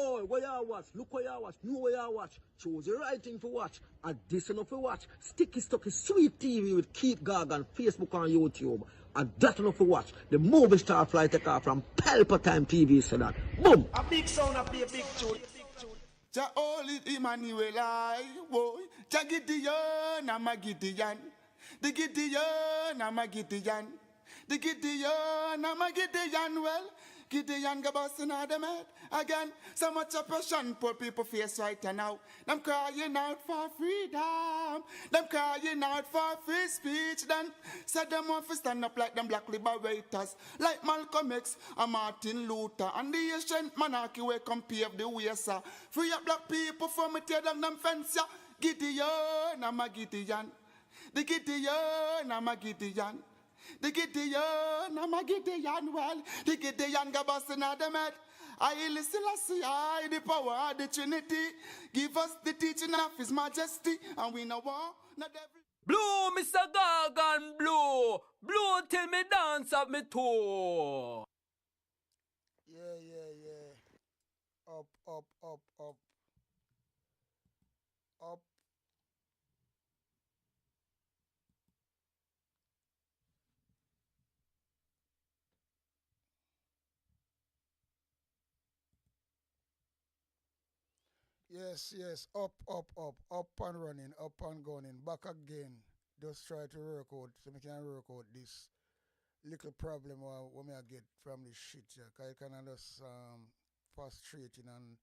Oh, where you watch? Look where you watch. Know where you watch. Choose the right thing to watch. And this enough to watch. Sticky Stucky Sweet TV with Keith Gargan, Facebook and YouTube. And that enough to watch. The movie star fly take off from Pelpa Time TV, so that. Boom! A big sound, a big tune. Ja oli Emmanuel I, boy. Ja Gideon, I'm a Gideon. The Gideon, I'm a Gideon. The Gideon, I'm a Gideon. Well, Gideon go busting out them head again. So much oppression poor people face right now. Them crying out for freedom. Them crying out for free speech. Then said them want to stand up like them black liberators, like Malcolm X and Martin Luther and the ancient monarchy where come pave the way, sir. Free up black people from me tear down them fence, yeah. Gideon, I'm a Gideon. The Gideon, I'm a Gideon. The Gideon, I'm a Gideon, well, the Gideon go busting out them head. I listen, I see, I the power of the Trinity. Give us the teaching of His Majesty, and we know what, not every... Blue, Mr. Gargan, blue. Blue till me dance up me toe. Yeah. Up. Up. Yes. Up and running, up and going, back again. Just try to work out so we can work out this little problem what me I get from this shit, yeah. Cause it kind of just frustrating, and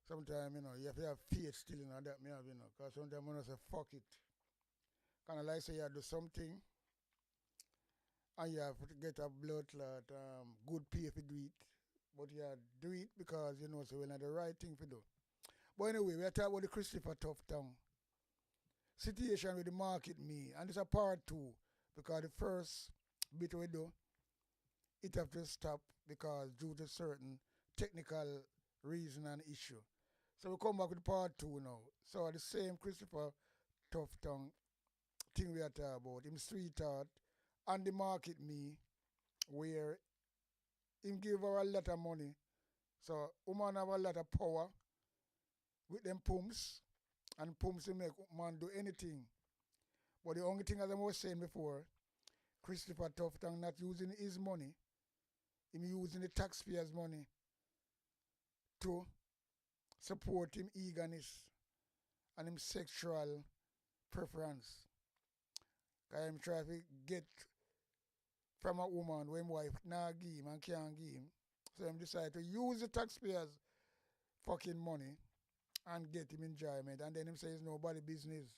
sometimes, you have to have faith still in that me have, cause sometimes when I say fuck it. Kinda like say you do something and you have to get a blood clot, good pay if you do it. But you do it because so we're not the right thing to do. But anyway, we are talking about the Christopher Tufton situation with the market me. And it's a part two. Because the first bit we do, it have to stop because due to certain technical reason and issue. So we come back with part two now. So the same Christopher Tufton thing we are talking about, him sweetheart and the market me, where him give her a lot of money. So woman have a lot of power with them pumps, and pumps will make man do anything. But the only thing, as I was saying before, Christopher Tufton not using his money, him using the taxpayers' money to support him eagerness and him sexual preference. Because him try to get from a woman when wife not give him and can't give him. So him decide to use the taxpayers' fucking money and get him enjoyment, and then him say it's nobody business.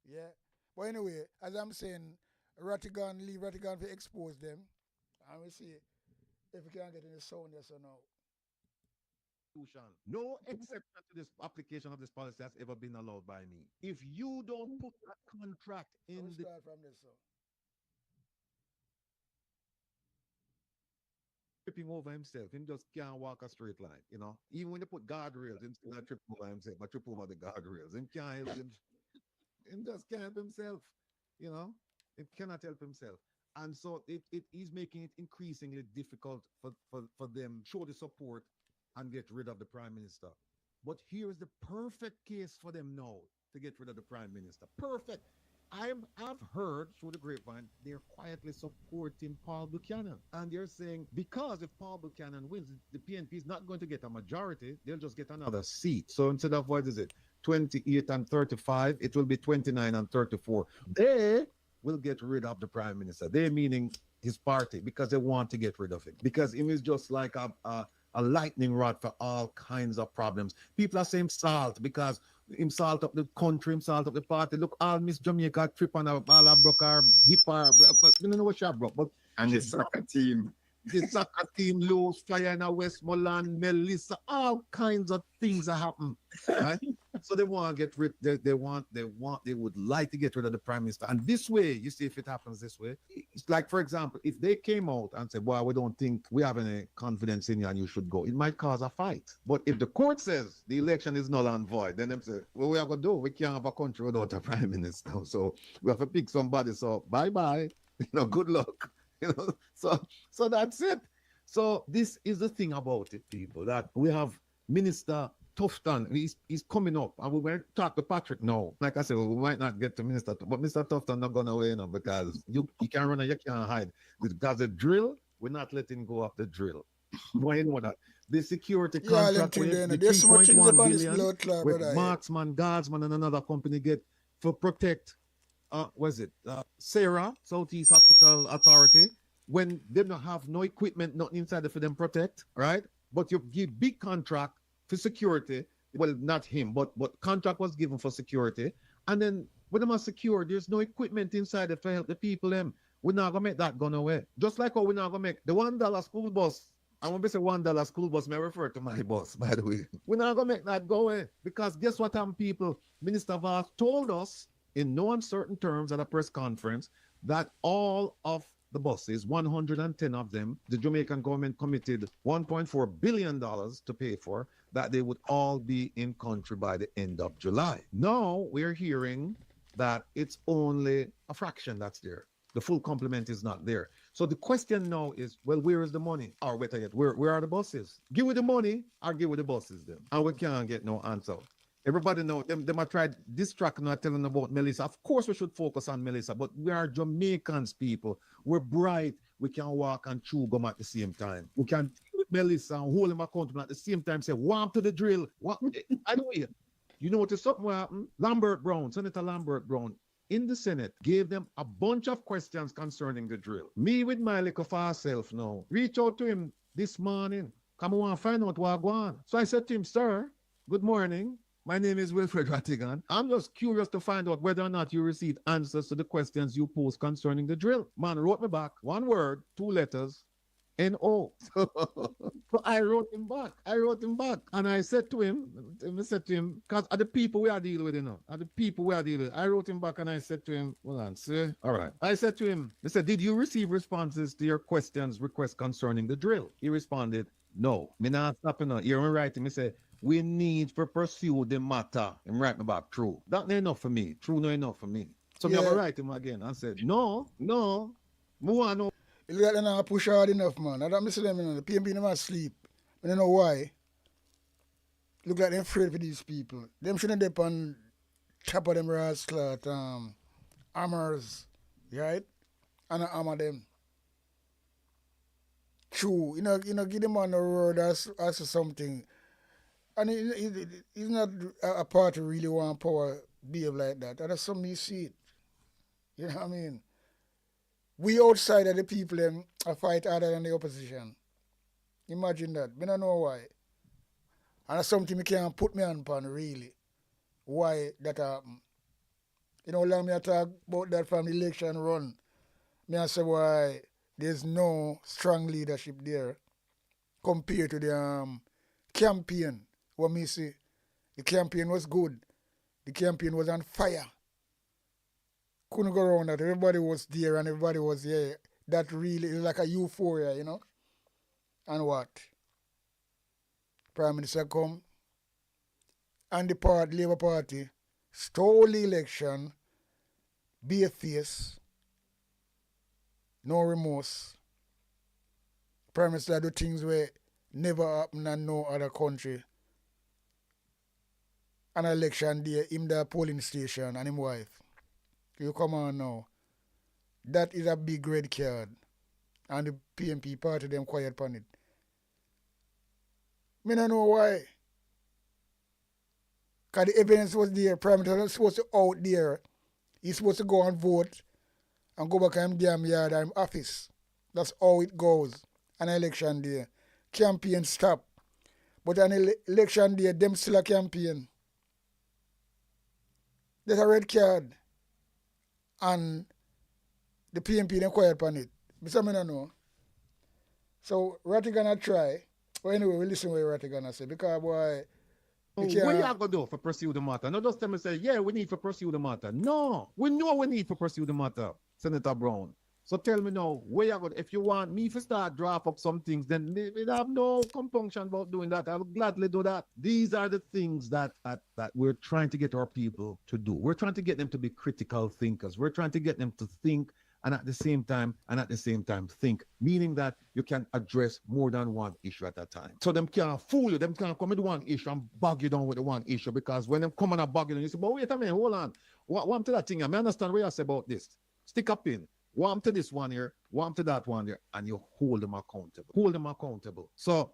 Yeah. But anyway, as I'm saying, leave Rattigan to expose them, and we see if we can get any sound yes or no. No exception to this application of this policy has ever been allowed by me. If you don't put a contract in We'll the start from this, so. tripping over himself, him just can't walk a straight line, Even when they put guardrails, him still not trip over himself, but trip over the guardrails. Him can't help him just can't help himself, Him cannot help himself. And so it is making it increasingly difficult for them show the support and get rid of the prime minister. But here's the perfect case for them now to get rid of the prime minister. Perfect. I've heard through the grapevine they're quietly supporting Paul Buchanan, and they're saying because if Paul Buchanan wins, the PNP is not going to get a majority; they'll just get another seat. So instead of what is it, 28 and 35, it will be 29 and 34. They will get rid of the prime minister. They meaning his party, because they want to get rid of him, because him is just like a lightning rod for all kinds of problems. People are saying salt because him salt up the country, him salt up the party. Look, all Miss Jamaica trip on all broke her hip her, but you don't know what she broke. But and the soccer team. The soccer team lose, fire in Westmoreland, Melissa, all kinds of things that happen. Right? So they want to get rid, they would like to get rid of the prime minister. And this way, you see, if it happens this way, it's like, for example, if they came out and said, well, we don't think we have any confidence in you and you should go, it might cause a fight. But if the court says the election is null and void, then they say, well, we are going to do? We can't have a country without a prime minister. So we have to pick somebody. So bye-bye. Good luck. So that's it. So this is the thing about it, people, that we have Minister Tufton, he's coming up, and we're going to talk to Patrick now. Like I said, we might not get to Minister, but Mr. Tufton not going away now because you can't run and you can't hide. Because the drill, we're not letting go of the drill. Why you know that? The security contract with the there's so much things 3.1 upon this billion blood clot, with brother. Marksman, Guardsman, and another company get for protect, Sarah, Southeast Hospital Authority, when they don't have no equipment, nothing inside for them protect, right? But you give big contract for security. Well, not him, but contract was given for security. And then when them are secure, there's no equipment inside it to help the people them. We're not gonna make that gone away. Just like how we're not gonna make the $1 school bus. I want to say $1 school bus may refer to my bus, by the way. We're not gonna make that go away. Because guess what, people? Minister Voss told us in no uncertain terms at a press conference that all of the buses, 110 of them, the Jamaican government committed $1.4 billion to pay for, that they would all be in country by the end of July. Now we're hearing that it's only a fraction that's there. The full complement is not there. So the question now is, well, where is the money? Or better yet, where are the buses? Give with the money or give with the buses then. And we can't get no answer. Everybody know them have tried distracting and telling about Melissa. Of course we should focus on Melissa, but we are Jamaicans, people. We're bright. We can walk and chew gum at the same time. We can deal with Melissa and hold him accountable at the same time, say, warm to the drill. What? I don't hear. You know what is something happened? Senator Lambert Brown, in the Senate, gave them a bunch of questions concerning the drill. Me with my little fast self now, reach out to him this morning. Come on, find out what's going on. So I said to him, sir, good morning. My name is Wilfred Rattigan. I'm just curious to find out whether or not you received answers to the questions you posed concerning the drill. Man wrote me back, one word, 2 letters, N-O. So I wrote him back. And I said to him, because are the people we are dealing with, I wrote him back and I said to him, hold on, sir. All right. I said to him, I said, did you receive responses to your requests concerning the drill? He responded, no. Me not stopping on. You're writing, me say, we need to pursue the matter. And write me back, true. That not enough for me. True not enough for me. So me have to write him again and said, no. Move on. No. You look at them push hard enough, man. I don't miss them, the PMP never sleep. I don't know why. Look like they're afraid for these people. Them shouldn't dip on top of them rascal hammers, right? And hammer them. True. You know, give them on the road as something. And it's not a party really want power behave like that. And that's something you see it. You know what I mean? We outside of the people them a fight harder than the opposition. Imagine that. I don't know why. And that's something you can't put me on really. Why that happen. You know, long me talk about that from the election run. I say why there's no strong leadership there compared to the campaign. What me see, the campaign was good. The campaign was on fire. Couldn't go around that. Everybody was there and everybody was there. That really is like a euphoria, you know. And what? Prime Minister come and the Labour Party stole the election, be a face, no remorse. Prime Minister do things where never happen in no other country. An election day, him the polling station and him wife. You come on now. That is a big red card. And the PMP party them quiet on it. I don't know why. Because the evidence was there. Prime Minister was supposed to out there. He's supposed to go and vote and go back to him damn yard and office. That's how it goes. An election day. Campaign stop. But an election day, them still a campaign. There's a red card. And the PMP them quiet on it. But some don't know. So Ratty gonna try. Well, anyway, we listen what Ratty gonna say. Because boy, what you gonna do for pursue the matter? Not just tell me say, yeah, we need to pursue the matter. No, we know we need to pursue the matter, Senator Brown. So tell me now, where you going? If you want me to start draft up some things, then we have no compunction about doing that. I will gladly do that. These are the things that we're trying to get our people to do. We're trying to get them to be critical thinkers. We're trying to get them to think and at the same time, think, meaning that you can address more than one issue at a time. So them can't fool you. Them can't come with one issue and bog you down with the one issue, because when them come and bog you down, you say, but wait a minute, hold on. What to that thing? I understand what you say about this. Stick up in. Warm to this one here, warm to that one here, and you hold them accountable. Hold them accountable. So,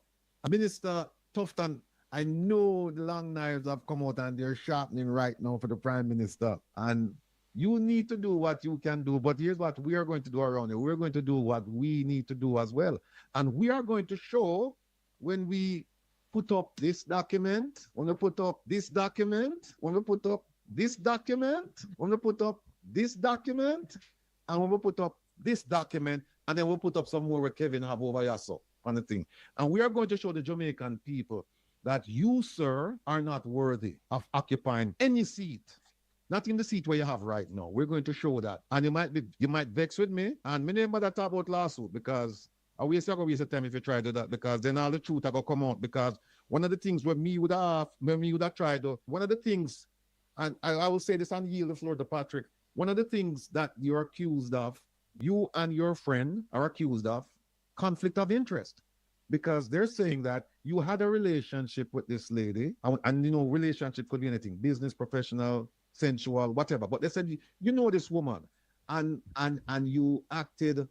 Minister Tufton, I know the long knives have come out and they're sharpening right now for the Prime Minister. And you need to do what you can do. But here's what we are going to do around here. We're going to do what we need to do as well. And we are going to show when we put up this document, when we put up this document, when we put up this document, when we put up this document, and when we put up this document, and then we'll put up some more where Kevin have over here, so on the thing. And we are going to show the Jamaican people that you, sir, are not worthy of occupying any seat. Not in the seat where you have right now. We're going to show that. And you might vex with me. And me never that talk about lawsuit, because I waste your time if you try to do that, because then all the truth are gonna come out. Because one of the things when me would have tried to, one of the things, and I will say this and yield the floor to Patrick. One of the things that you're accused of, you and your friend are accused of conflict of interest, because they're saying that you had a relationship with this lady, and you know, relationship could be anything, business, professional, sensual, whatever. But they said, you know this woman, and you acted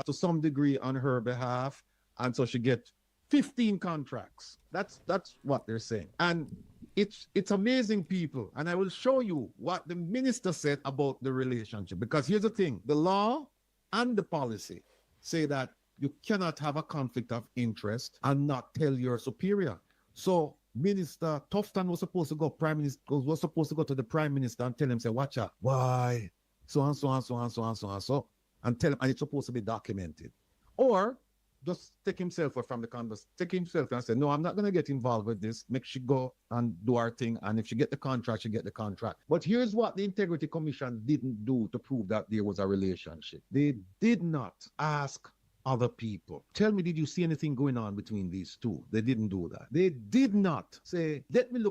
to some degree on her behalf, and so she get 15 contracts. That's what they're saying. And it's amazing, people. And I will show you what the minister said about the relationship. Because here's the thing, the law and the policy say that you cannot have a conflict of interest and not tell your superior. So Minister Tufton was supposed to go, Prime Minister was supposed to go to the Prime Minister and tell him, say, watch out, why? So and so and so and so and so and so. And tell him, and it's supposed to be documented. Or just take himself from the conversation, take himself and say, no, I'm not going to get involved with this. Make she go and do her thing. And if she get the contract, she get the contract. But here's what the Integrity Commission didn't do to prove that there was a relationship. They did not ask other people. Tell me, did you see anything going on between these two? They didn't do that. They did not say, let me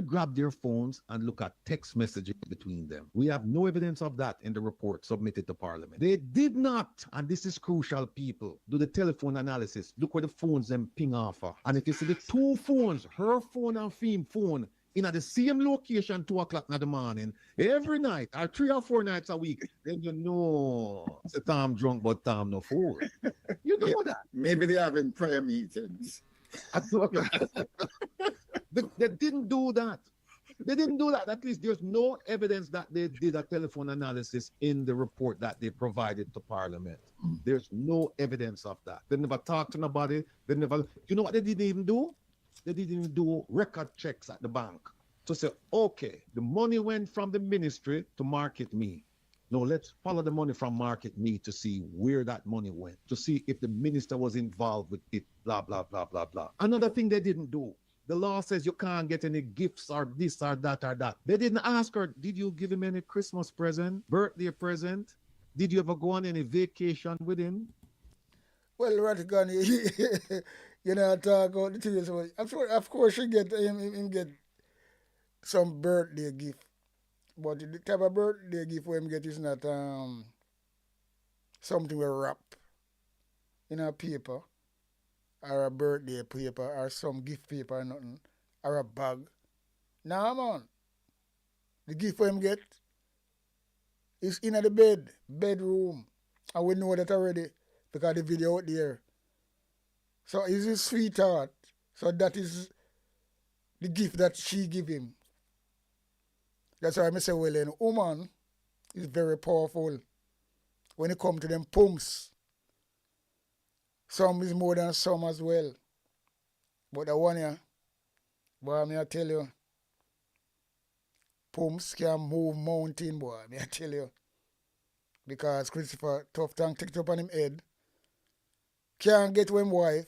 grab their phones and look at text messages between them. We have no evidence of that in the report submitted to Parliament. They did not, and this is crucial, people, do the telephone analysis. Look where the phones them ping off of. And if you see the two phones, her phone and Fim phone, in at the same location 2 o'clock in the morning, every night, or 3 or 4 nights a week, then you know it's a Tom drunk, but Tom no fool. You know that. Maybe they're having prayer meetings. They didn't do that. They didn't do that. At least there's no evidence that they did a telephone analysis in the report that they provided to Parliament. There's no evidence of that. They never talked to nobody. They never, you know what they didn't even do? They didn't even do record checks at the bank to say, okay, the money went from the ministry to Market Me. No, let's follow the money from Market Me to see where that money went, to see if the minister was involved with it, blah, blah, blah, blah, blah. Another thing they didn't do, the law says you can't get any gifts or this or that or that. They didn't ask her, did you give him any Christmas present, birthday present? Did you ever go on any vacation with him? Well, Ratigan, you know, talk about the things. Of course, you get him get some birthday gift, but the type of birthday gift for him get is not something we wrap in a paper, or a birthday paper, or some gift paper or nothing, or a bag. Nah, man. The gift for him get is in the bedroom, and we know that already because the video out there. So he's his sweetheart. So that is the gift that she give him. That's why I say, well, a woman is very powerful when it comes to them pomps. Some is more than some as well. But the one here, boy, I tell you, pomps can move mountain, boy, I tell you. Because Christopher Tufton take it up on him head. Can't get him wife.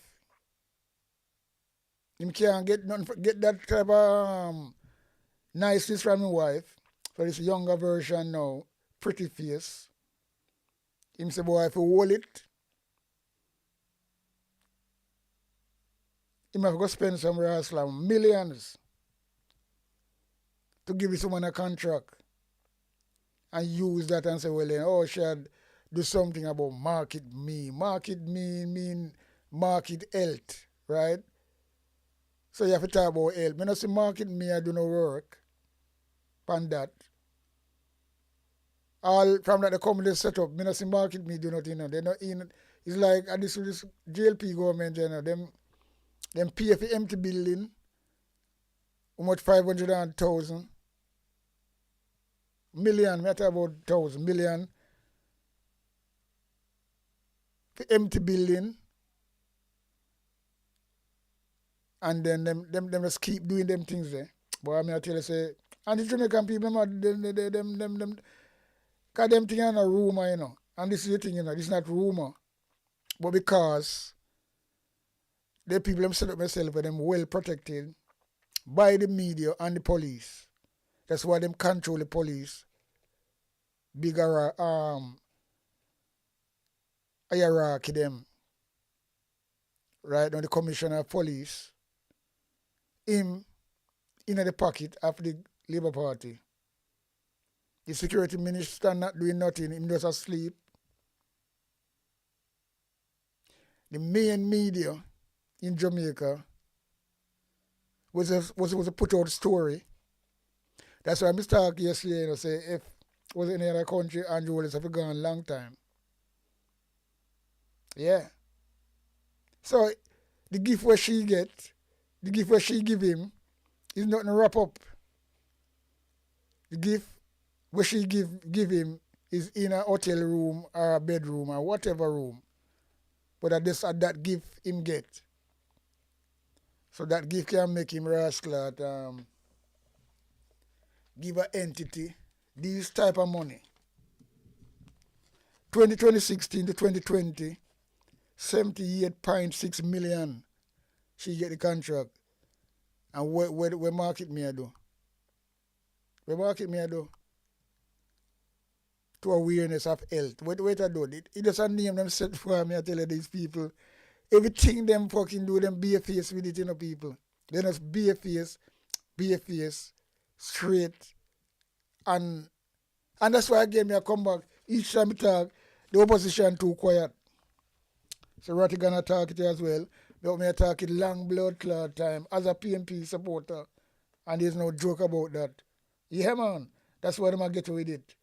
Him can't get nothing, get that type of niceness from his wife. For this younger version now, pretty face. Him say, boy, if you hold it, him have to go spend some raslam millions to give this woman a contract and use that and say, well, then, oh, she had do something about market me. Market me mean market health, right? So you have to talk about health. When I say market me, I do no work on that. All from that the company set up, me not see market me do nothing. They not in. It's like this JLP government, them pay for empty building. How much 500,000 million? Me talk about 1,000,000,000 for empty building, and then them just keep doing them things there. But I mean I tell you say, and the Jamaican people them cause them thing are a rumor, you know. And this is the thing, you know, this is not rumor. But because the people them set up themselves and them well protected by the media and the police. That's why them control the police. Bigger hierarchy them. Right now the commissioner of police, him in the pocket of the Labour Party. The security minister not doing nothing, him just asleep. The main media in Jamaica was to put out a story. That's why I talk yesterday, you know, say if it was in any other country, Andrew Willis have gone a long time. Yeah. So the gift where she get, the gift where she give him is nothing to wrap up. The gift where she give him is in a hotel room or a bedroom or whatever room. But that gift him get. So that gift can make him rascal at give an entity this type of money. 2016 to 2020, 78.6 million she get the contract. And where market me I do? Where market me I do? To awareness of health. What I do? It doesn't name them set for me, I tell you these people. Everything them fucking do, them be a face with it, you know, people. They just be a face, straight. And that's why again me I come back. Each time I talk, the opposition too quiet. So Ratty gonna talk it as well. But me I talk it long blood clot time as a PNP supporter. And there's no joke about that. Yeah man. That's why them I get with it.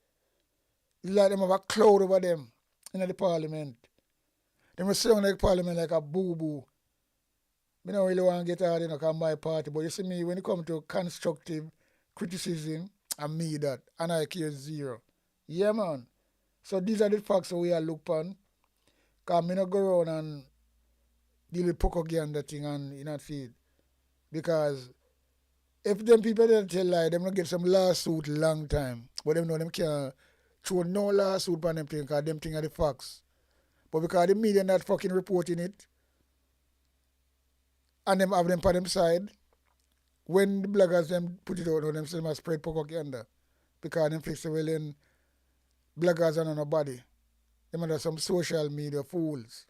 It's like them have a cloud over them in the parliament. They must sound like parliament like a boo-boo. I don't really want to get out, you know, because my party. But you see me, when it comes to constructive criticism, I mean that. And I care zero. Yeah, man. So these are the facts that we are look upon. Because I don't go around and deal with propaganda thing and you know see it. Because if them people don't tell lie, them going to get some lawsuit long time. But them know them can't throw no lawsuit on them thing because them thing are the facts. But because the media not fucking reporting it, and them have them on them side, when the bloggers them put it out, them say them spread propaganda. Because them fix the well bloggers are not nobody. Them are some social media fools.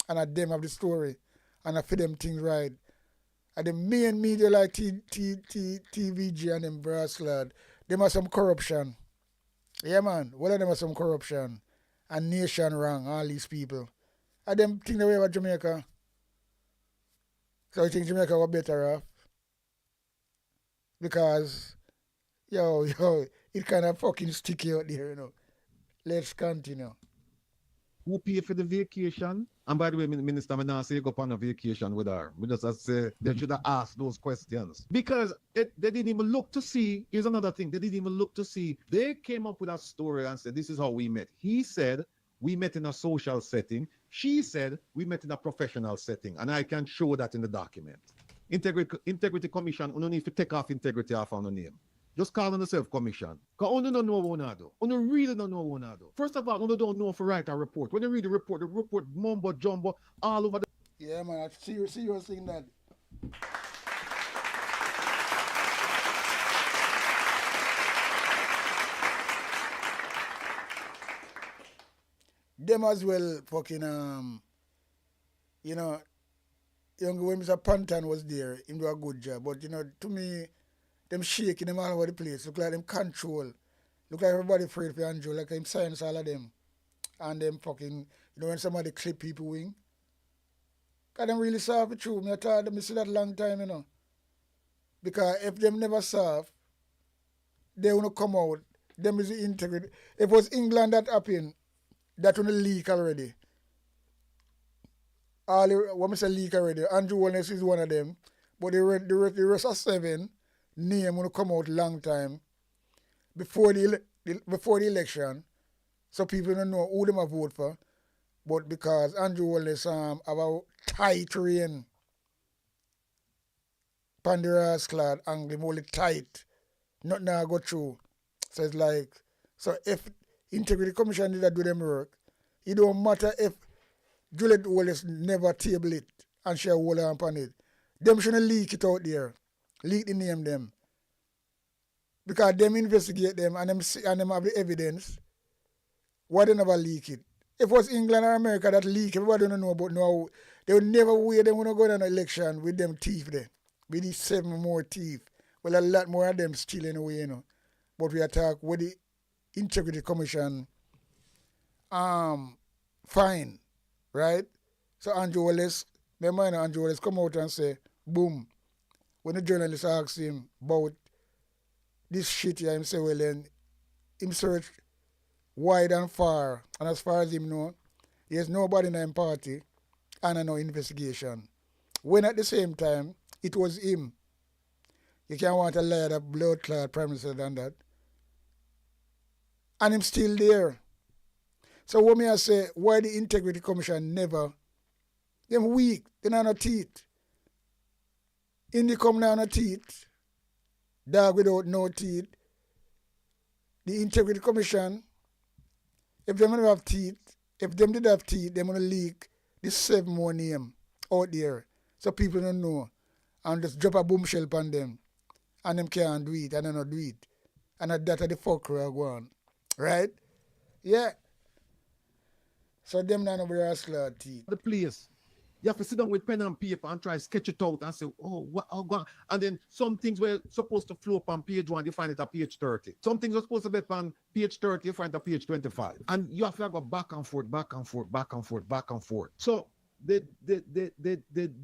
And at them have the story. And I feed them things right. And the main media like TVG and them brass lad, them are some corruption. Yeah man, one of them are some corruption. And nation wrong, all these people. And them think the way about Jamaica. So I think Jamaica was better off. Because, it kind of fucking sticky out there, you know. Let's continue. Who pay for the vacation? And by the way, Minister, I'm not saying go on a vacation with her. We just say they should have asked those questions. Because they didn't even look to see. Here's another thing. They didn't even look to see. They came up with a story and said, this is how we met. He said, we met in a social setting. She said, we met in a professional setting. And I can show that in the document. Integrity Commission, you don't need to take off integrity off on the name. Just call on yourself commission. Because you don't know what you do. You really don't know what you do. First of all, you don't know if you write a report. When you read the report mumbo jumbo all over the... Yeah, man, I see you saying that. Them as well fucking, you know, when Mr. Pantan was there, him do a good job. But, you know, to me, them shaking them all over the place. Look like them control. Look like everybody afraid for Andrew. Like him silence all of them. and them fucking, you know, when somebody clip people wing. Cause them really solve it true. Me I thought them see that long time, you know. Because if them never solve, they wanna come out. Them is the integrity. If it was England that happened, that wanna leak already. All the, what me say leak already. Andrew Wallace is one of them. But the rest of 7 name wanna come out long time before before the election. So people don't know who them a vote for. But because Andrew Wallace have a tight reign, Pandora's clad angle only tight. Nothing now go through. So it's like, so if Integrity Commission did do them work, it don't matter if Juliet Wallace never table it and she hold on upon it. Them shouldn't leak it out there. Leak the name them. Because them investigate them and them have the evidence. Why they never leak it? If it was England or America that leak, everybody don't know about now. They would never wait them when they go down an election with them teeth there. With these 7 more teeth. Well, a lot more of them still anyway, you know. But we attack with the Integrity Commission fine, right? So Andrew Wallace, remember Andrew Wallace come out and say, boom. When the journalist asks him about this shit here, him say, well then, him search wide and far, and as far as him know, there's nobody in him party and no investigation. When at the same time, it was him. You can't want a liar that blood clot prime minister than that. And him still there. So what me I say, why the Integrity Commission never, them weak, they not no teeth. Indy come now no teeth. Dog without no teeth. The Integrity Commission, if them don't have teeth, if them did have teeth, they're gonna leak this 7 more name out there. So people don't know. And just drop a bombshell upon them. And them can't do it, and they not do it. And that the fucker are going. Right? Yeah. So them not over rascal teeth. The place. You have to sit down with pen and paper and try to sketch it out and say, oh, what, oh, God. And then some things were supposed to flow up on page 1, you find it at page 30. Some things are supposed to be on page 30, you find it at page 25. And you have to go back and forth, back and forth, back and forth, back and forth. So they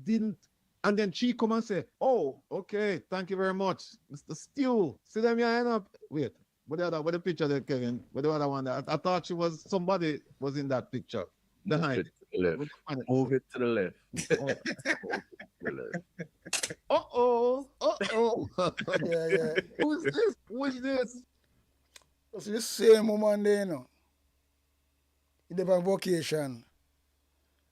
didn't. And then she come and say, oh, okay, thank you very much, Mr. Stew. See them here, end up. Wait, what the picture there, Kevin? What the other one? I thought somebody was in that picture. Behind. Left. Move it to the left. Uh-oh. Yeah. Who's this? Who's this? It's the same woman there, you know. They're on vacation.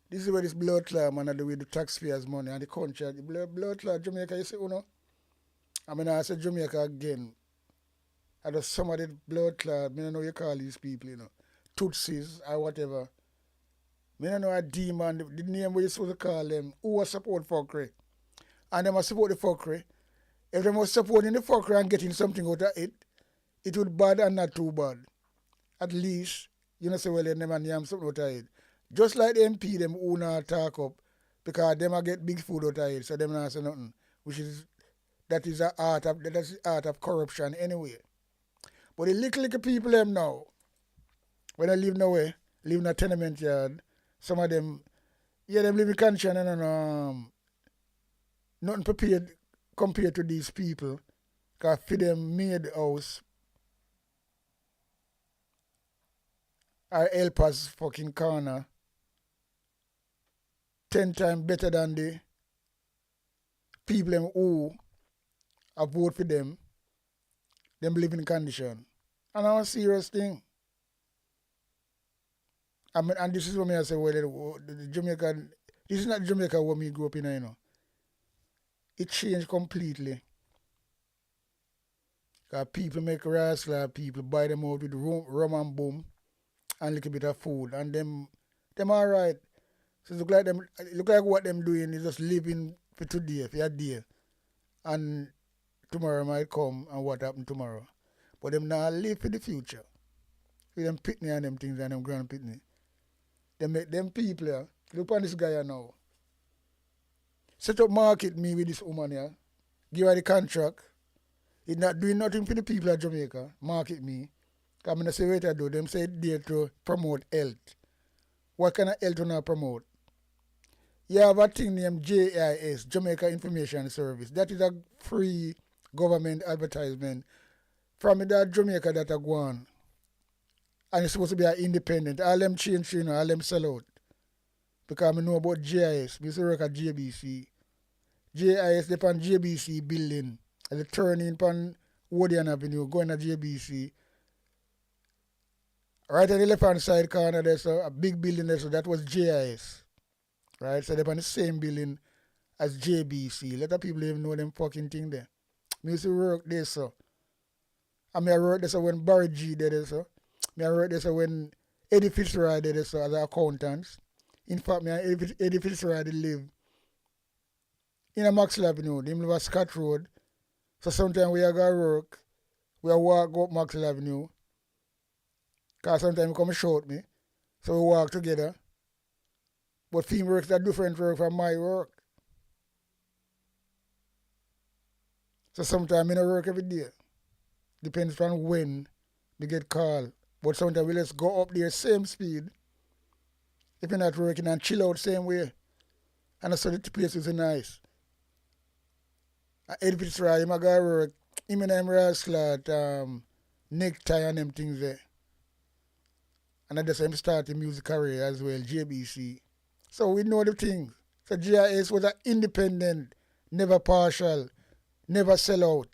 This is where this blood clot man are doing with the taxpayers' money and the country. The blood clot Jamaica, you see, you know? I mean, I said Jamaica again. I just some of the blood clot, I don't know you call these people, you know. Tutsis or whatever. I don't know a demon, the name we supposed to call them, who was support fuckery. And they must support the fuckery. If they was supporting the fuckery and getting something out of it, it would bad and not too bad. At least, you know, say, well, they never name something out of it. Just like the MP, them who not talk up, because them a get big food out of it, so them not say nothing. That is the art of corruption anyway. But the little people them now, when they live nowhere, live in a tenement yard, some of them, yeah, them live in country and nothing prepared compared to these people. Because for them made house, our helpers fucking corner, 10 times better than the people them who have voted for them living condition. And that's a serious thing. I mean, and this is what I say, well, the Jamaican, this is not Jamaica where me grew up in, you know. It changed completely. Because people make rascal, people buy them out with rum and boom and a little bit of food. And them all right. So it look like what them doing is just living for today, for a day. And tomorrow might come and what happen tomorrow. But them not live for the future. With them pitney and them things and them grand pitney. They make them people here. Look on this guy here now. Set up market me with this woman here. Give her the contract. It's not doing nothing for the people of Jamaica. Market me. Because I say what I do. Them say there to promote health. What kind of health do not promote? You have a thing named JIS, Jamaica Information Service. That is a free government advertisement from that Jamaica that are gone. And it's supposed to be an independent. All them change, all them sell out. Because I know about JIS. I used to work at JBC. JIS, they on JBC building. As a turning upon Odeon Avenue, going to JBC. Right on the left hand side corner, there's a big building there, so that was JIS. Right? So they're on the same building as JBC. Let the people even know them fucking thing there. I used to work there, so. And I worked there so when Barry G did it, so. I worked there so when Eddie Fitzroy did it, so as an accountant. In fact, Eddie Fitzroy live in a Maxwell Avenue. They live at Scott Road. So sometimes we are going to work. We walk up Maxwell Avenue. Because sometimes he come and shout me. So we walk together. But film works are different work from my work. So sometimes I don't work every day. Depends on when we get called. But sometimes we just go up there same speed. If you're not working and chill out same way. And so the place is nice. Eddie Fitzroy, I go work. Him and I'm rascal necktie and them things there. And I just start a music career as well, JBC. So we know the things. So GIS was an independent, never partial, never sell out.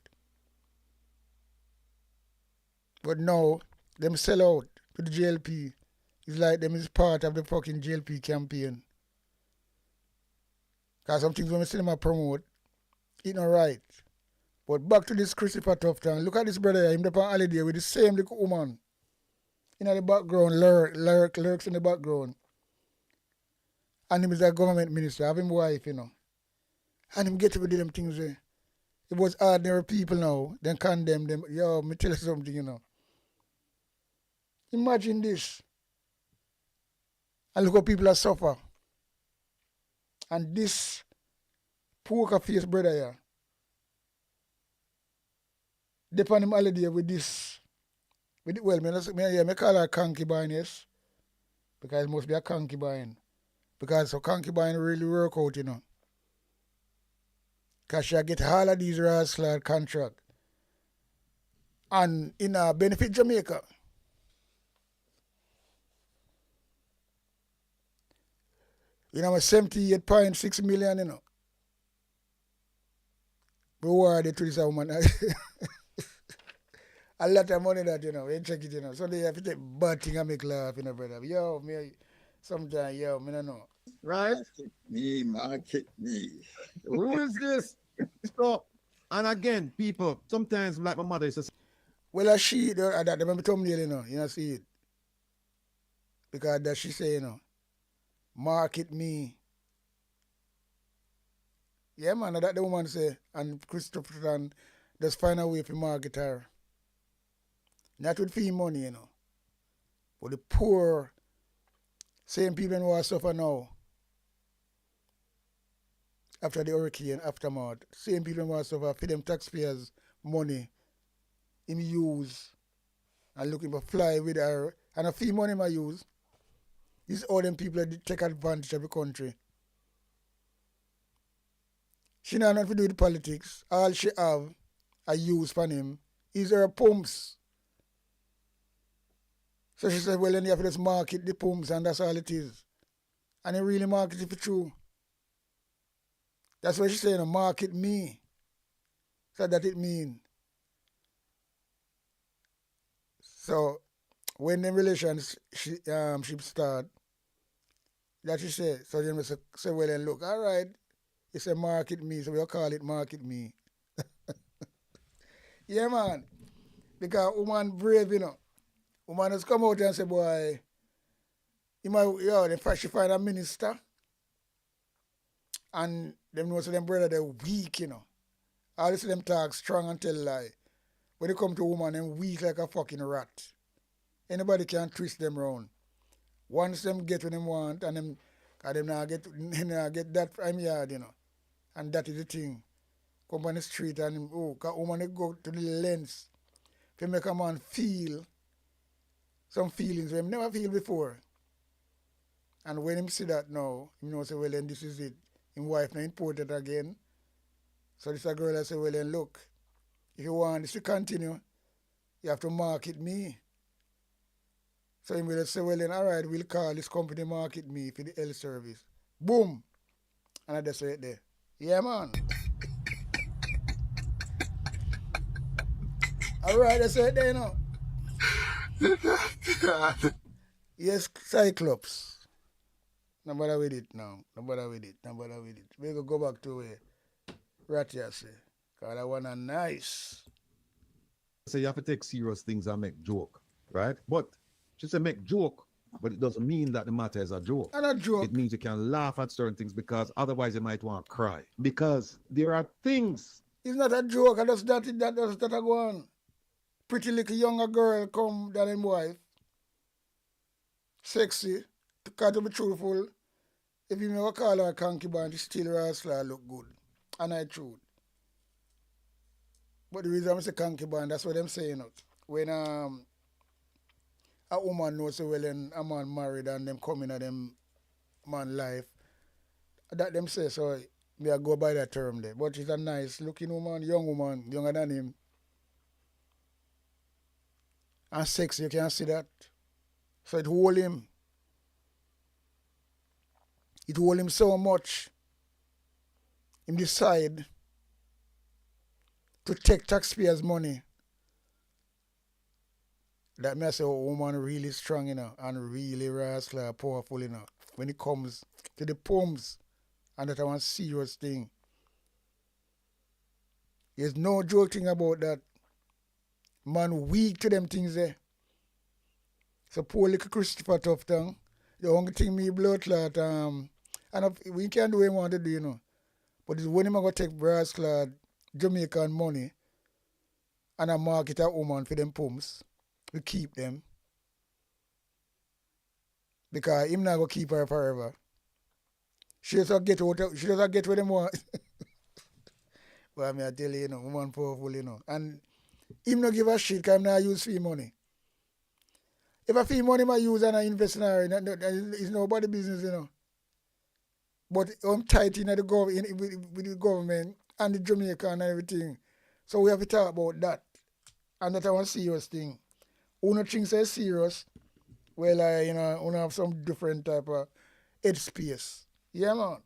But now, them sell out to the JLP. It's like them is part of the fucking JLP campaign. Because some things when we see them promote, it's not right. But back to this Christopher Tufton. Look at this brother here, him up on holiday with the same little woman. In the background, lurks in the background. And him is a government minister, have him wife, And him get to do them things there. It was ordinary people now, then condemn them. Yo, me tell you something, Imagine this. And look how people are suffer. And this poker face brother here, they on him holiday with this. Well, me call her concubine, yes. Because it must be a concubine. Because a concubine really work out, Because she get all of these rascal contract. And in a benefit Jamaica. You know, 78.6 million, Rewarded to this woman. A lot of money that, we check it, So they have to take bad thing and make laugh, brother. Yo, me, sometimes, me don't know. Right? Market me. Who is this? So, and again, people, sometimes, like my mother used to say, Well, she, that remember thumbnail, you see it. Because that she say, market me. Yeah, man, that the woman say, and Christopher just find a way to market her. Not with fee money, But the poor, same people who are suffer now. After the hurricane, aftermath, same people who are suffer for them taxpayers' money him use and looking for fly with her. And a fee money I use. These all them people that take advantage of the country. She not nothing to do with politics. All she have, I use for him, is her pomps. So she said, well, then you have to just market the pomps and that's all it is. And he really market it for true. That's what she said, market me. So that it mean. So when the relationship start, that she said, so then we say, well then look, all right, it's a market me, so we'll call it market me. Yeah, man. Because woman brave, Woman has come out and say, boy, she find a minister. And them know so them brother they're weak, All this them talk strong and tell lie. When they come to woman, them weak like a fucking rat. Anybody can twist them round. Once them get what them want and them now get that from yard, And that is the thing. Come on the street and cause woman they go to the lengths to make a man feel some feelings we never feel before. And when him see that now, you know, say, well, then this is it. His wife not important again. So this a girl that say, well, then look, if you want this to continue, you have to market me. So he will say, well, then, all right, we'll call this company market me for the health service. Boom. And I just right there. Yeah, man. All right, that's right there, you know. Yes, Cyclops. No bother with it now. No bother with it. No bother with it. We go back to where Ratia say. Because that one are nice. So you have to take serious things and make joke, right? But she said make joke, but it doesn't mean that the matter is a joke. And a joke. It means you can laugh at certain things because otherwise you might want to cry. Because there are things. It's not a joke. That's that a go on. Pretty little younger girl come than him wife. Sexy. To be truthful, if you never call her a concubine, she still rascal look good. And I truth. But the reason I say concubine, that's what I'm saying. When a woman knows well and a man married and them coming at them man life, that them say, so me I go by that term there. But she's a nice looking woman, young woman, younger than him. And sexy, you can see that. So it hold him. It hold him so much. Him decide to take taxpayers' money. That makes a woman really strong, you know, and really rascal, powerful, you know, when it comes to the pomps, and that's one serious thing. There's no joking about that. Man weak to them things there. So poor little Christopher Tufton, the only thing me blood clot, and we can't do what we want to do, you know. But it's when I'm going to take brass clad Jamaican money and I market a woman for them pumps, we keep them. Because him not going to keep her forever. She just get what them want. Well, I tell you, you know, woman powerful, you know. And him not give a shit because him not use fee money. If I fee money I use and I invest in her, it's nobody business, you know. But I'm tight in the with the government and the Jamaican and everything. So we have to talk about that. And that's one serious thing. Uno thinks it's serious. Well, you know, uno have some different type of headspace. Yeah, man.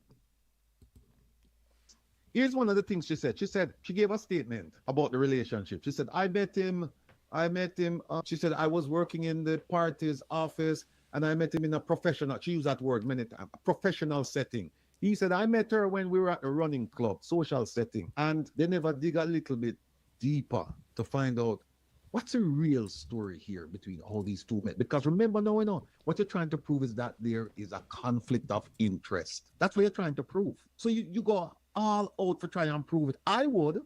Here's one of the things she said. She gave a statement about the relationship. She said, I met him. She said, I was working in the party's office and I met him in a professional, she used that word many times, a professional setting. He said, I met her when we were at a running club, social setting. And they never dig a little bit deeper to find out what's the real story here between all these two men. Because remember now, you know, what you're trying to prove is that there is a conflict of interest. That's what you're trying to prove. So you go all out for trying and prove it. I would.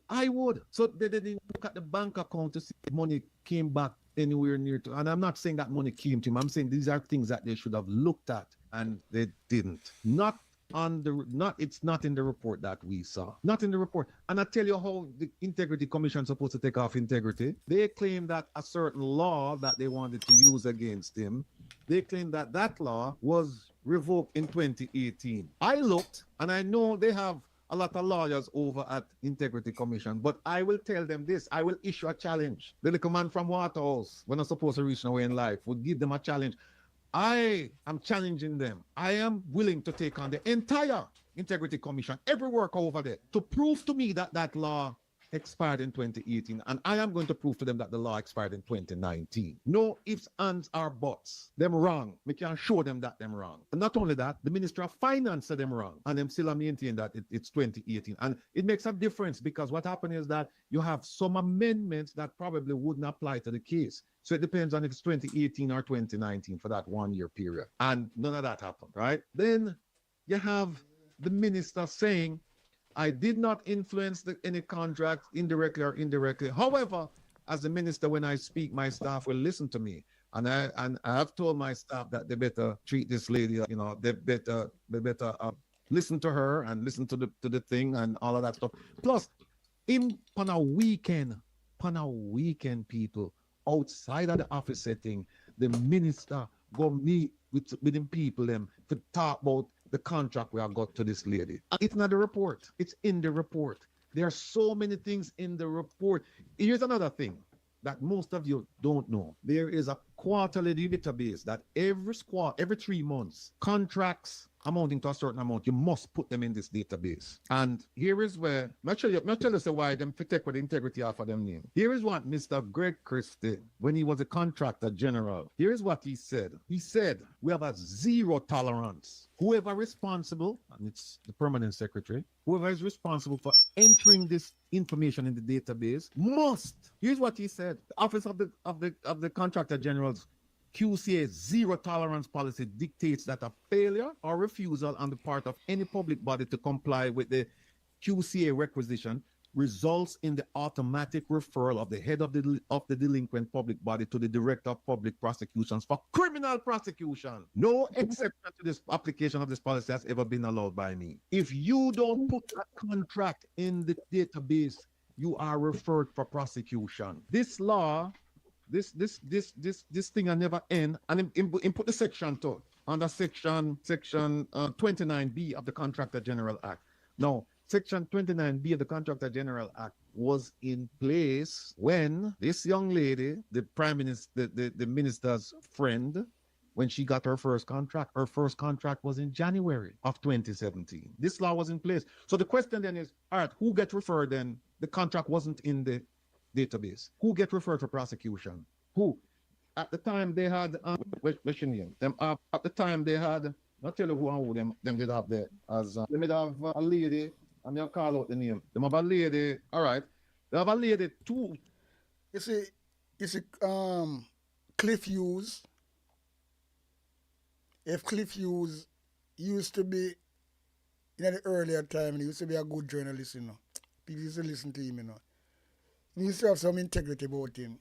So they didn't look at the bank account to see if money came back anywhere near to, and I'm not saying that money came to him. I'm saying these are things that they should have looked at and they didn't. It's not in the report that we saw. Not in the report. And I tell you how the Integrity Commission is supposed to take off integrity. They claim that a certain law that they wanted to use against him, they claim that that law was revoked in 2018. I looked and I know they have a lot of lawyers over at Integrity Commission, but I will tell them this. I will issue a challenge. The little man from Waterhouse, when I'm supposed to reach nowhere in life, would give them a challenge. I am challenging them. I am willing to take on the entire Integrity Commission, every worker over there, to prove to me that that law expired in 2018, and I am going to prove to them that the law expired in 2019. No ifs, ands, or buts. Them wrong. We can show them that them wrong. And not only that, the Minister of Finance said them wrong, and them still maintain that it's 2018. And it makes a difference because what happened is that you have some amendments that probably wouldn't apply to the case. So it depends on if it's 2018 or 2019 for that 1 year period. And none of that happened, right? Then you have the minister saying, I did not influence any contract indirectly or indirectly. However, as the minister, when I speak, my staff will listen to me. And I have told my staff that they better treat this lady, you know, they better listen to her and listen to the thing and all of that stuff. Plus, on a weekend, people outside of the office setting, the minister go meet with them people them to talk about the contract we have got to this lady. It's not the report. It's in the report. There are so many things in the report. Here's another thing that most of you don't know. There is a quarterly database that every 3 months, contracts amounting to a certain amount, you must put them in this database. And here is where, I'll tell you why them take with the integrity off of them name. Here is what Mr. Greg Chris did when he was a contractor general. Here is what he said. He said, we have a zero tolerance. Whoever responsible, and it's the permanent secretary, whoever is responsible for entering this information in the database must. Here's what he said. The Office of the Contractor General's QCA zero tolerance policy dictates that a failure or refusal on the part of any public body to comply with the QCA requisition results in the automatic referral of the head of the delinquent public body to the Director of Public Prosecutions for criminal prosecution. No exception to this application of this policy has ever been allowed by me. If you don't put a contract in the database, you are referred for prosecution. This law, this thing will never end. And in put the section to under section 29B of the Contractor General Act. Now, Section 29B of the Contractor General Act was in place when this young lady, the Prime Minister, the minister's friend, when she got her first contract was in January of 2017. This law was in place. So the question then is, all right, who gets referred then? The contract wasn't in the database. Who get referred for prosecution? Who? At the time they had, at the time they had, I'll tell you who them did have there. As they made have a lady, I'm going to call out the name. They have a lady, all right. They have a lady too. You see, Cliff Hughes. If Cliff Hughes used to be, in the earlier time, he used to be a good journalist, you know. People used to listen to him, you know. He used to have some integrity about him.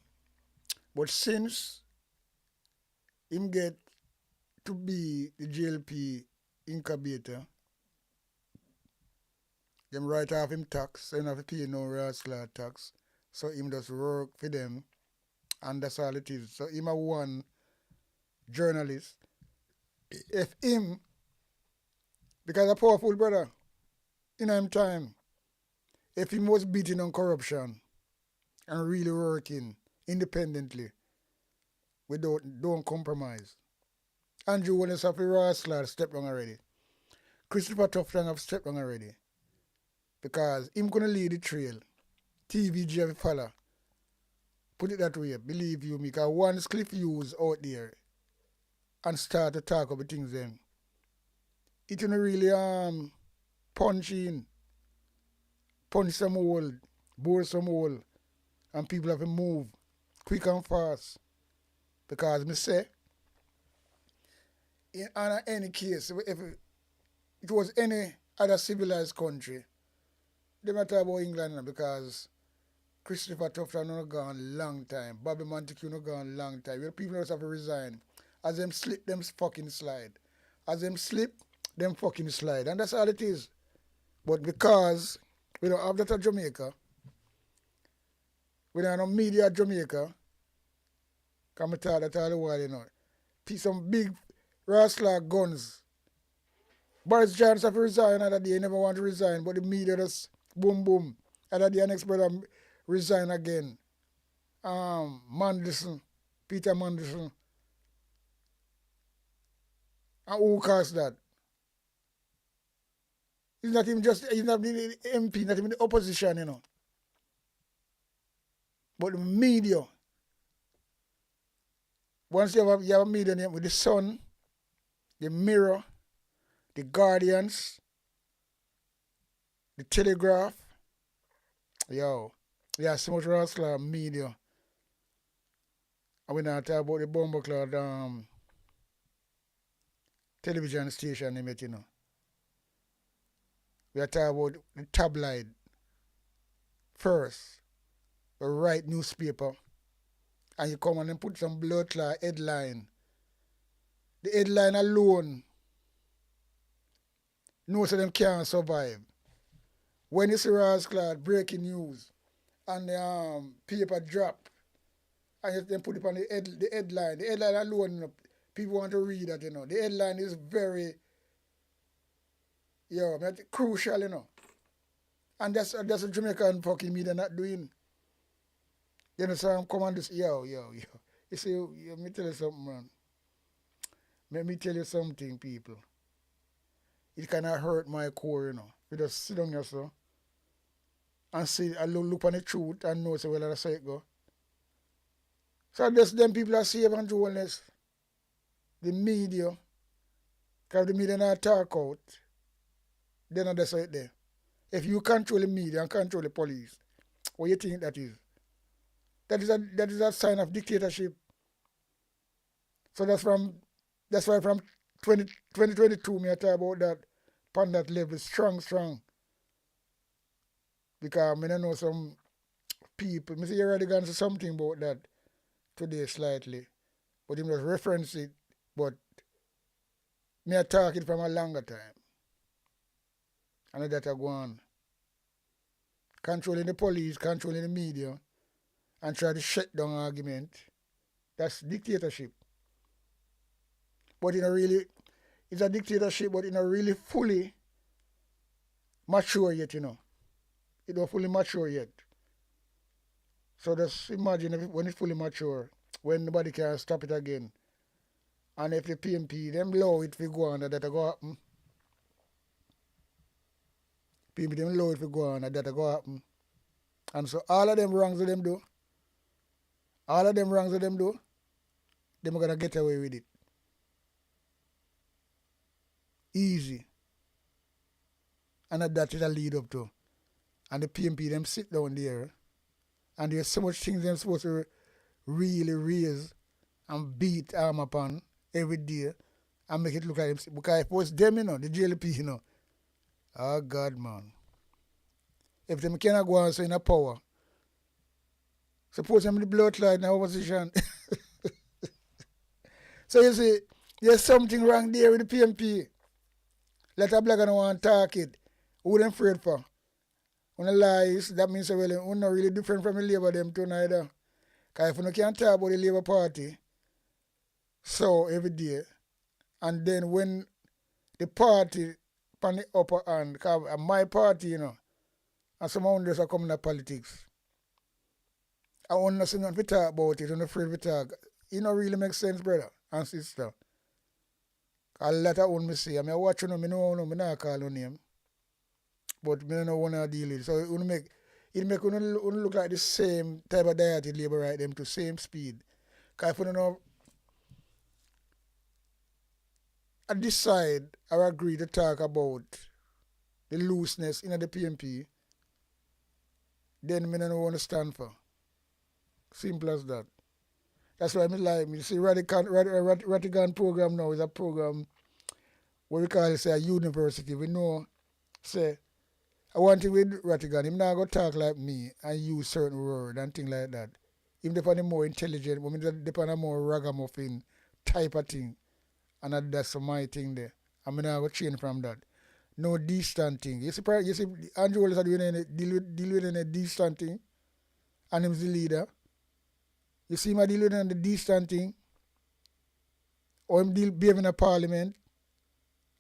But since him get to be the JLP incubator, them write off him tax, so he don't have to pay no rascal tax. So him just work for them, and that's all it is. So him a one journalist. If him, because a powerful brother, in him time, if him was beating on corruption and really working independently, don't compromise. Andrew Willis have a rascal step down already. Christopher Tufton have stepped down already. Because him gonna lead the trail. TVG have a follow. Put it that way, believe you me, because once Cliff Hughes out there and start to talk about things then, it will really punch some hole, bore some hole, and people have to move quick and fast. Because me say, in any case, if it was any other civilized country, they might talk about England because Christopher Tufton no gone long time, Bobby Montague no gone long time. Well, people just have to resign. As them slip, them fucking slide. As them slip, them fucking slide. And that's all it is. But because we don't have that at Jamaica, we don't have no media at Jamaica, come and tell that all the while, you know. Some big rascal guns. Boris Johnson have to resign another day, he never want to resign, but the media just boom boom. Other day next brother resign again. Mandelson, Peter Mandelson. And who caused that? He's not even the MP, not even the opposition, you know. But the media. Once you have a media name with the Sun, the Mirror, the Guardians, the Telegraph, so much rascal media. And we not talk about the Bumbleclad television station, you know. We are talking about the tabloid first, the right newspaper, and you come and put some blood clot headline. The headline alone knows that them can't survive. When you see rascal breaking news and the paper drop and just then put it on the headline. The headline alone, you know, people want to read that, you know. The headline is very, crucial, you know. And that's a Jamaican fucking media not doing. You know, so I'm coming and just, yo. You see, let me tell you something, man. Let me tell you something, people. It kind of hurt my core, you know. You just sit down here, so, and see, I look on the truth and know, so, well, that's how it go. So just them people are safe and journalists. The media, because the media not talk out, then that's how it there. If you control the media and control the police, what do you think that is? That is a sign of dictatorship. So that's why from 2022 me I talk about that upon that level strong. Because I know some people, I see you already gone to something about that today slightly. But him just reference it, but me I talk it from a longer time. And that I go on. Controlling the police, controlling the media, and try to shut down argument. That's dictatorship. But it's a dictatorship, but it's not really fully mature yet, you know. It's not fully mature yet. So just imagine when it's fully mature, when nobody can stop it again. And if the PMP, them allow it to go on, that go happen. PMP, them allow it to go on, that go happen. And so all of them wrongs that them do, them are going to get away with it. Easy. And that is a lead up to. And the PMP, them sit down there, and there's so much things they're supposed to really raise and beat arm upon every day and make it look like them. Because if it was them, you know, the JLP, you know, oh God, man. If them cannot go on so in a power, suppose them the blood clot in the opposition. So you see, there's something wrong there with the PMP. Let a black and want to talk it. Who them afraid for? When the lies, that means well, we're not really different from the Labour them too neither. Because if you can't talk about the Labour Party, so every day, and then when the party on the upper hand, because my party, you know, and some others are coming to politics, I want to see nothing to talk about it, I'm afraid to talk. It don't really make sense, brother and sister. A lot of one me say, I mean, I watch you know, I not call your name. But I don't want to deal with it. So it make look like the same type of diet in Labour right them to same speed. Because if you don't know, I decide or agree to talk about the looseness in the PMP, then I don't want to stand for. Simple as that. That's why I like me. See, Ratigan program now is a program what we call it, say, a university. We know, say, I want to with Ratigan, him not go talk like me and use certain words and things like that. Him depend on more intelligent, but me depend on more ragamuffin type of thing. And that's my thing there. I mean, I go change from that. No distant thing. You see Andrew Wallace are deal with any distant thing, and him's the leader. You see him deal with the distant thing, or him behave in a parliament.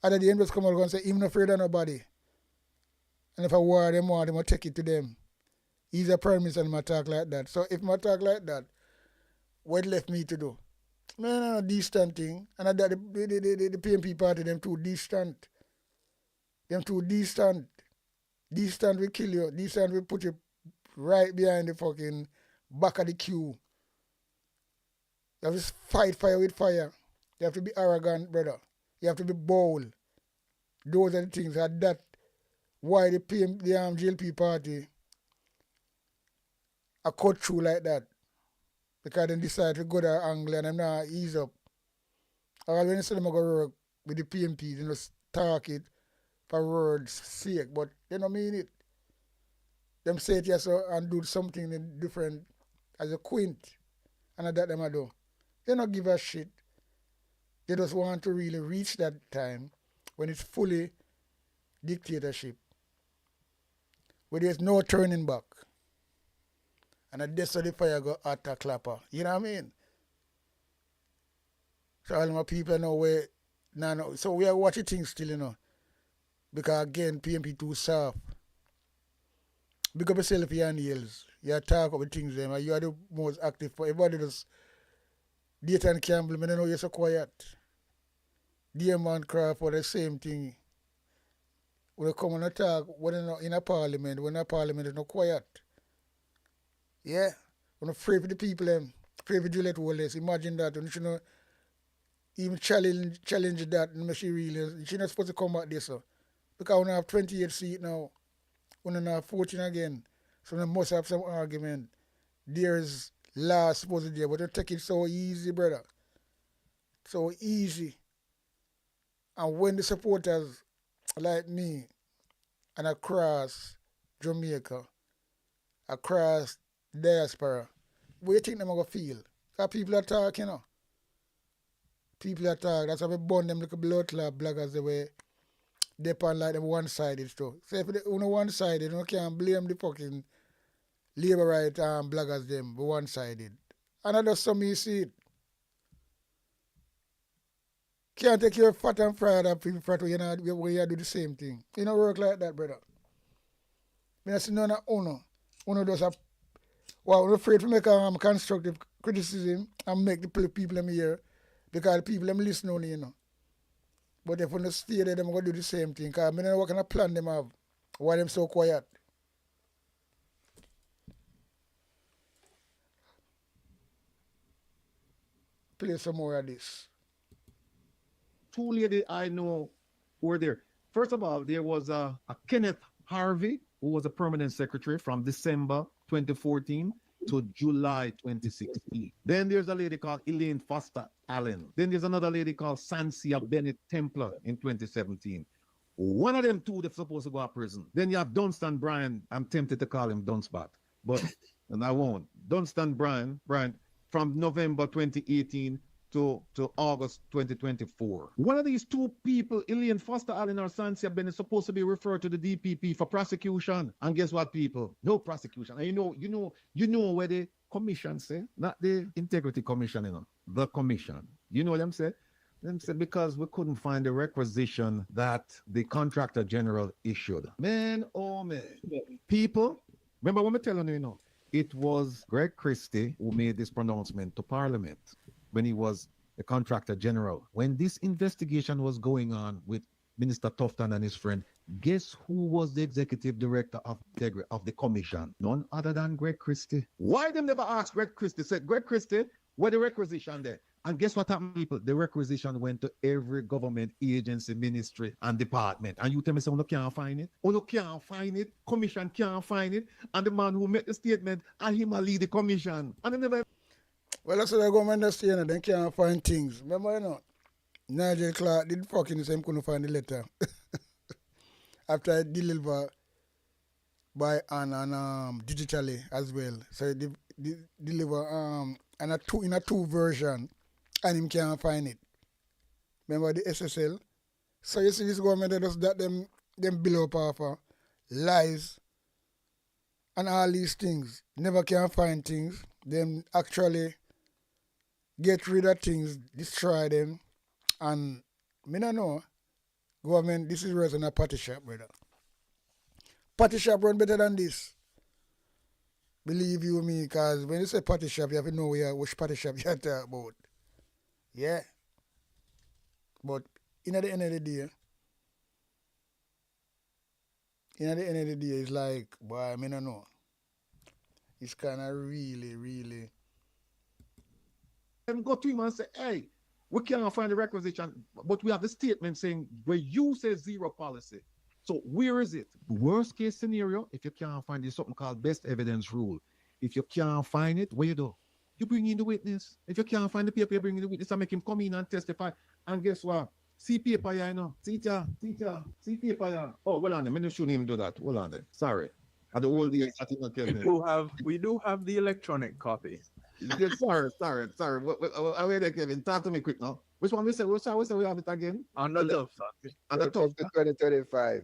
At the end, just come out and say, I'm not afraid of nobody. And if I war them want, I'm going to take it to them. He's a prime minister and I talk like that. So if I talk like that, what left me to do? No, distant thing. And that the PMP party, them too distant. Them too distant. Distant will kill you. Distant will put you right behind the fucking back of the queue. You have to fight fire with fire. You have to be arrogant, brother. You have to be bold. Those are the things that why the GLP party are cut through like that. Because they decide to go to angle and I'm not ease up. Or when they say them go work with the PMP, they just talk it for words sake, but they don't mean it. Them say it yes and do something different as a quint. And that them I do. They don't give a shit. They just want to really reach that time when it's fully dictatorship, where there's no turning back. And a death of the fire go at a clapper. You know what I mean? So all my people know where no. So we are watching things still, you know. Because again, PMP too soft. Big up yourself here on the hills. You talk about things them and you are the most active for everybody does Date and Campbell, I don't know you're so quiet. Dear man Crawford, the same thing. When they come and talk, when in a parliament, when a parliament is not quiet. Yeah. When I'm afraid for the people, afraid for Juliet Wallace, imagine that. When you know, even challenge that, and she really, she's not supposed to come back this. So. Because we have 28 seats now, we have 14 again. So we must have some argument. There's law supposed to be there, but they take it so easy, brother. So easy. And when the supporters like me and across Jamaica, across diaspora, what do you think they're going to feel? Because people are talking, you know. People are talking. That's how we burn them like a blood clot bloggers the way they pan like them one-sided stuff. So if they one-sided, you can't blame the fucking labor right bloggers them, but one-sided. And I just saw me see it. Can't take your fat and fried up in front of you, where you do the same thing. You don't work like that, brother. I see none of Uno. Uno does a... Well, I'm afraid to make constructive criticism and make the people them hear because the people them listen only, you know. But if we stay there, they're going to do the same thing because I don't know what kind of plan them have. Why them so quiet? Play some more of this. Two ladies I know who were there. First of all, there was a Kenneth Harvey, who was a permanent secretary from December 2014 to July 2016. Then there's a lady called Elaine Foster Allen. Then there's another lady called Sansia Bennett Templar in 2017. One of them two, they're supposed to go to prison. Then you have Dunstan Brian. I'm tempted to call him Dunspot, but and I won't. Dunstan Brian, from November 2018 to August 2024. One of these two people, Elaine Foster Allen or Sansia Bennett, is supposed to be referred to the DPP for prosecution. And guess what, people? No prosecution. And you know where the commission say, not the integrity commission, you know, the commission. You know what I'm saying? Them say because we couldn't find the requisition that the contractor general issued. Man, oh man. People, remember what I'm telling you, you know, it was Greg Christie who made this pronouncement to Parliament when he was the contractor general. When this investigation was going on with Minister Tufton and his friend, guess who was the executive director of the commission? None other than Greg Christie. Why them never asked Greg Christie? Said, Greg Christie, where the requisition there? And guess what happened, people? The requisition went to every government agency, ministry, and department. And you tell me, say, you can't find it? You can't find it? Commission can't find it? And the man who made the statement, and him lead the commission. And they never... Well, that's what the government understand. They can't find things. Remember, you know, Nigel Clark did fucking the same, couldn't find the letter. After I deliver by digitally as well. So he deliver in a two version, and him can't find it. Remember the SSL? So you see this government that does that them bill up off lies and all these things. Never can find things. Them actually get rid of things, destroy them, and me don't know. Government, this is worse than a party shop, brother. Party shop run better than this. Believe you me, because when you say party shop, you have to know which party shop you're talking about. Yeah. But at the end of the day, it's like, boy, I don't know. It's kind of really, really... And go to him and say, hey, we can't find the requisition, but we have the statement saying where you say zero policy. So where is it? Worst case scenario, if you can't find it, something called best evidence rule. If you can't find it, what you do? You bring in the witness. If you can't find the paper, you bring in the witness and make him come in and testify. And guess what? See paper here, you know. See paper here. Oh, well on there. I shouldn't even do that. Hold on there. Sorry. At the old days, I think I can. We do have the electronic copy. Sorry. Wait there, Kevin. Talk to me quick now. Which one we say? We have it again? On the tuftons. On the tuftons. 2035.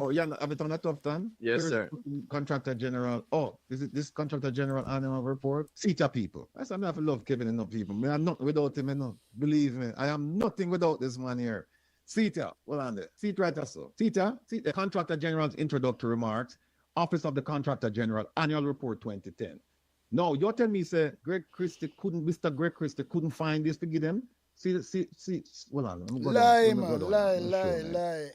Oh, yeah, have it on a tufton? Yes, sir. Contractor General. Oh, is it this Contractor General annual report? CETA people. That's why I have to love Kevin enough people. Me, I'm nothing without him enough. Believe me, I am nothing without this man here. CETA, well on there. CETA right so. CETA, Contractor General's introductory remarks. Office of the Contractor General, Annual Report 2010. No, you're telling me, say, Mr. Greg Christie couldn't find this to give them? See, well on. Lie, man, lie.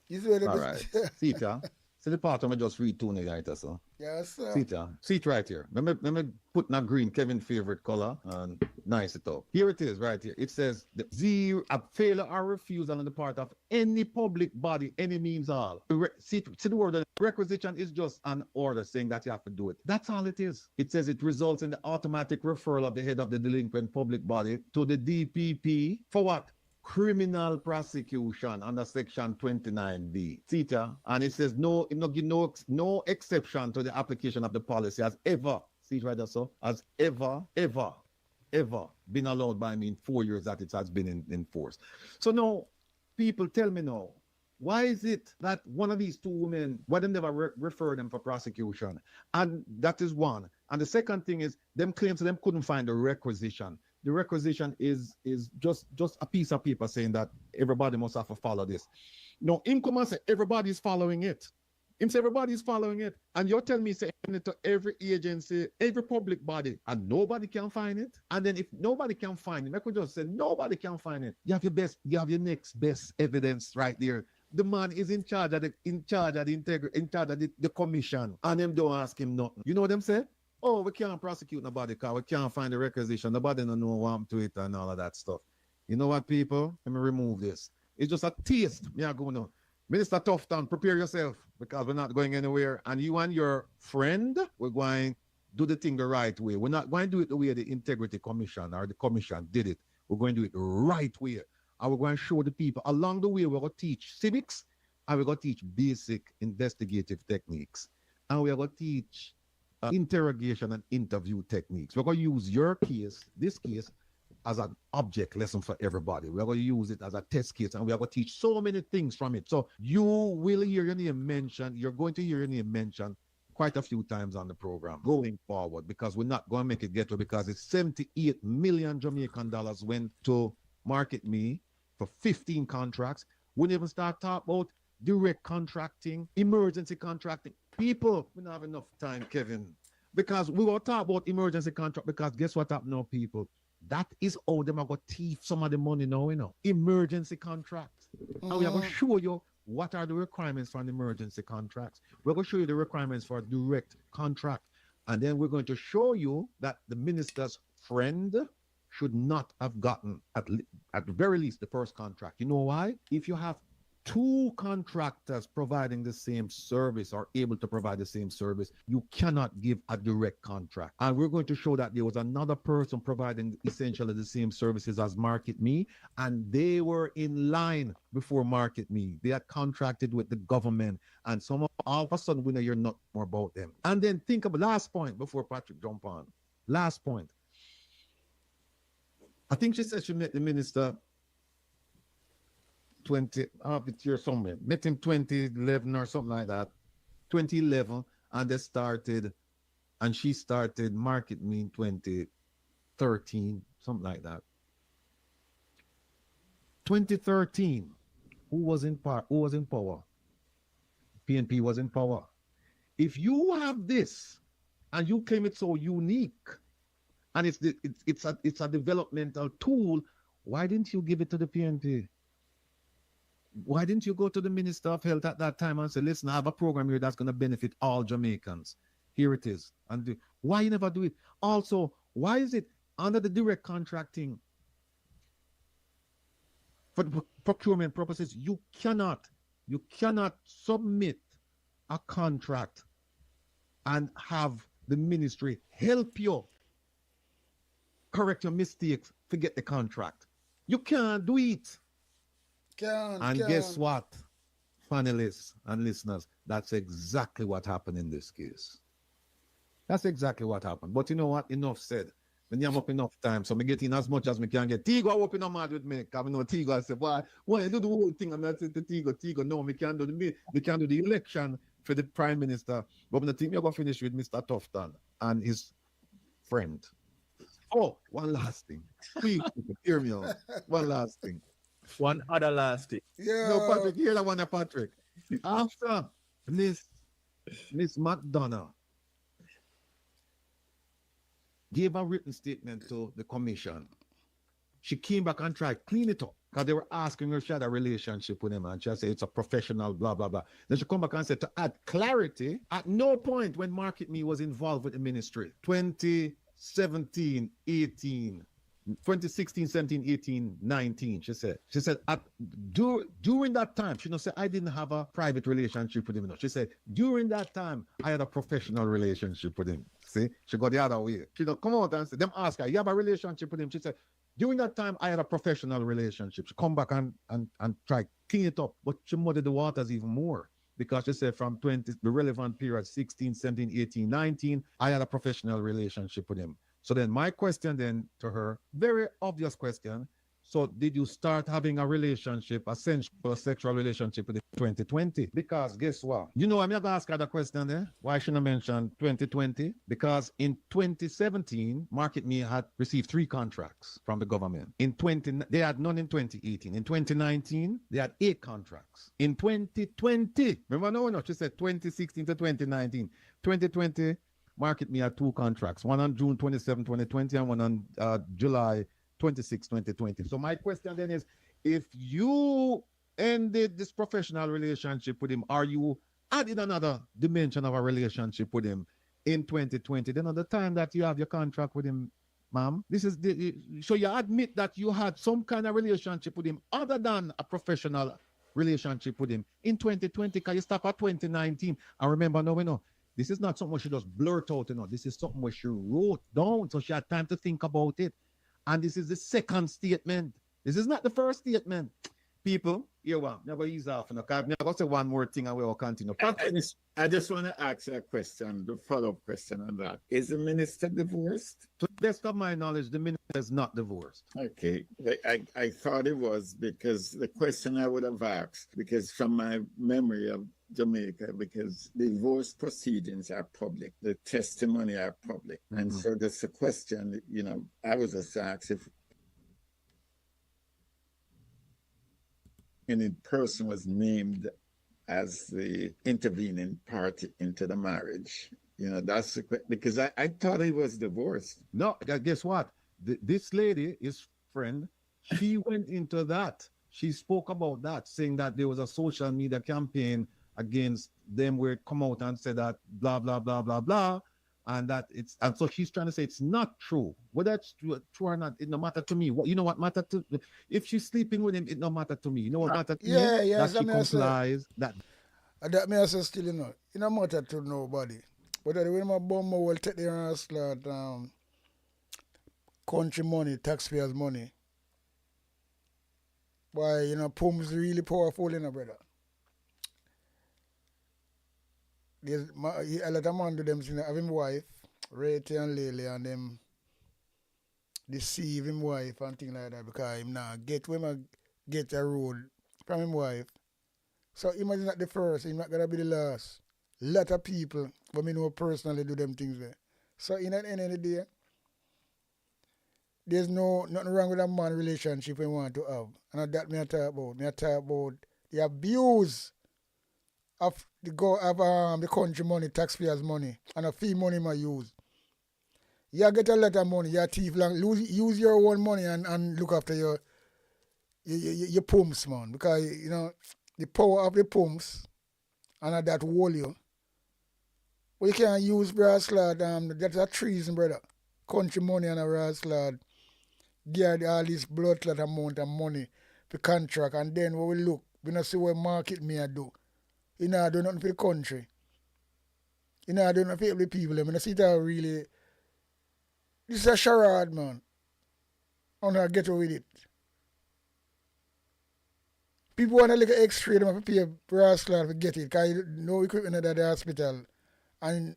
You see what all right. CETA. See the part I just read to you right so. Yes, sir. CETA. See it right here. Let me put in a green, Kevin favorite color, and nice it up. Here it is, right here. It says a failure or refusal on the part of any public body, any means all. See the word requisition is just an order saying that you have to do it. That's all it is. It says it results in the automatic referral of the head of the delinquent public body to the DPP for what? Criminal prosecution under section 29B. CETA, and it says no exception to the application of the policy has ever, see it right there, so, has ever been allowed by me in 4 years that it has been in force. So now, people tell me now, why is it that one of these two women, why them never refer them for prosecution? And that is one. And the second thing is, them claims them couldn't find the requisition. The requisition is just a piece of paper saying that everybody must have to follow this. No, him come and say everybody's following it. Him say everybody's following it. And you're telling me say it to every agency, every public body, and nobody can find it. And then if nobody can find it, I could just say nobody can find it. You have your next best evidence right there. The man is in charge of the commission, and them don't ask him nothing. You know what I'm saying? Oh, we can't prosecute nobody because we can't find the requisition. Nobody don't know what happened to it and all of that stuff. You know what, people? Let me remove this. It's just a taste. Me are going on. Minister Tufton, prepare yourself because we're not going anywhere. And you and your friend, we're going to do the thing the right way. We're not going to do it the way the Integrity Commission or the Commission did it. We're going to do it the right way. And we're going to show the people along the way. We're going to teach civics and we're going to teach basic investigative techniques. And we're going to teach interrogation and interview techniques. We're going to use this case, as an object lesson for everybody. We're going to use it as a test case, and we're going to teach so many things from it. So you will hear your name mentioned. You're going to hear your name mentioned quite a few times on the program going forward, because we're not going to make it ghetto, because it's 78 million Jamaican dollars went to Market Me for 15 contracts. We didn't even start talking about direct contracting, emergency contracting. People, we don't have enough time, Kevin, because we will talk about emergency contract, because guess what happened now, people? That is how them are going to thief some of the money now, emergency contracts. And we are going to show you what are the requirements for an emergency contracts. We're going to show you the requirements for a direct contract. And then we're going to show you that the minister's friend should not have gotten, at the very least, the first contract. You know why? If you have two contractors providing the same service or able to provide the same service, you cannot give a direct contract. And we're going to show that there was another person providing essentially the same services as Market Me, and they were in line before Market Me. They had contracted with the government, and all of a sudden we know you're not more about them. And then think of last point before Patrick jump on. Last point. I think she said she met the minister it's here somewhere. Met him 2011 or something like that. 2011, and she started Market Me in 2013, something like that. 2013, who was in power? PNP was in power. If you have this and you claim it's so unique and it's a developmental tool, why didn't you give it to the PNP? Why didn't you go to the Minister of Health at that time and say, listen, I have a program here that's going to benefit all Jamaicans. Here it is. And why you never do it? Also, why is it under the direct contracting for procurement purposes, you cannot submit a contract and have the ministry help you correct your mistakes, forget the contract. You can't do it. Guess what, panelists and listeners? That's exactly what happened in this case. That's exactly what happened. But you know what? Enough said. When you have up enough time, so me get in as much as me can get. Tigo open up mad with me, because I know Tigo. I say, why you do the whole thing? And I said to Tigo, no, we can't do the election for the prime minister. But when the team you're gonna finish with Mr. Tufton and his friend. Oh, one last thing. Please hear me out. One last thing. One other last thing. Yeah. No, Patrick, hear that one, Patrick. After Miss McDonough gave a written statement to the commission, she came back and tried to clean it up because they were asking her if she had a relationship with him, and she said it's a professional, blah, blah, blah. Then she come back and said to add clarity, at no point when Market Me was involved with the ministry, 2017, 18, 2016, 17, 18, 19, she said during that time, she said, I didn't have a private relationship with him. No. She said, during that time, I had a professional relationship with him. See, she got the other way. She don't come out and say, them ask her, you have a relationship with him? She said, during that time, I had a professional relationship. She come back and try to clean it up, but she muddied the waters even more. Because she said from the relevant period, 16, 17, 18, 19, I had a professional relationship with him. So then my question then to her, very obvious question. So did you start having a relationship, a sexual relationship with 2020? Because guess what? I'm not going to ask her the question there. Why shouldn't I mention 2020? Because in 2017, Market Me had received 3 contracts from the government. They had none in 2018. In 2019, they had 8 contracts. In 2020, remember no, she said 2016 to 2019. 2020, Market Me had 2 contracts, one on June 27, 2020, and one on July 26, 2020. So my question then is, if you ended this professional relationship with him, or you added another dimension of a relationship with him in 2020, then at the time that you have your contract with him, ma'am, so you admit that you had some kind of relationship with him other than a professional relationship with him in 2020, because you stop at 2019. And remember, no, this is not something she just blurt out, this is something where she wrote down, so she had time to think about it. And this is the second statement. This is not the first statement. People, here one. Never ease off. I'm going to say one more thing and we will continue. I just want to ask a question, the follow-up question on that. Is the minister divorced? To the best of my knowledge, the minister is not divorced. Okay. I thought it was, because the question I would have asked, because from my memory of Jamaica, because the divorce proceedings are public, the testimony are public. Mm-hmm. And so that's a question, I was just asked if any person was named as the intervening party into the marriage. That's because I thought he was divorced. No, guess what? This lady, his friend, she went into that. She spoke about that, saying that there was a social media campaign against them where it come out and said that blah, blah, blah, blah, blah. And so she's trying to say it's not true. Whether it's true or not, it no matter to me. What matter to, if she's sleeping with him, it no matter to me. You know what matter to me? Yeah, that she complies. That me I say still, it no matter to nobody. But when my bum will take the hustler, country money, taxpayers' money. Why, pomps really powerful, brother. There's a lot of man do them things. Have him wife, Rachel and Lily, and them deceive him wife and things like that, because him now get a road from him wife. So imagine not the first, he's not gonna be the last. Lot of people, but me know personally do them things there. So in at the end of the day, there's nothing wrong with a man relationship we want to have. And that me I talk about. Me I talk about the abuse of the country money, taxpayers' money, and a fee money I use. You get a lot of money, you thief use your own money and look after your pumps, man. Because the power of the pumps and that wall you. But you can't use brass lad, that's a treason, brother. Country money and a brass lad. Get all this blood clot amount of money for contract, and then when we look, we don't see what Market Me I do. You know, I do nothing for the country. You know, I do nothing for the people. I mean, I see that really. This is a charade, man. I want to get away with it. People want to look at X-ray, they have to pay a brass lad to get it, because no equipment at the hospital. And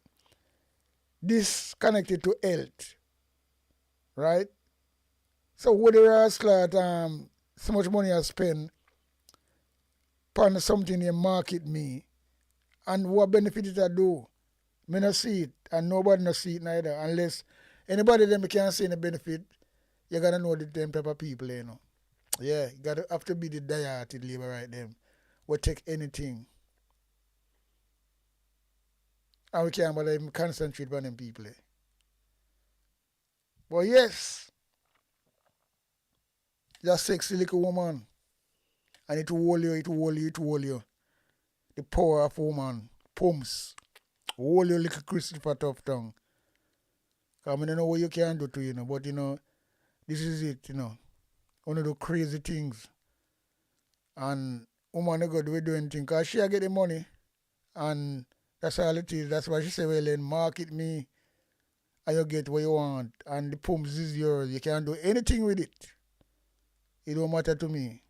this connected to health. right? So what the rascal so much money I spend on something they market me, and what benefit it I do? Me not see it, and nobody not see it neither, unless anybody them can see the benefit. You gotta know the them type of people, you know. Yeah, you gotta have to be the die-hearted labor right them. We take anything. And we can't bother even concentrate on them people. But yes, that sexy little woman. And it will hold you, it will hold you, it will hold you. The power of woman. Pomps. Hold you little Christopher tough tongue. Because I don't know what you can do to you know, but you know, this is it, you know. One of the crazy things. And woman they go do doing things. Because she get the money. And that's all it is. That's why she say, well then market me and you get what you want. And the pumps is yours. You can do anything with it. It don't matter to me.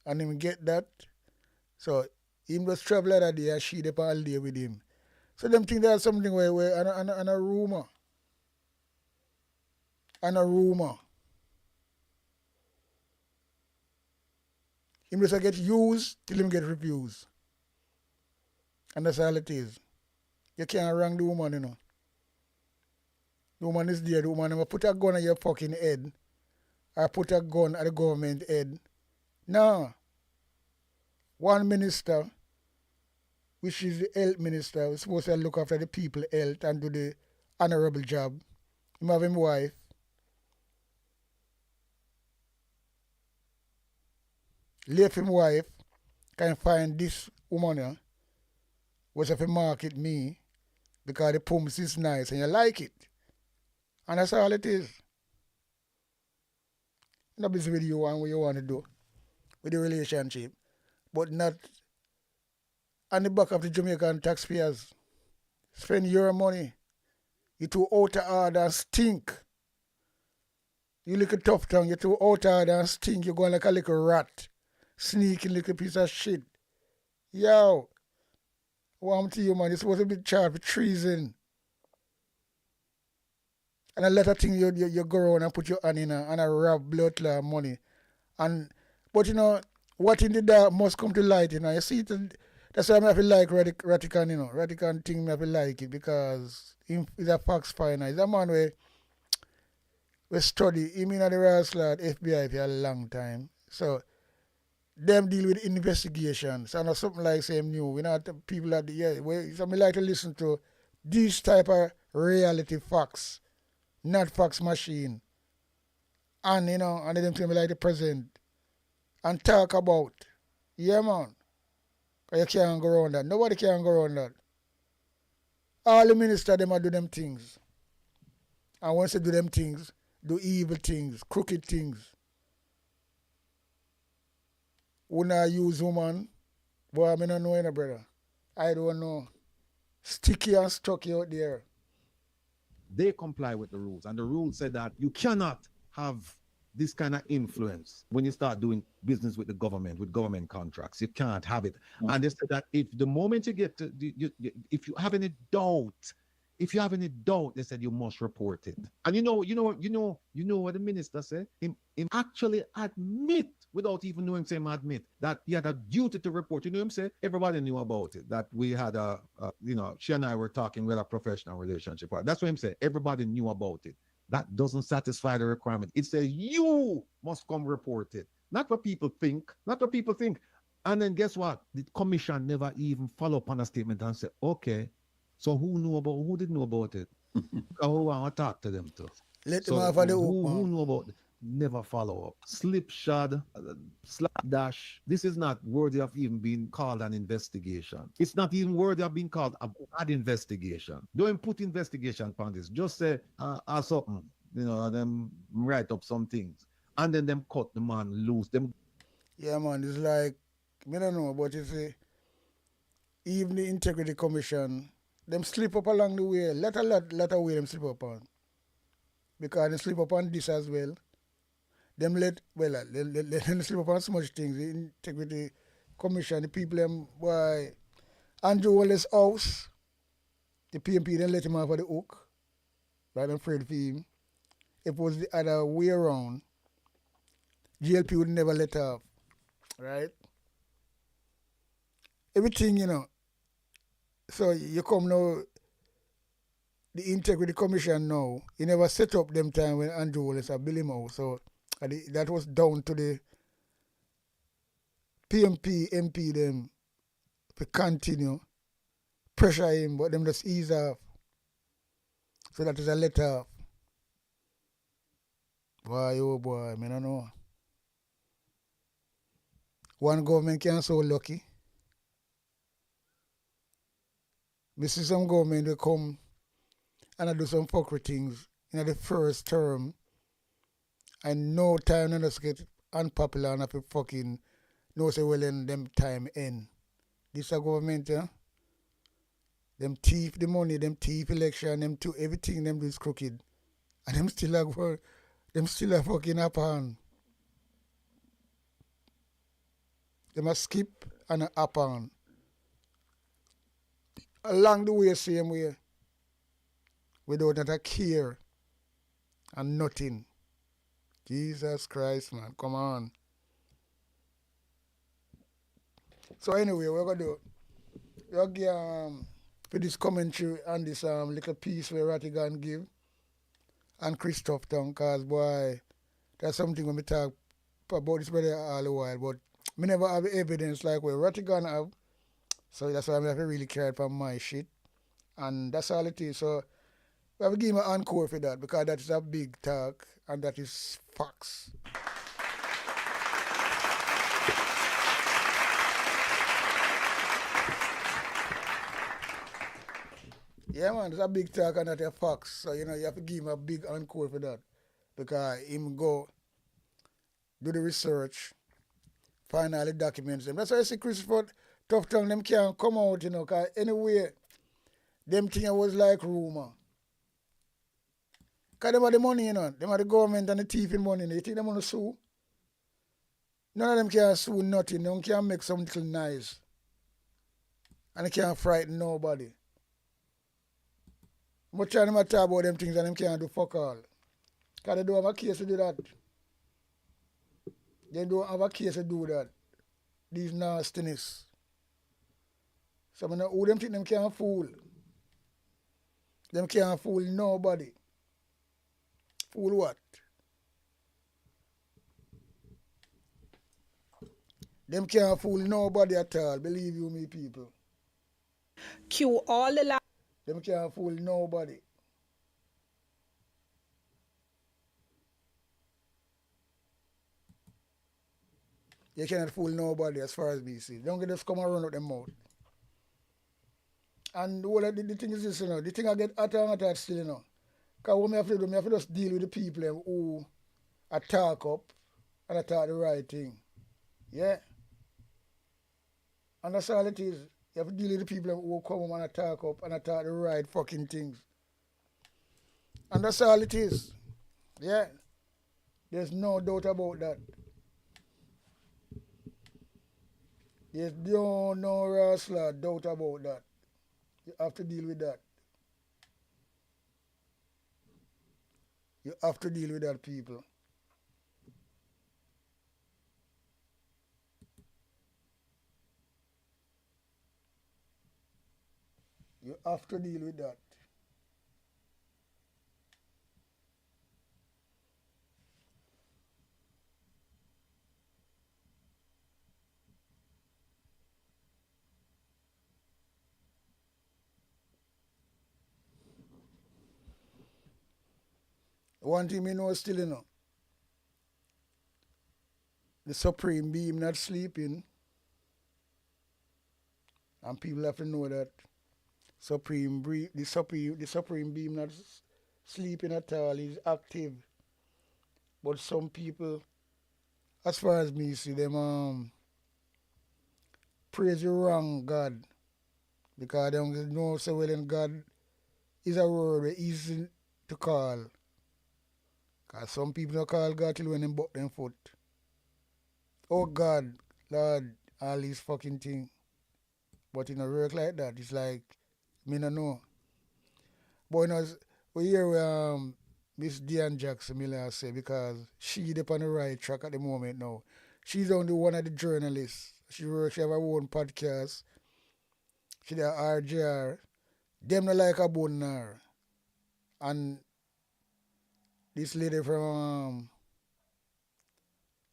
And him get that. So him just travel that day and she dey all day with him. So them think there's something where and a rumor. And a rumor. Him just get used till him get refused. And that's all it is. You can't wrong the woman, you know. The woman is there, the woman never put a gun on your fucking head or put a gun at the government head. No. One minister, which is the health minister, is supposed to look after the people's health and do the honorable job. Him have him wife. Left him wife, can find this woman here, was if you market me because the pumps is nice and you like it. And that's all it is. Not busy with you and what you want to do with the relationship, but not on the back of the Jamaican taxpayers. Spend your money. You too out of order and stink. You little tough tongue, you too out of order and stink. You're going like a little rat. Sneaky little piece of shit. Yo. What I'm to you, man, you're supposed to be charged with treason. And a lot of things you go around and put your hand in and a rob blood clot money. But you know, what in the dark must come to light, you know. You see it, that's why I have to like Ratican, you know. Ratican thing I have to like it because he's a fax finder. He's a man we study. He mean at the Rascal FBI for a long time. So them deal with investigations and not something like same new. We not people that so me like to listen to these type of reality facts, not fax machine. And you know, and them things me like to present and talk about. Yeah man. 'Cause you can't go around that. Nobody can go around that. All the ministers them do them things. And once they do them things, do evil things, crooked things. When I use woman, boy, I don't know any brother. I don't know. Sticky and stucky out there. They comply with the rules, and the rules said that you cannot have this kind of influence when you start doing business with the government, with government contracts. You can't have it. And they said that if the moment you get to, if you have any doubt, they said you must report it. And you know what the minister said? Him actually admit, without even knowing him admit, that he had a duty to report. You know him say? Everybody knew about it, that we had she and I were talking with a professional relationship. That's what him said. Everybody knew about it. That doesn't satisfy the requirement. It says you must come report it. Not what people think. And then guess what? The commission never even follow up on a statement and say, okay, so who didn't know about it? Who want to talk to them too? Let them have the who know about it? Never follow up. Slipshod, slapdash. This is not worthy of even being called an investigation. It's not even worthy of being called a bad investigation. Don't put investigation upon this. Just say something, them write up some things. And then them cut the man loose. Yeah man, it's like, I don't know, but you see, even the Integrity Commission, them slip up along the way. Lot of way them slip up on. Because they slip up on this as well. Them let them slip up on so much things. The Integrity Commission, the people them why Andrew Wallace's house, the PMP then let him off of the hook. Right, I'm afraid for him. if it was the other way around, GLP would never let off, right? Everything, you know. So you come now, the Integrity Commission now, he never set up them time when Andrew was a Billy Moe. So that was down to the PMP, MP them to continue pressure him, but them just ease off. So that is a let off. Boy, oh boy, I don't know. One government can so lucky. Me see some government will come and I do some fuckery things in the first term and no time and just get unpopular and have to fucking no say well then them time end. This a government, yeah? Them thief the money, them thief election, them to everything them do is crooked. And them still a fucking up on. Them a skip and a up on. Along the way, same way. Without not a care and nothing. Jesus Christ, man. Come on. So anyway, we're gonna do for this commentary on this little piece where Rattigan give and Christoph Town, cause boy, that's something when we talk about this brother all the while, but me never have evidence like where Rattigan have. So that's why I have to really care for my shit. And that's all it is. So we have to give him an encore for that because that is a big talk and that is facts. Yeah, man, it's a big talk and that's a facts. So, you know, you have to give him a big encore for that because him go do the research, find all the documents. That's why I see Christopher Tuftons, them can't come out, you know, because anyway, them thing was like rumor. Because them have the money, you know. Them have the government and the thief in money. You think them want to sue? None of them can sue nothing. They can make something nice. And they can't frighten nobody. But trying to talk about them things and them can't do fuck all. Because they don't have a case to do that. They don't have a case to do that. These nastiness. So I know who them think them can't fool. Them can't fool nobody. Fool what? Them can't fool nobody at all, believe you me people. Cue all the Them can't fool nobody. You cannot fool nobody as far as me see. Don't get just come around with them mouth. And the thing is this, you know, the thing I get hotter and hotter still, you know. Because what I have to do, I have to just deal with the people who attack up and attack the right thing. Yeah. And that's all it is. You have to deal with the people who come and attack up and attack the right fucking things. And that's all it is. Yeah. There's no doubt about that. There's no wrestler doubt about that. You have to deal with that. You have to deal with that, people. You have to deal with that. One thing we know still, you know, the supreme being not sleeping, and people have to know that the supreme being not sleeping at all, is active. But some people, as far as me see them, praise the wrong God, because they don't know so well in God is a word easy to call. Because some people don't call God till when they buck them foot. Oh God, Lord, all these fucking things. But it don't work like that. It's like, me no know. But you know, we hear Miss Diane Jackson Miller say, because she's up on the right track at the moment now. She's only one of the journalists. She have her own podcast. She the RJR. Them not like a bone her. And this lady from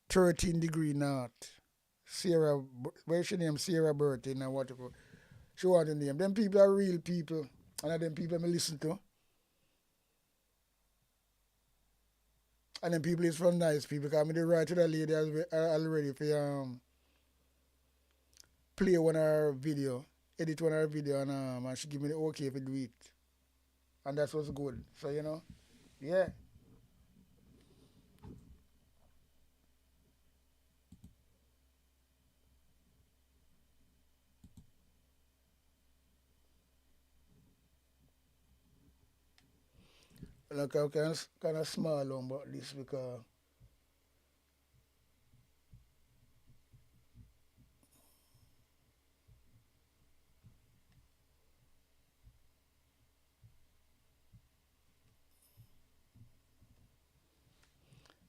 13 degree north, Sarah, where's she name? Sarah Burton and whatever. She want to name. Them people are real people. And them people I listen to. And then people is from nice people. Because I write to the lady already for play one of her video, edit one of her video, and she give me the okay if I do it. And that's what's good. So, you know, yeah. Like I kind of small on about this because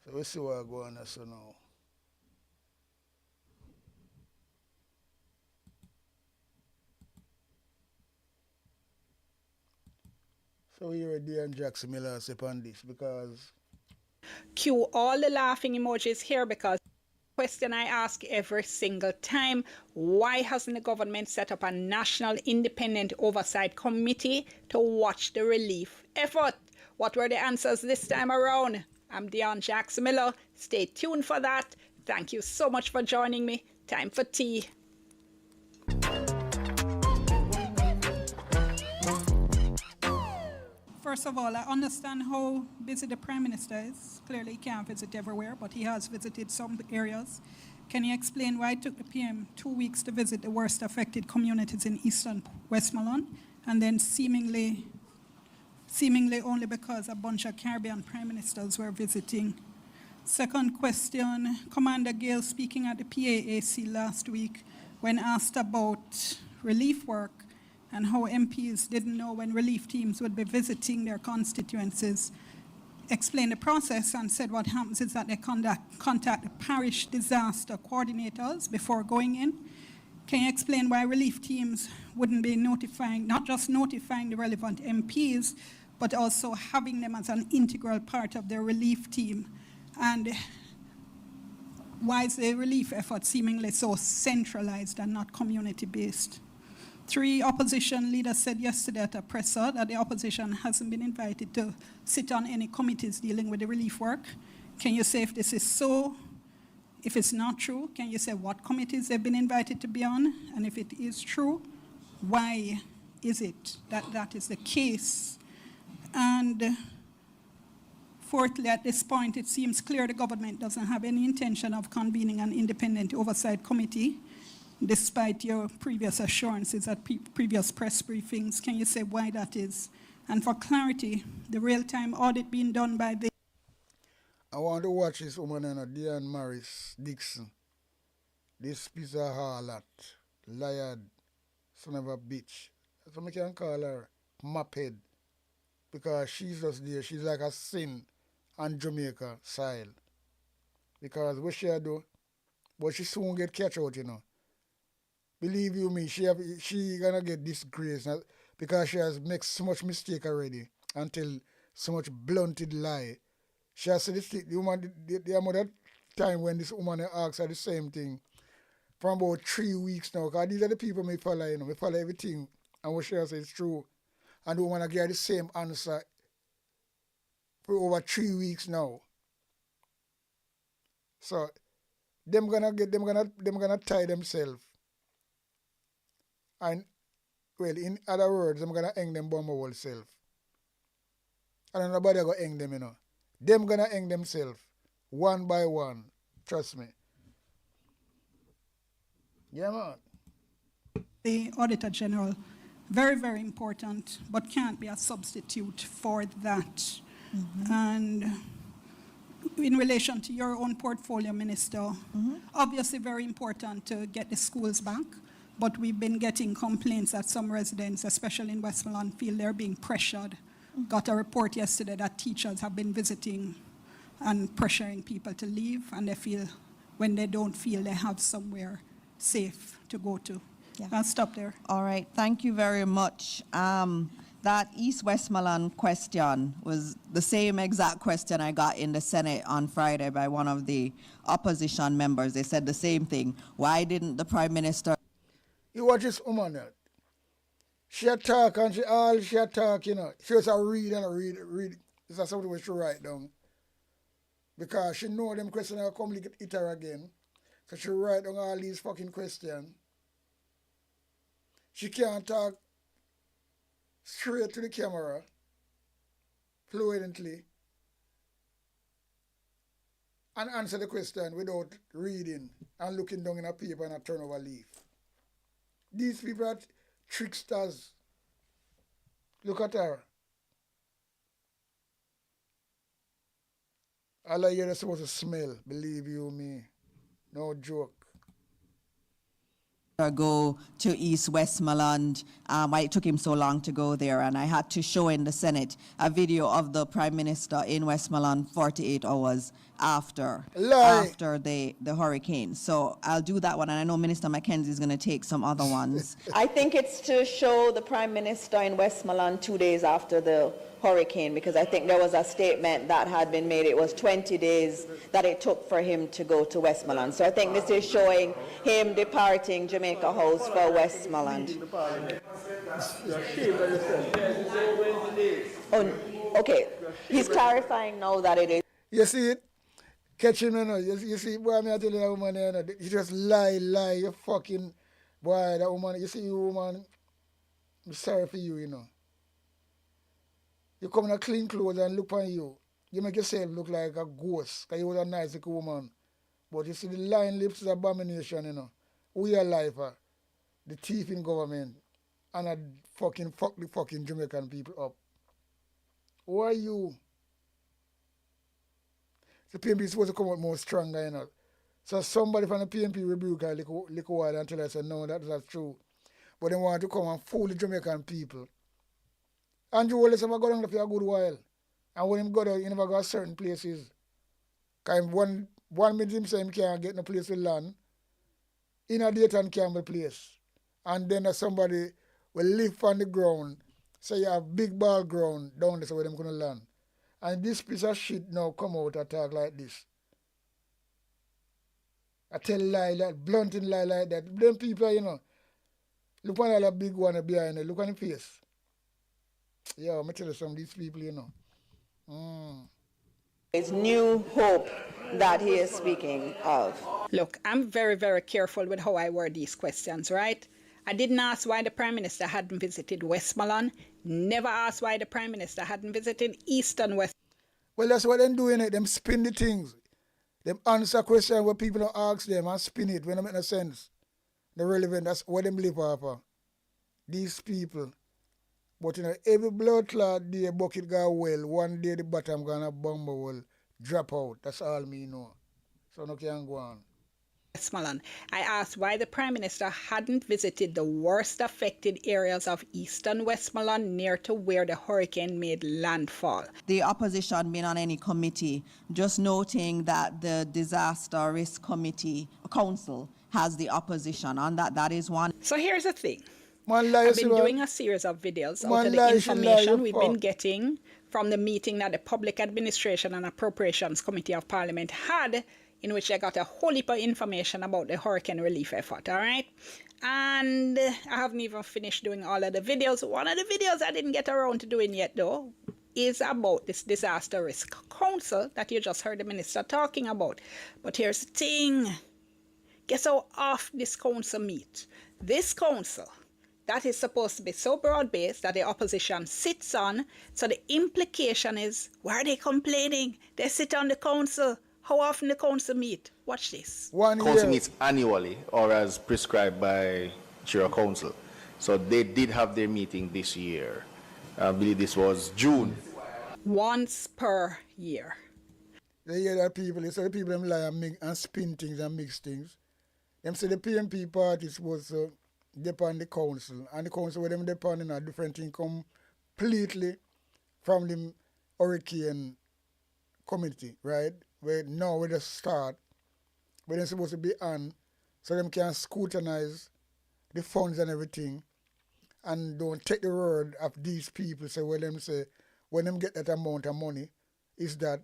so we see what I go on so now. So we hear Diane Jackson Miller say on this because Cue all the laughing emojis here because question I ask every single time, why hasn't the government set up a national independent oversight committee to watch the relief effort? What were the answers this time around? I'm Dion Jackson Miller. Stay tuned for that. Thank you so much for joining me. Time for tea. First of all, I understand how busy the Prime Minister is. Clearly, he can't visit everywhere, but he has visited some areas. Can you explain why it took the PM 2 weeks to visit the worst affected communities in eastern Westmoreland, and then seemingly only because a bunch of Caribbean Prime Ministers were visiting? Second question, Commander Gale speaking at the PAAC last week when asked about relief work and how MPs didn't know when relief teams would be visiting their constituencies, explained the process and said what happens is that they contact the parish disaster coordinators before going in. Can you explain why relief teams wouldn't be notifying, not just notifying the relevant MPs, but also having them as an integral part of their relief team? And why is the relief effort seemingly so centralized and not community-based? 3 opposition leaders said yesterday at a presser that the opposition hasn't been invited to sit on any committees dealing with the relief work. Can you say if this is so? If it's not true, can you say what committees they've been invited to be on? And if it is true, why is it that that is the case? And fourthly, at this point, it seems clear the government doesn't have any intention of convening an independent oversight committee, despite your previous assurances at previous press briefings. Can you say why that is? And for clarity, the real-time audit being done by the... I want to watch this woman and Diane Morris Dixon. This piece of harlot, liar, son of a bitch. So I can call her mophead. Because she's just there. She's like a sin on Jamaica style. Because what she do, but she soon get catch out, you know. Believe you me, she gonna get disgraced because she has made so much mistake already until so much blunted lie. She has said the woman, the amount of time when this woman asks her the same thing from about 3 weeks now, because these are the people me follow, you know, me follow everything, and what she has said is true. And the woman give her the same answer for over 3 weeks now. So them gonna tie themselves. And, well, in other words, I'm going to hang them by my whole self. And nobody going to hang them, you know. Them going to hang themselves, one by one. Trust me. Yeah, man. The Auditor General, very, very important, but can't be a substitute for that. And in relation to your own portfolio, Minister, obviously very important to get the schools back. But we've been getting complaints that some residents, especially in Westmoreland, feel they're being pressured got a report yesterday that teachers have been visiting and pressuring people to leave, and they feel when they don't feel they have somewhere safe to go to. Yeah. I'll stop there. All right, thank you very much. That East Westmoreland question was the same exact question I got in the Senate on Friday by one of the opposition members. They said the same thing. Why didn't the Prime Minister... You watch this woman there. She talk and she talk, you know. She was a read and a read. This is something which she write down. Because she know them questions will come hit her again. So she write down all these fucking questions. She can't talk straight to the camera, fluently, and answer the question without reading and looking down in a paper and a turn over leaf. These people are tricksters. Look at her. All of you are supposed to smell, believe you me. No joke. Go to East Westmoreland, why it took him so long to go there, and I had to show in the Senate a video of the Prime Minister in Westmoreland 48 hours after the hurricane. So I'll do that one, and I know Minister Mackenzie is going to take some other ones. I think it's to show the Prime Minister in Westmoreland 2 days after the hurricane, because I think there was a statement that had been made. It was 20 days that it took for him to go to Westmoreland. So I think this is showing him departing Jamaica House for Westmoreland. Oh, okay. He's clarifying now that it is. You see it? Catch him, you know. You see, boy, I tell you that woman, you know, you just lie, you fucking, boy, that woman, you see you woman, I'm sorry for you, you know. You come in a clean clothes and look on you. You make yourself look like a ghost, because you was a nice little woman. But you see the lying lips is abomination, you know. We are life, the thief in government, and I fucking fuck the fucking Jamaican people up. Who are you? The PNP is supposed to come out more stronger, you know. So somebody from the PNP rebuke her little while until I said, no, that's not true. But they want to come and fool the Jamaican people. Andrew Wallace never go down there for a good while. And when him go there, he never go to certain places. Because one minute him say him can't get no place to land. In a Dayton Campbell place. And then somebody will live on the ground. So you have big ball ground down there so where them going to land. And this piece of shit now come out and talk like this. I tell lie like blunting lie like that. Them people, you know, look on that big one behind it. Look on the face. Yeah, I'm tell you some of these people, you know. It's new hope that he is speaking of. Look, I'm very, very careful with how I word these questions, right? I didn't ask why the Prime Minister hadn't visited Westmoreland. Never asked why the Prime Minister hadn't visited Eastern West. Well, that's what they're doing. Them spin the things. Them answer questions where people don't ask them and spin it when it make no sense. The relevant, that's what them live off of. These people. But you know, every blood clot day bucket go well, one day the bottom gonna bomb will drop out. That's all me know. So no can go on. Westmoreland. I asked why the Prime Minister hadn't visited the worst affected areas of Eastern Westmoreland near to where the hurricane made landfall. The opposition been on any committee, just noting that the Disaster Risk Committee Council has the opposition on that. That is one. So here's the thing. I've been doing a series of videos out of the information we've been getting from the meeting that the Public Administration and Appropriations Committee of Parliament had, in which I got a whole heap of information about the hurricane relief effort, all right? And I haven't even finished doing all of the videos. One of the videos I didn't get around to doing yet, though, is about this Disaster Risk Council that you just heard the minister talking about. But here's the thing. Guess how off this council meet? This council that is supposed to be so broad-based that the opposition sits on. So the implication is, why are they complaining? They sit on the council. How often the council meet? Watch this. Council meets annually or as prescribed by Chair Council. So they did have their meeting this year. I believe this was June. Once per year. They hear that people, they say the people them lie and spin things and mix things. Them say the PNP party is supposed to depend on the council, and the council where them depend on a different thing completely, from the hurricane community, right? Where now we just start, where they're supposed to be on, so them can scrutinize the funds and everything, and don't take the word of these people. So when them say, when them get that amount of money, is that,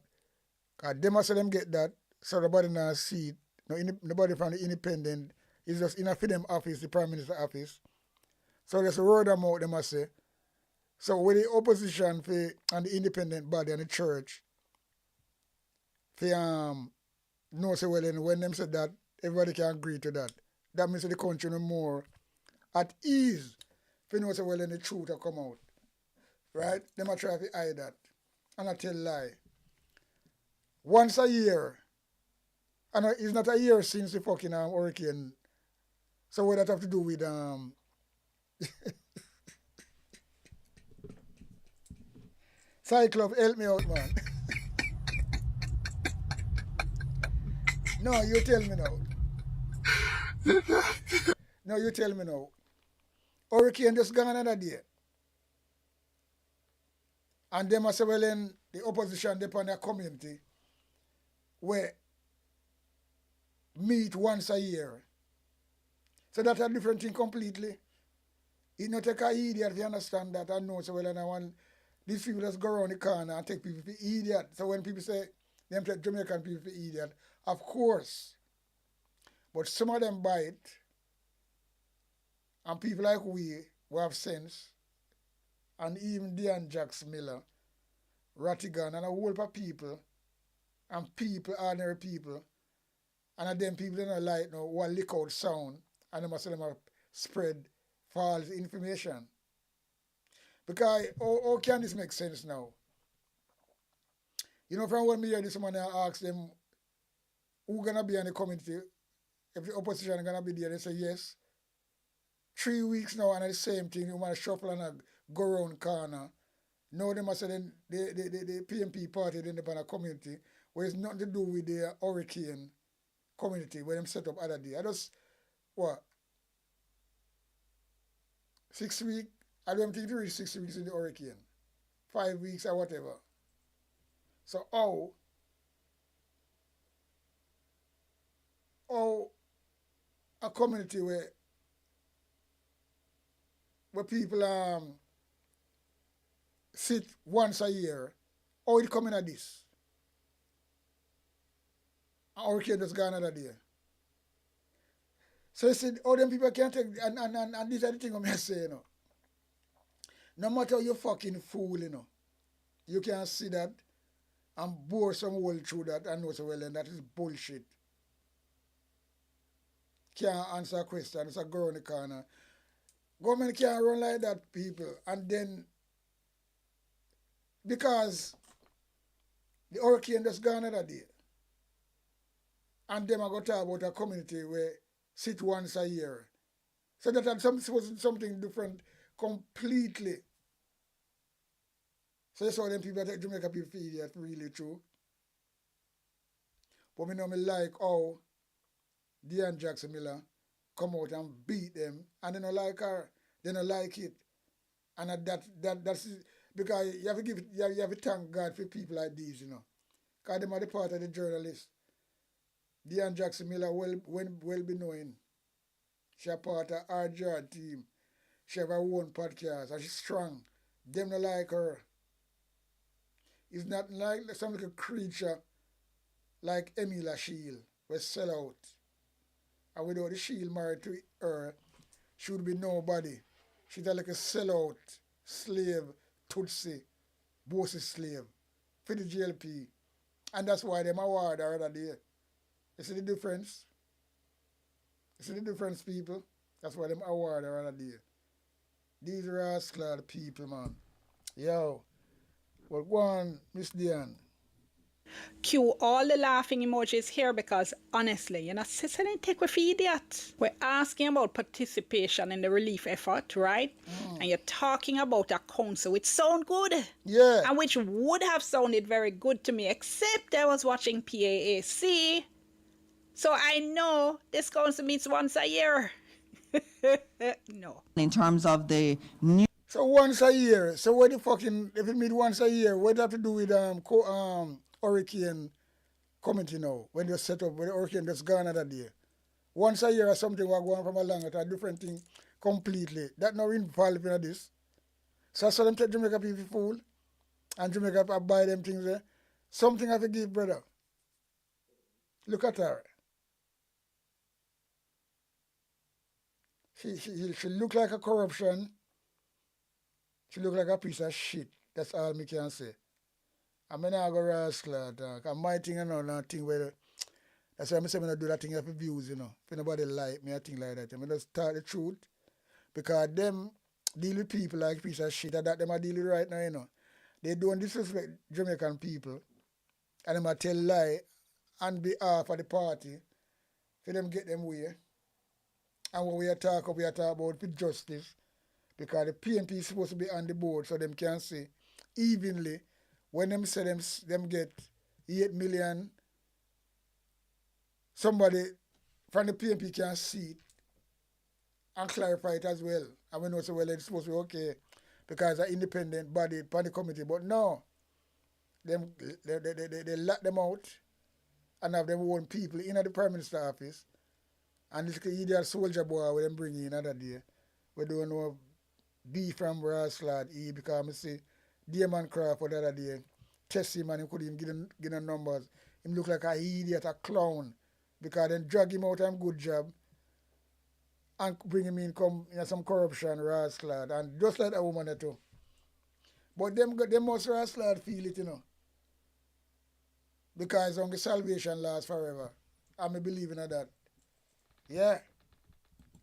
them also them get that, so nobody now see it. No, nobody from the independent, it's just enough for them office, the Prime Minister office. So there's a word of mouth, them I say. So with the opposition for, and the independent body and the church, for no say well, and when them said that, everybody can agree to that. That means the country no more at ease for no say well, and the truth will come out. Right? Them a try to hide that. And I tell lie. Once a year, and it's not a year since the fucking hurricane. So what that have to do with Cyclone, help me out, man. No, you tell me now. No, you tell me now. Hurricane just gone another day. And them as well in the opposition upon their community where meet once a year. So that's a different thing completely. It not take a idiot if you understand that and know so well and I want these people just go around the corner and take people for idiot. So when people say them take Jamaican people for idiot, of course. But some of them bite, and people like we who have sense, and even Dean Jacks Miller, Rattigan, and a whole heap of people, and people, ordinary people, and them people don't like no who lick out sound, and them have spread false information. Because how can this make sense now? You know, from when me hear this morning, I ask them who gonna be in the community, if the opposition gonna be there, they say yes. 3 weeks now and the same thing, you want to shuffle and go around corner. Now they must say then the PMP party in the community where it's nothing to do with the hurricane community where them set up other day. I just what? 6 weeks? I don't think it reach 6 weeks in the hurricane. 5 weeks or whatever. So how a community where people sit once a year, how it coming at this? A hurricane just gone another day. So you said, oh, them people can't take, and these are the things I'm saying, you know. No matter how you fucking fool, you know, you can see that and bore some hole through that and know so well, and that is bullshit. Can't answer a question, it's a girl in the corner. Government can't run like that, people. And then, because the hurricane just gone another day, and them are going to talk about a community where sit once a year. So that was something different completely. So that's why them people that take Jamaica people for idiot, really true. But me know me like how Dean Jackson Miller come out and beat them, and they don't like her, they don't like it. And that's because you have to give you have to thank God for people like these, you know. Because them are the part of the journalists. Dean Jackson Miller well be knowing. She a part of our job team. She have her own podcast and she's strong. Them don't like her. It's not like some little creature like Emila Shield, we sell out. And without the Shield married to her, she would be nobody. She's like a sellout, slave, Tutsi, bossy slave for the GLP. And that's why them award her other day. You see the difference? You see the difference, people? That's why them award her other day. These rascal people, man. Yo. Well, go on, Miss Diane. Cue all the laughing emojis here because honestly, you know, sister didn't take with idiot. We're asking about participation in the relief effort, right? And you're talking about a council which sound good. Yeah. And which would have sounded very good to me, except I was watching PAAC. So I know this council meets once a year. No. In terms of the new So once a year. So what the fucking, if it meet once a year, what do you have to do with hurricane committee now? When you set up, when the hurricane just gone that day. Once a year or something, we're going from a longer to a different thing completely. That now involved in this. So I saw them take Jamaica people fool. And Jamaica buy them things there. Something I have to give, brother. Look at her. She look like a corruption. She look like a piece of shit. That's all me can say. I mean, I go rascal. My thing, thing where that's why I say I do that thing for views, If nobody like me, I think like that. I just tell the truth. Because them deal with people like piece of shit. That them are dealing right now, They don't disrespect Jamaican people. And them a tell lie on behalf of the party for them get them way. And when we talk about with justice. Because the PNP is supposed to be on the board so them can say evenly when them say them get 8 million, somebody from the PNP can see it and clarify it as well. And we know so well it's supposed to be okay because an independent body on the committee. But no, they lock them out and have them own people in the Prime Minister office. And this idiot soldier boy where them bring in another day. We don't know B from Raslad E because I see Damon Crawford the other day test him and he couldn't give them numbers. Him look like a idiot, a clown. Because then drag him out and good job and bring him in some corruption, Raslad. And just like that woman too. But them must Raslad feel it, Because only salvation lasts forever. I believe in that. Yeah.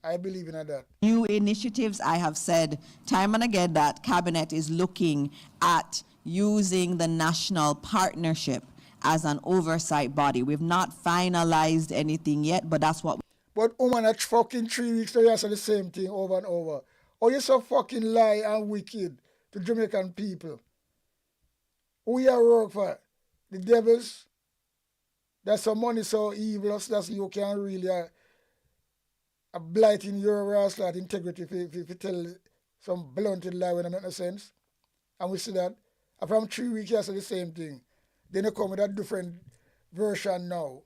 I believe in that. New initiatives, I have said time and again that Cabinet is looking at using the national partnership as an oversight body. We've not finalized anything yet, but that's what. But woman, at fucking 3 weeks, so you say the same thing over and over. Oh, you're so fucking lie and wicked to Jamaican people. Who you work for? The devils? That's some money so evil, that's you can really a blight in your Raslad integrity if you tell some blunted lie when it make no sense. And we see that. And from 3 weeks, you say the same thing. Then you come with a different version now.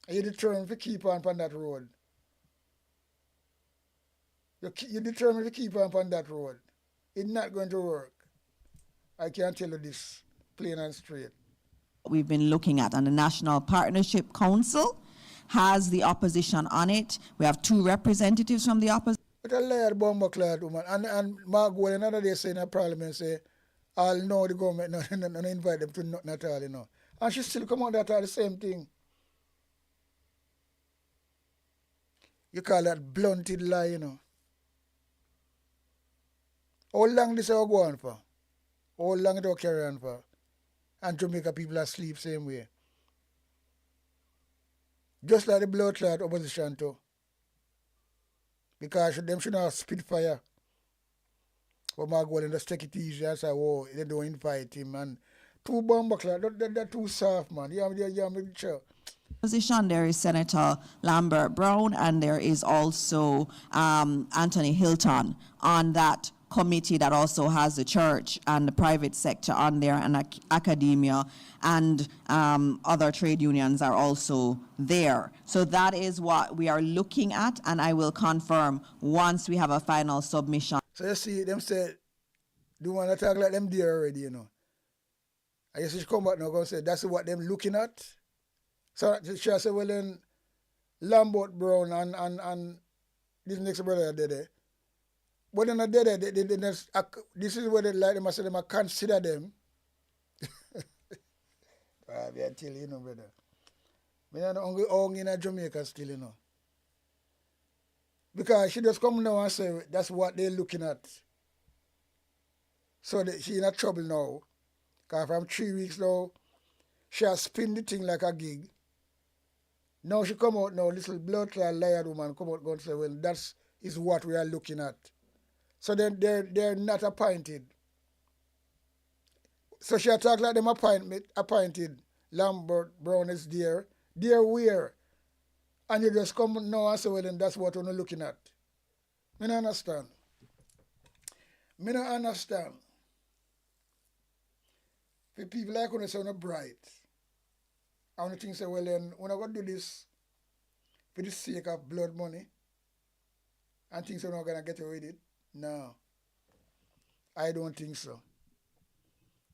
And you're determined to keep on that road. You're determined to keep on that road. It's not going to work. I can tell you this plain and straight. We've been looking at, and the National Partnership Council has the opposition on it. We have 2 representatives from the opposition. But a liar bomber clad woman. And Margot another day saying in Parliament say, I'll know the government no invite them to nothing at all, And she still come out that all the same thing. You call that blunted lie, How long this will go on for? How long it will carry on for? And Jamaica people are asleep same way. Just like the blood clot opposition too. Because them should not spit fire. But my God, and just take it easy and say, oh, they don't invite him. And 2 bomber clot, they're too soft, man. Position, there is Senator Lambert Brown and there is also Anthony Hilton on that committee that also has the church and the private sector on there, and academia and other trade unions are also there. So that is what we are looking at, and I will confirm once we have a final submission. So you see, them say, do want to talk like them there already, I guess she come back now and say, that's what them looking at. So she say, well then, Lambert Brown and this next brother did it. But then this is where they like them, I say them, I consider them. I tell you, brother. I'm only in Jamaica still, Because she just come now and say, that's what they're looking at. So she in a trouble now. Because from 3 weeks now, she has spin the thing like a gig. Now she come out now, little blood clot liar woman come out and say, well, that is what we are looking at. So then they're not appointed. So she talk like them appointed. Lambert Brown is there. They're where? And you just come now and say, well, then that's what we're looking at. I don't understand. Me don't understand. For people like when they sound bright, I want to think say, well then, when I go do this for the sake of blood money, and things are not gonna get away with it. No. I don't think so.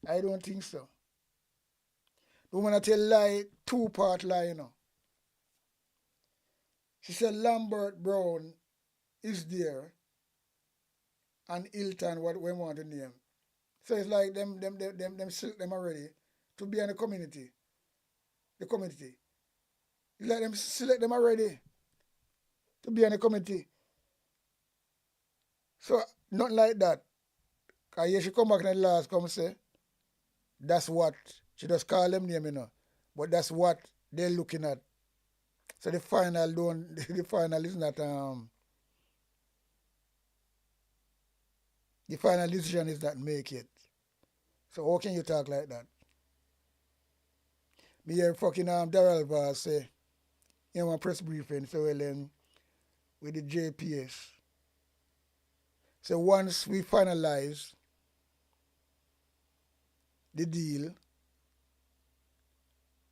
I don't think so. The woman I tell lie, two-part lie, you know. She said Lambert Brown is there and Hilton, what we want to name. So it's like them select them already to be in the community. The community. It's like them select them already to be in the community. So nothing like that. Because here she come back in the last come say, that's what, she just call them name, you know. But that's what they're looking at. So the final the final is not the final decision is not make it. So how can you talk like that? Me hear fucking Darrell Vaz say, you know, a press briefing, so well then with the JPS. So once we finalize the deal,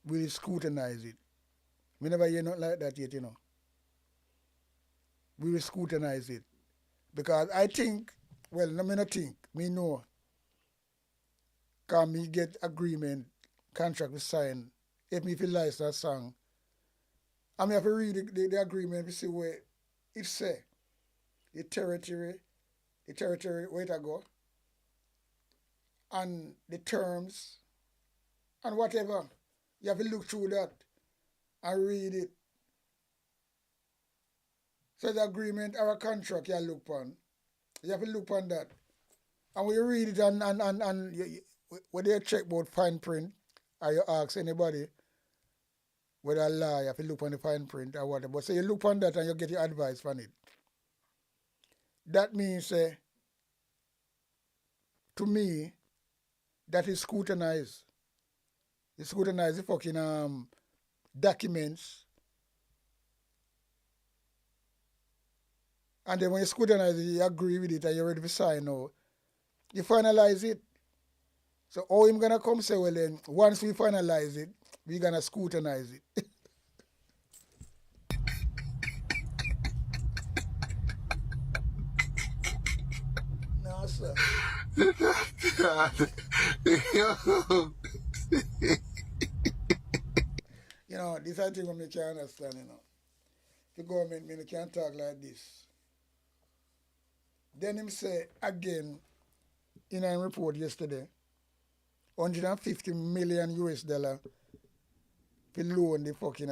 we'll scrutinize it. We never hear nothing like that yet, you know. We will scrutinize it. Because I think, well, no, me not think, me know. Can me get agreement, contract we sign, if me feel like that song. I mean, have to read the agreement to see where it say, the territory where it go, and the terms, and whatever. You have to look through that and read it. So the agreement or a contract you look on. You have to look on that. And when you read it and when you check about fine print, or you ask anybody whether a lie, you have to look on the fine print or whatever. So you look on that and you get your advice from it. That means, to me, that is scrutinized. You scrutinize the fucking documents. And then when you scrutinize it, you agree with it and you're ready to sign now. You finalize it. So how him gonna come say, well then, once we finalize it, we're gonna scrutinize it. No, sir. You know, this I think we can't understand, you know. The government me can't talk like this. Then him say again in a report yesterday, 150 million US dollar to loan the fucking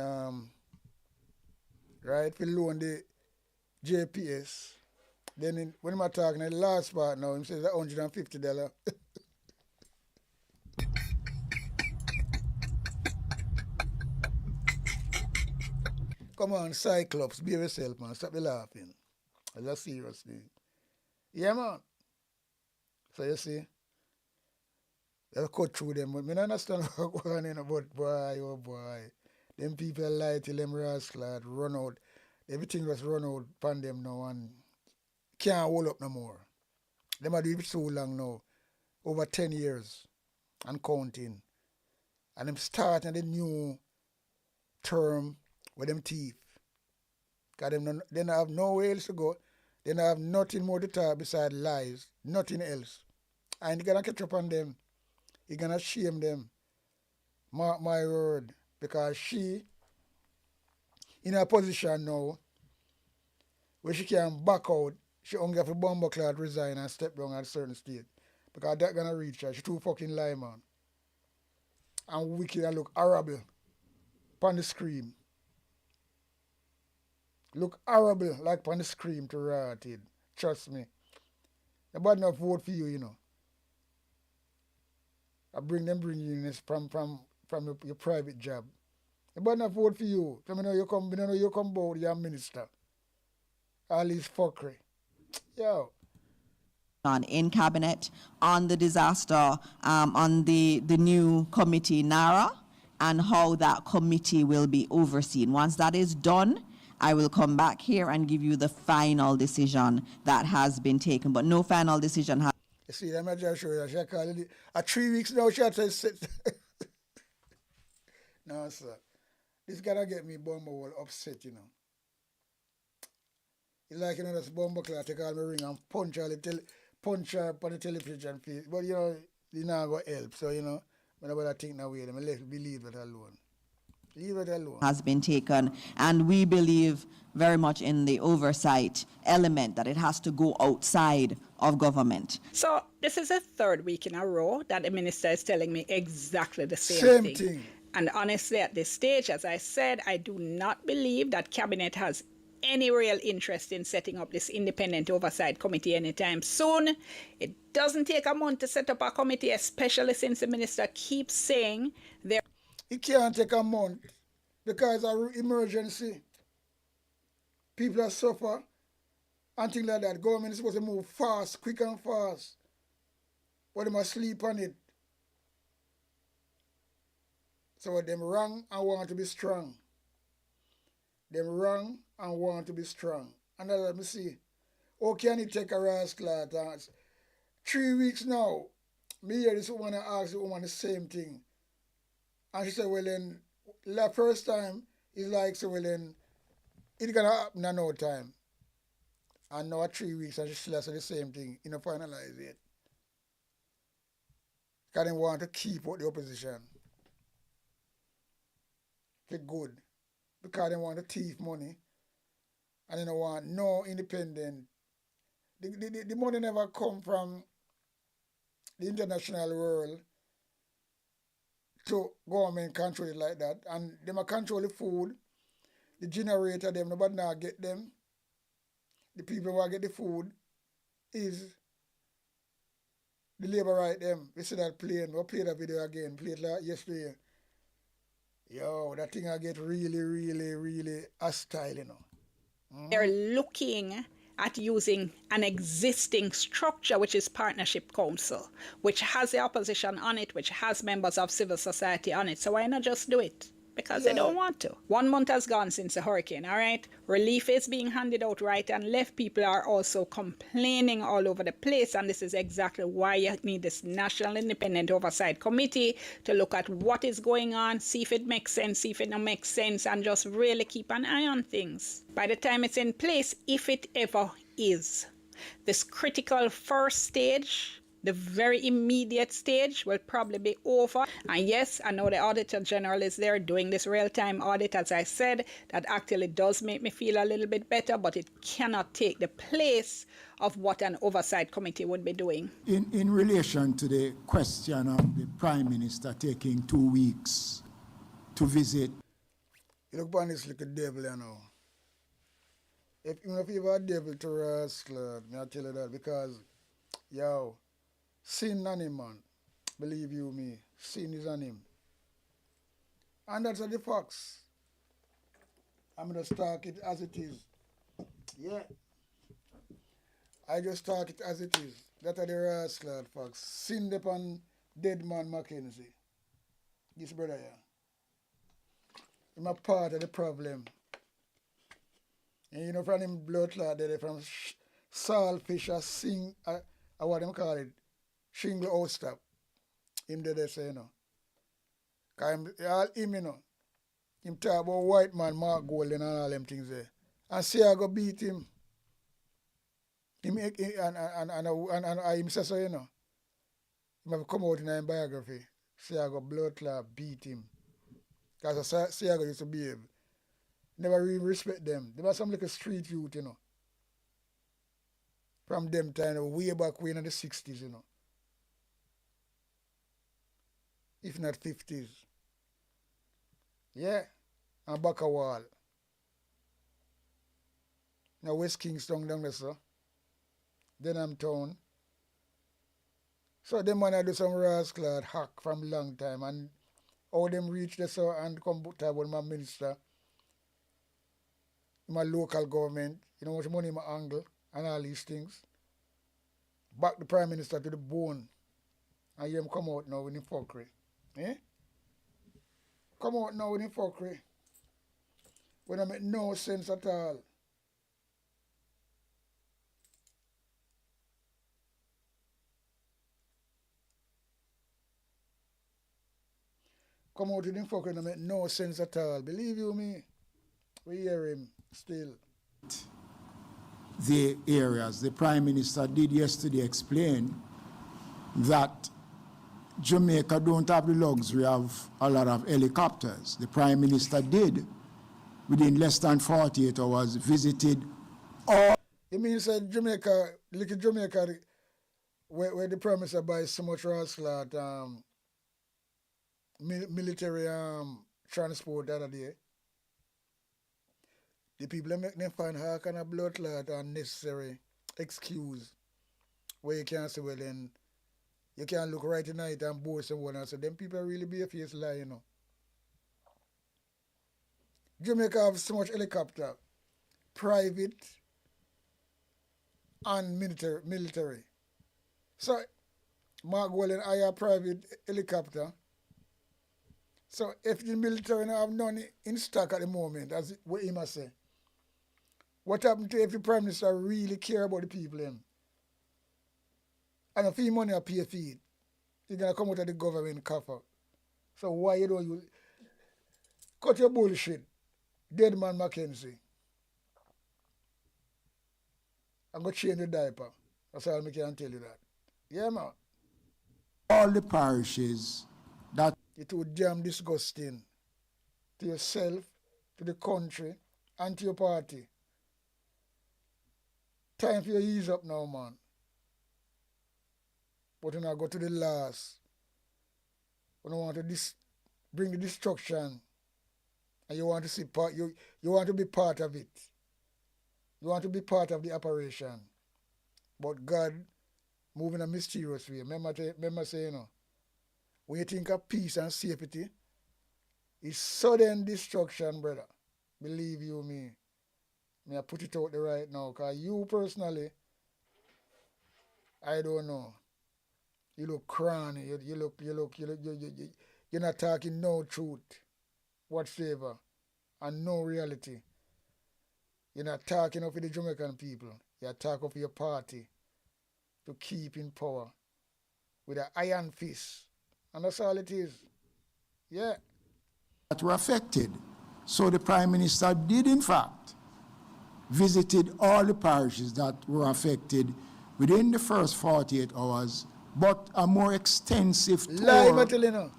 right, to loan the JPS. Then when I'm talking the last part now, him says $150. Come on, Cyclops, be yourself, man. Stop the laughing. That's seriously. Yeah, man. So you see, they'll cut through them. But I don't understand what's going on about boy, oh boy. Them people lie till them rascal run out. Everything was run out upon them now and can't hold up no more. Them are doing it so long now. Over 10 years and counting. And them starting the new term with them teeth. Because they don't have nowhere else to go. They don't have nothing more to talk besides lies. Nothing else. And you're going to catch up on them. You're going to shame them. Mark my word. Because she, in a position now, where she can back out, she only have to bomber cloud resign and step down at a certain state. Because that's going to reach her. She too fucking lie, man. And wicked and look horrible. Upon the screen. Look horrible like upon the screen to rotted. Trust me. Nobody enough vote for you, you know. I bring you in this from your private job. Nobody enough vote for you. So I know you come board, you're a minister. All this fuckery. Yo. In cabinet on the disaster, on the new committee, NARA, and how that committee will be overseen. Once that is done, I will come back here and give you the final decision that has been taken. But no final decision has See, I'm not just sure. She call it 3 weeks now. She had to sit. No, sir. This gonna get me bumble upset, you know. It's like, you know, this bumble clock take all my ring and punch her on the television face. But, you know, it's not going to help. So, you know, whenever I think that way, I'm let me leave it alone. Leave it alone. Has been taken, and we believe very much in the oversight element that it has to go outside of government. So this is the third week in a row that the minister is telling me exactly the same thing. And honestly, at this stage, as I said, I do not believe that cabinet has any real interest in setting up this independent oversight committee anytime soon. It doesn't take a month to set up a committee, especially since the minister keeps saying there. It can't take a month because of emergency. People are suffer and things like that. Government is supposed to move fast, quick and fast. But they must sleep on it. So them wrong and want to be strong. Them wrong and want to be strong. And let me see. How can it take a rascal dance? 3 weeks now. Me hear this woman ask the woman the same thing. And she said, well then, the first time, it's like, so well then, it's going to happen in no time. And now 3 weeks, and she still has the same thing. You know, finalize it. Because they want to keep out the opposition. Okay, good. Because they want to thief money. And they don't want no independent. The money never come from the international world to government control it like that. And they might control the food, the generator, them, nobody now get them. The people who get the food is the labor right them. We see that plane, we'll play that video again, play it like yesterday. Yo, that thing I get really, really, really hostile, you know. They're looking at using an existing structure, which is Partnership Council, which has the opposition on it, which has members of civil society on it. So why not just do it? Because they don't want to. 1 month has gone since the hurricane, all right? Relief is being handed out right and left. People are also complaining all over the place, and this is exactly why you need this National Independent Oversight Committee to look at what is going on, see if it makes sense, see if it don't make sense, and just really keep an eye on things. By the time it's in place, if it ever is, this critical first stage, the very immediate stage, will probably be over. And yes, I know the Auditor General is there doing this real-time audit, as I said. That actually does make me feel a little bit better, but it cannot take the place of what an oversight committee would be doing. In relation to the question of the Prime Minister taking 2 weeks to visit. You look upon this little devil, you know. Even if you have a devil to rascal, I tell you that, because, yo, sin on him, man. Believe you me, sin is on him. And that's the facts. I'm going to start it as it is. Yeah. I just start it as it is. That's the rascal facts. Sin upon dead man Mackenzie. This brother here. I'm a part of the problem. And you know, from him blood clot there, from saltfish or sing, what them call it, shingle outstop. Him there they say, you know. Because him, you know, him talk about white man, Mark Golden and all them things there. And say I go beat him. Him and him say so, you know. He have come out in a biography. Say I go blood clot beat him. Because say I go used to behave. Never really respect them. They were some like a street youth, you know. From them time, way back way in the 60s, you know. If not 50s. Yeah. And back a wall. Now West Kingston down there, sir. Denham Town. So them man do some rascal hack from long time, and how them reach there, sir, and come to about my minister. My local government, you know how much money in my angle and all these things. Back the Prime Minister to the bone. And hear him come out now with him fuckery. Eh? Come out now with him fuckery. When I make no sense at all. come out with him fucking don't make no sense at all. Believe you me, we hear him still. The areas. The Prime Minister did yesterday explain that Jamaica don't have the luxury of a lot of helicopters. The Prime Minister did, within less than 48 hours, visited all... You mean said Jamaica, look at Jamaica, where the Prime Minister buys so much rascal military transport the other day? The people make them find how kind of blood clot unnecessary excuse where you can't say, well then, you can't look right in it and boast someone and say, them people really be a face lie, you know. Jamaica have so much helicopter, private and military. So, Mark Wallen hire a private helicopter. So, if the military don't have none in stock at the moment, as what he must say, what happened to if the Prime Minister really care about the people? And if he money or pay feed, he's going to come out of the government cover. So why you don't use... Cut your bullshit, Dead Man Mackenzie. I'm going to change the diaper. That's all I can tell you that. Yeah, man. All the parishes that... It would damn disgusting to yourself, to the country, and to your party. Time for you to ease up now, man. But when I go to the last, when I want to bring the destruction, and you want to see part, you want to be part of it. You want to be part of the operation. But God moving in a mysterious way. Remember saying, you know, when you think of peace and safety, it's sudden destruction, brother. Believe you me. I put it out there right now, because you personally, I don't know. You look cranny. You're not talking no truth whatsoever and no reality. You're not talking of the Jamaican people. You're talking of your party to keep in power with an iron fist. And that's all it is. Yeah. That were affected. So the Prime Minister did, in fact, visited all the parishes that were affected within the first 48 hours, but a more extensive tour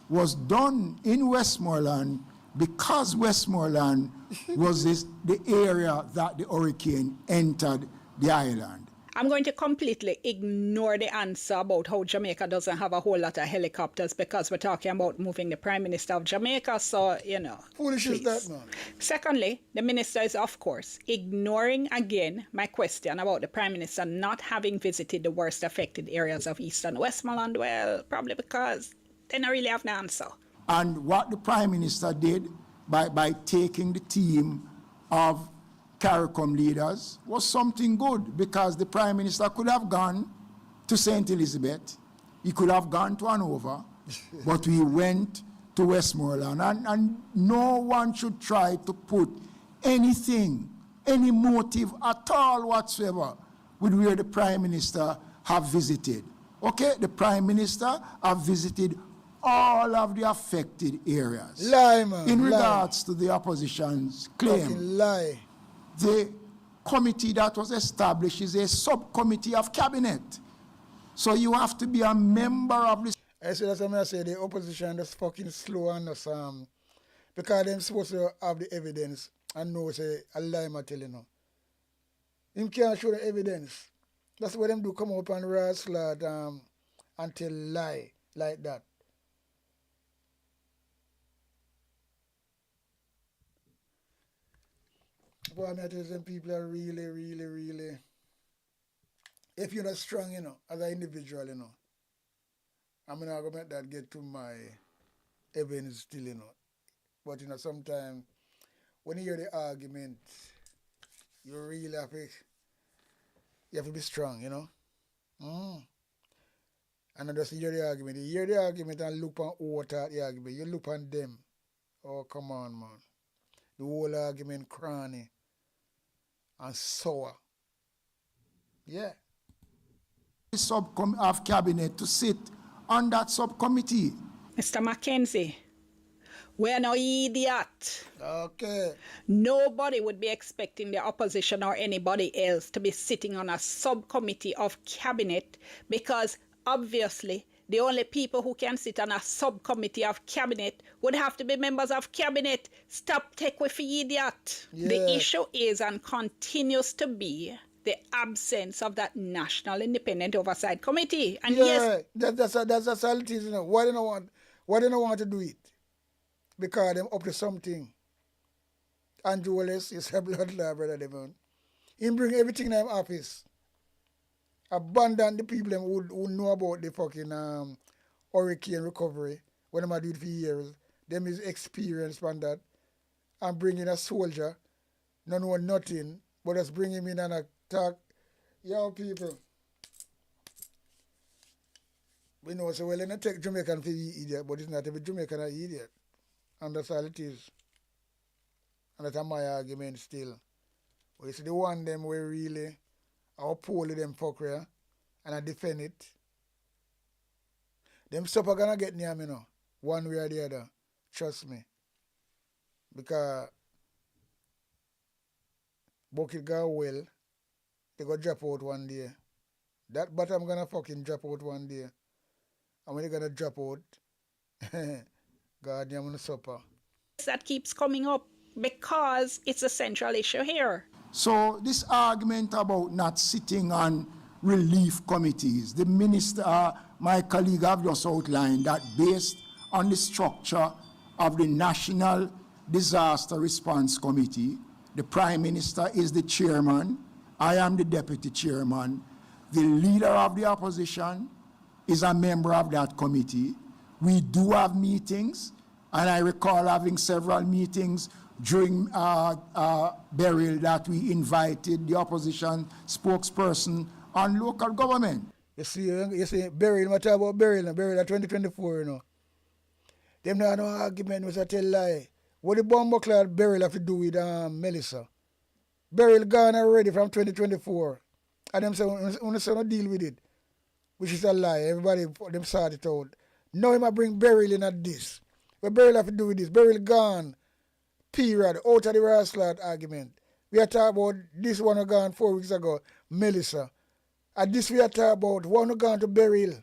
was done in Westmoreland because Westmoreland was the area that the hurricane entered the island. I'm going to completely ignore the answer about how Jamaica doesn't have a whole lot of helicopters because we're talking about moving the Prime Minister of Jamaica, so, you know. Foolish is that, man. Secondly, the Minister is, of course, ignoring again my question about the Prime Minister not having visited the worst affected areas of Eastern Westmoreland. Well, probably because they don't really have an answer. And what the Prime Minister did by taking the team of CARICOM leaders was something good, because the Prime Minister could have gone to St. Elizabeth, he could have gone to Hanover, but we went to Westmoreland. And no one should try to put anything, any motive at all whatsoever with where the Prime Minister have visited. Okay, the Prime Minister have visited all of the affected areas. Lie, man. In regards to the opposition's claim. Fucking lie. The committee that was established is a subcommittee of cabinet. So you have to be a member of this. I say that's what I say, the opposition is fucking slow on us, because they're supposed to have the evidence and know say a lie I tell you now. Him can't show the evidence. That's what them do, come up and wrestle and tell lie like that. But I tell you, some people are really, if you're not strong, you know, as an individual, you know, I'm not going to make that get to my evidence still, you know. But, you know, sometimes when you hear the argument, you really have to be strong, you know. And I just hear the argument. You hear the argument and look on water at the argument. You look on them. Oh, come on, man. The whole argument cranny and sour. Yeah. Of cabinet to sit on that subcommittee. Mr. Mackenzie, We're no idiot. Okay. Nobody would be expecting the opposition or anybody else to be sitting on a subcommittee of cabinet, because obviously the only people who can sit on a subcommittee of cabinet would have to be members of cabinet. Stop take with idiot. Yeah. The issue is and continues to be the absence of that National Independent Oversight Committee. And yes, that's all it is, you know. Why they don't want to do it? Because them up to something. Andrew Wallace is a blood law, brother Devon. He bring everything in his office. Abandon the people who know about the fucking hurricane recovery. When I do it for years. Them is experienced on that. And bring in a soldier, no know nothing, but just bring him in and talk. Yo, people. We know, so well, they don't take Jamaican for the idiot, but it's not every Jamaican an idiot. And that's all it is. And that's my argument still. But it's the one them where really I uphold them fucker and I defend it. Them stuff are gonna get near me now. One way or the other. Trust me. Because bucket go well, they go drop out one day. That bottom gonna fucking drop out one day. And when they gonna drop out, God damn on the supper. that keeps coming up because it's a central issue here. So this argument about not sitting on relief committees, the minister, my colleague have just outlined that based on the structure of the National Disaster Response Committee, the Prime Minister is the chairman, I am the deputy chairman, the leader of the opposition is a member of that committee. We do have meetings, and I recall having several meetings during burial that we invited the opposition spokesperson on local government. You see, burial, what about burial? Burial at 2024, you know. Them not no argument was a tell lie. What the bomb clad burial have to do with Melissa? Burial gone already from 2024. And them say, when say no deal with it, which is a lie. Everybody, them sort it out. Now he might bring burial in at this. What burial have to do with this? Burial gone. Period. Out of the Raslat argument. We are talking about this one who gone 4 weeks ago, Melissa. And this we are talking about one who gone to burial.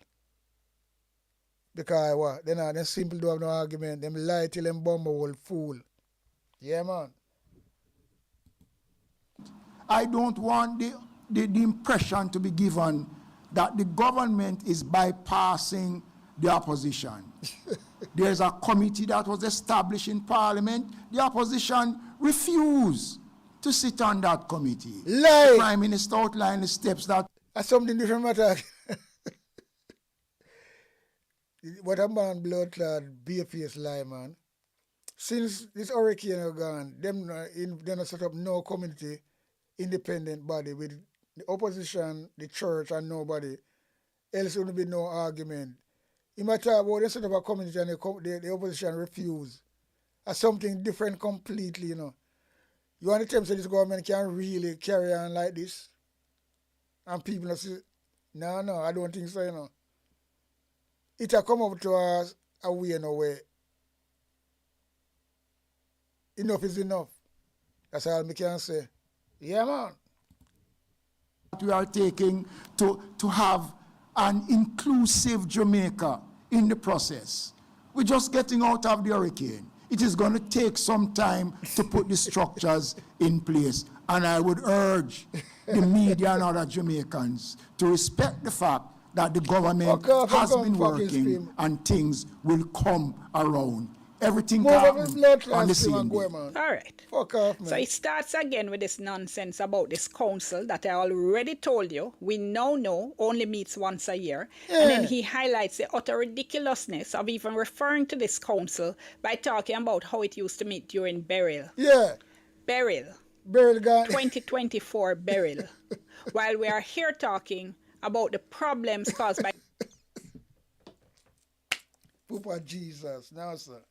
Because what? They simple do have no argument. Them lie till them bumble fool. Yeah, man. I don't want the impression to be given that the government is bypassing the opposition. There's a committee that was established in Parliament. The opposition refused to sit on that committee. Lie. The Prime Minister outlined the steps that... That's something different matter. What a man blood clot, bare-faced lie, man. Since this hurricane has gone, them not set up no community independent body with the opposition, the church, and nobody. Else would be no argument. You might talk about they set up a community and the opposition refuse. That's something different completely, you know. You want to tell me so this government can really carry on like this? And people say, no, I don't think so, you know. It will come up to us a way no way. Enough is enough. That's all I can say. Yeah, man. We are taking to have an inclusive Jamaica in the process. We're just getting out of the hurricane. It is going to take some time to put the structures in place. And I would urge the media and other Jamaicans to respect the fact that the government has been working and things will come around. Everything happens on the same day. All right. Fuck off, man. So it starts again with this nonsense about this council that I already told you we now know only meets once a year. Yeah. And then he highlights the utter ridiculousness of even referring to this council by talking about how it used to meet during burial. Yeah. Burial. Burial gone. 2024 burial. While we are here talking about the problems caused by... Papa Jesus. Now, sir.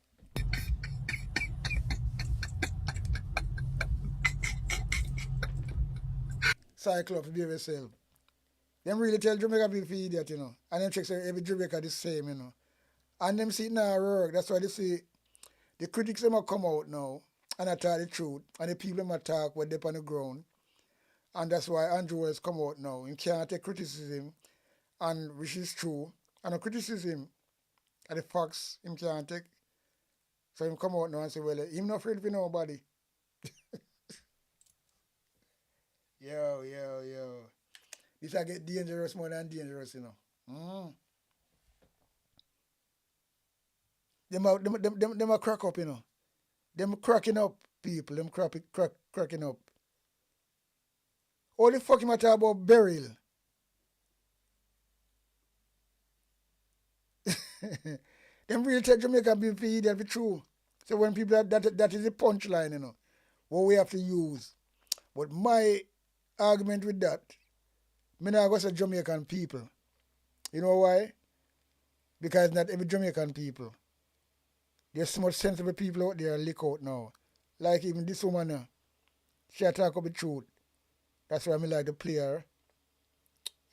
Cyclops, behave yourself. Them really tell Jamaica people for idiot, you know. And them check say every Jamaica the same, you know. And them see it now work. That's why they The critics them a come out now and I tell the truth, and the people them attack what they on the ground. And that's why Andrew has come out now. He can't take criticism, and which is true. And the criticism and the facts him can't take. So him come out now and say, well, him not afraid for nobody. Yo. This I get dangerous more than dangerous, you know. Them a crack up, you know. Them cracking up people, them cracking up. All the fucking matter about burial. Them really take Jamaican people for idiot, be true. So when people that is the punchline, you know, what we have to use. But my argument with that, me not go say Jamaican people. You know why? Because not every Jamaican people. There's so much sensible people out there lick out now. Like even this woman, she talk about the truth. That's why I like to play her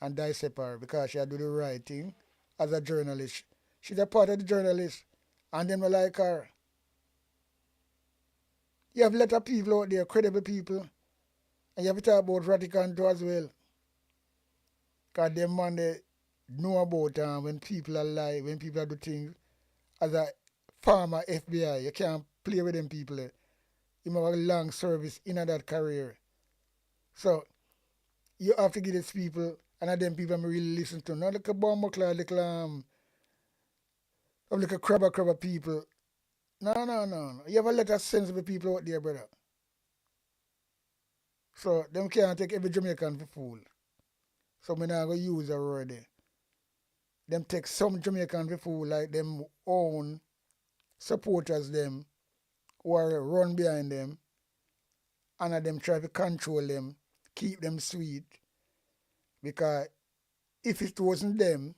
and dissect her, because she do the right thing as a journalist. She's a part of the journalist, and them like her. You have a lot of people out there, credible people, and you have to talk about Vatican too as well. Because them man, they know about when people are lie, when people do things. As a former FBI, you can't play with them people. You have a long service in that career. So, you have to give these people, and them people I'm really listen to. Not like a bomb cloud, like a crabber people. No. You have a lot of sensible people out there, brother. So, them can't take every Jamaican for fool. So, I'm not going to use a word there. Them take some Jamaican for fool, like them own supporters them, who are run behind them, and them try to control them, keep them sweet. Because if it wasn't them,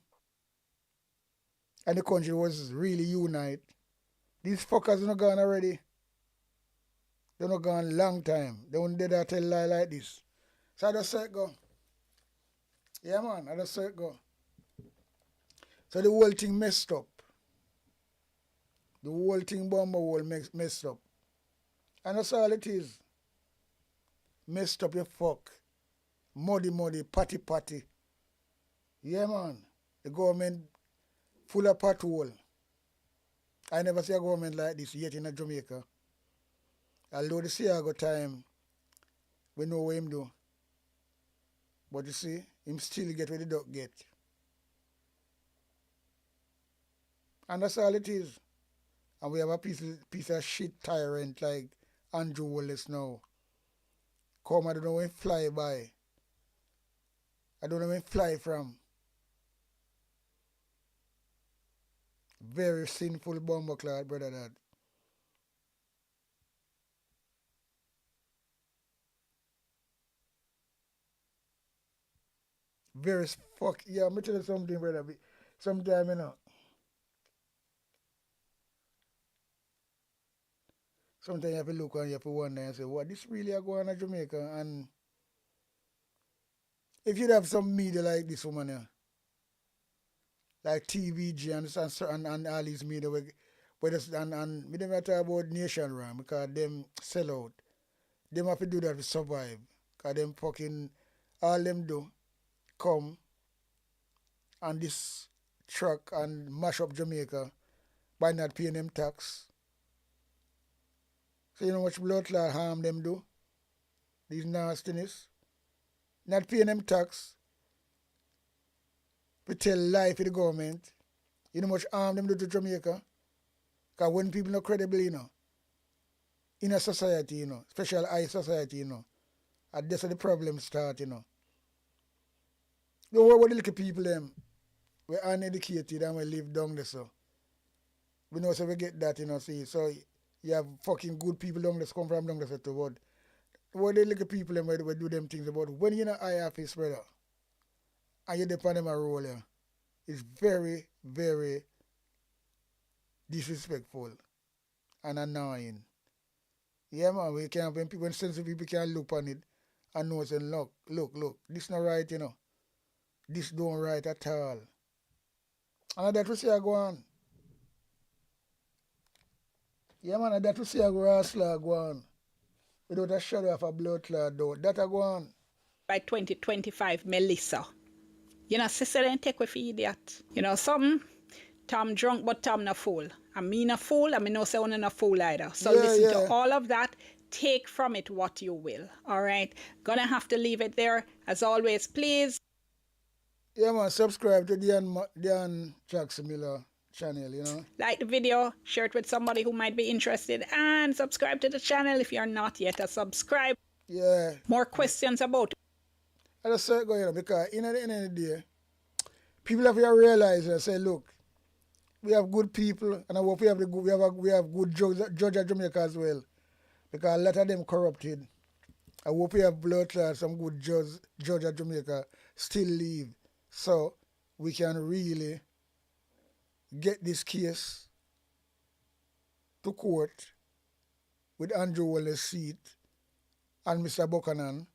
and the country was really united, these fuckers are not gone already. They're not gone long time. They won't dare tell a lie like this. So I just say it go. Yeah, man, I just say it go. So the whole thing messed up. The whole thing Bumble messed up. And that's all it is. Messed up your fuck. Muddy, patty. Yeah, man. The government full of pothole. I never see a government like this yet in Jamaica. Although the Siago time, we know what him do. But you see, him still get what the duck get. And that's all it is. And we have a piece of shit tyrant like Andrew Wallace now. Come, I don't know when fly by. I don't know when fly from. Very sinful bumbleclad, brother, that. Very fuck. Yeah, I'm going to tell you something, brother. Sometime, you know. Sometimes you have to look and you have to wonder and say, what, this really are going on Jamaica? And if you'd have some media like this woman here, like TVG and all these media, and we don't talk about nation run because them sell out. Them have to do that to survive. Because them fucking, all them do, come and this truck and mash up Jamaica by not paying them tax. So you know what blood clot harm them do? These nastiness. Not paying them tax. We tell lie for the government. You know how much harm them do to Jamaica? Because when people not credible, you know, in a society, you know, special high society, you know, and that's where the problem start, you know. Don't worry about the little people them. We're uneducated and we live down there, so. We know so we get that, you know, see. So you have fucking good people down there come from down there to what. What the little people them we do them things about when you're in a high office, brother, and you depend on them a role, yeah, it's very, very disrespectful and annoying. Yeah, man, when sensitive people can look on it and know say, look, this not right, you know. This don't right at all. And that's what I go on. Yeah, man, that will see a grass go on. Without a shadow of a blood clot, though. That a go on. By 2025, Melissa. You know, sister didn't take with idiot. You know, something, Tom drunk, but Tom not fool. I mean a fool, I mean no say one not fool either. So listen to all of that. Take from it what you will. All right? Gonna have to leave it there. As always, please. Yeah, man, subscribe to Dan Jackson Miller channel, you know. Like the video, share it with somebody who might be interested, and subscribe to the channel if you're not yet a subscribe. Yeah. More questions about it. I just saw it go, you know, because in the end of the day, people have to realize and say, look, we have good people, and I hope we have good judge of Jamaica as well, because a lot of them corrupted. I hope we have blood clots, some good judge of Jamaica still leave, so we can really get this case to court with Andrew Wallace's seat and Mr. Buchanan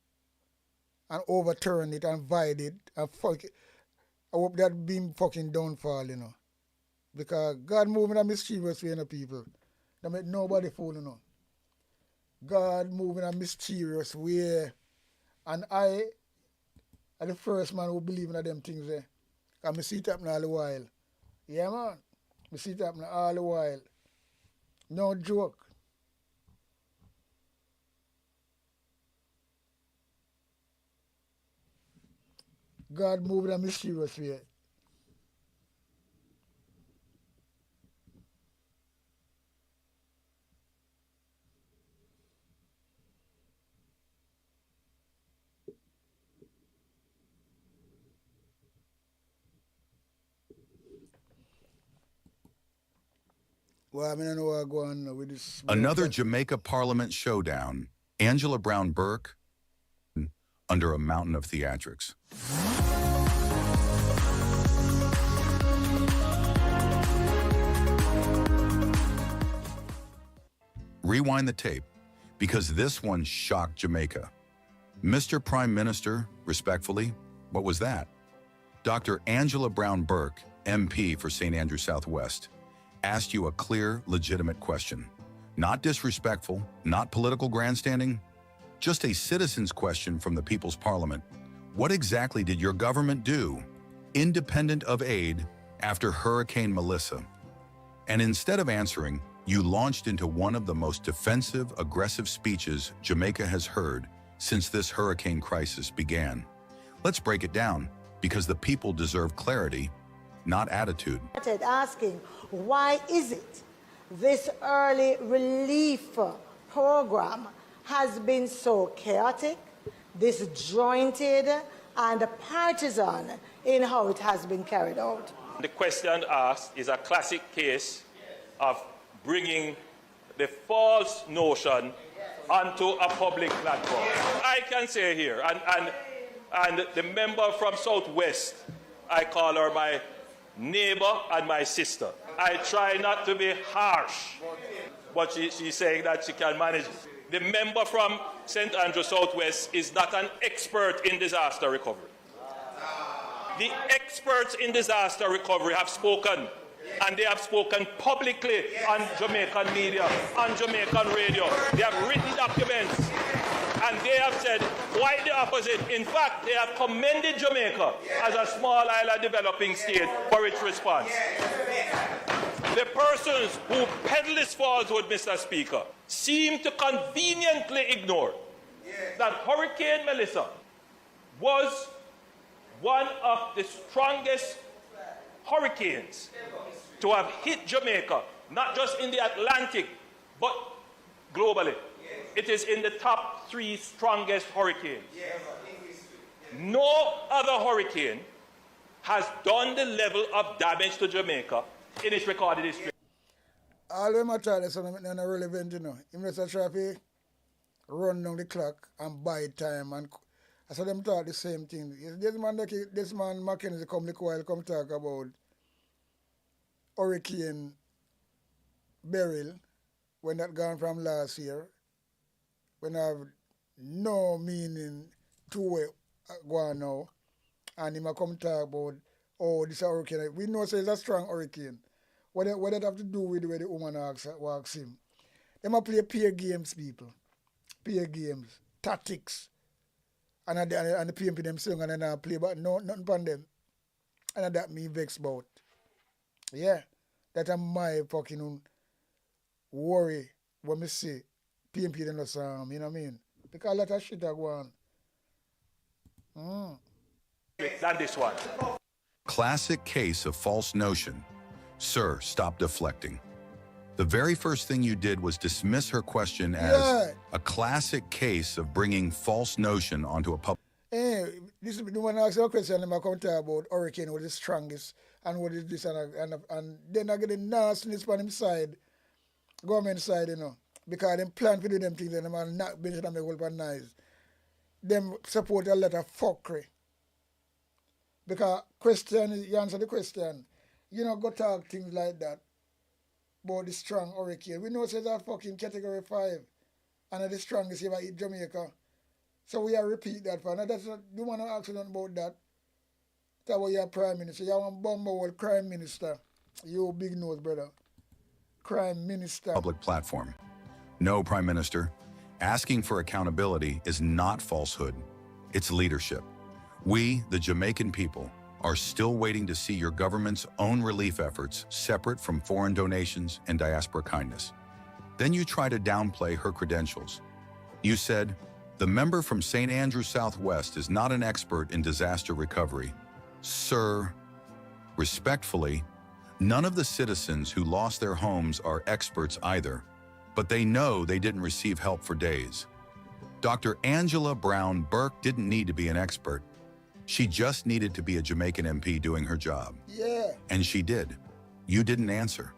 and overturn it and void it and fuck it. I hope that being fucking downfall, you know. Because God moving a mischievous way, you know, people. That make nobody fool, you know. God moving a mysterious way. And I am the first man who believe in them things there. Because I see it happen all the while. Yeah, man. I see it happen all the while. No joke. God moving a mysterious way. Well, I mean, I know where I'm going with this. Another Jamaica Parliament showdown. Angela Brown Burke under a mountain of theatrics. Rewind the tape, because this one shocked Jamaica. Mr. Prime Minister, respectfully, what was that? Dr. Angela Brown Burke, MP for St. Andrew Southwest, asked you a clear, legitimate question. Not disrespectful, not political grandstanding, just a citizen's question from the People's Parliament. What exactly did your government do, independent of aid, after Hurricane Melissa? And instead of answering, you launched into one of the most defensive, aggressive speeches Jamaica has heard since this hurricane crisis began. Let's break it down, because the people deserve clarity, not attitude. Asking, why is it this early relief program has been so chaotic, disjointed, and partisan in how it has been carried out? The question asked is a classic case of bringing the false notion onto a public platform. I can say here, and the member from Southwest, I call her my neighbor and my sister. I try not to be harsh, but she's saying that she can manage it. The member from St. Andrew Southwest is not an expert in disaster recovery. The experts in disaster recovery have spoken, and they have spoken publicly on Jamaican media, on Jamaican radio. They have written documents, and they have said quite the opposite. In fact, they have commended Jamaica as a small island developing state for its response. The persons who peddle this falsehood, Mr. Speaker, seem to conveniently ignore that Hurricane Melissa was one of the strongest hurricanes to have hit Jamaica, not just in the Atlantic, but globally. It is in the top 3 strongest hurricanes. No other hurricane has done the level of damage to Jamaica in its recorded history. All of them try this on a relevant, you know. You must try to run down the clock and buy time. And I saw them talk the same thing. This man Mackenzie come talk about Hurricane Beryl when that gone from last year. When I have no meaning to where go on now. And he come talk about, oh, this hurricane. We know it's a strong hurricane. What that have to do with the way the woman asks him? Them a play peer games, people. Peer games, tactics. And the PMP them sing and then I play, but no, nothing upon them. And that me vex about. Yeah. That am my fucking worry when me see PMP them not you know what I mean? Because a lot of shit are going on. Than this one. Classic case of false notion. Sir, stop deflecting. The very first thing you did was dismiss her question as a classic case of bringing false notion onto a public. Hey, this is the one ask a question I'm going to talk about hurricane was the strongest and what is this and then I get the nastiness on him side, government side, you know, because them plan to do them things and them are not being them whole nice. Them support a lot of fuckery. Because question, you answer the question, you know, go talk things like that about the strong hurricane. We know it's a fucking category 5 and the strongest ever hit Jamaica. So we are repeat that for now. That's not, you want to ask nothing about that. That's why you're prime minister. You want bomber crime minister. You big nose, brother. Crime minister. Public platform. No, Prime Minister. Asking for accountability is not falsehood. It's leadership. We, the Jamaican people, are still waiting to see your government's own relief efforts separate from foreign donations and diaspora kindness. Then you try to downplay her credentials. You said, the member from St. Andrew Southwest is not an expert in disaster recovery. Sir, respectfully, none of the citizens who lost their homes are experts either, but they know they didn't receive help for days. Dr. Angela Brown Burke didn't need to be an expert. She just needed to be a Jamaican MP doing her job. Yeah. And she did. You didn't answer.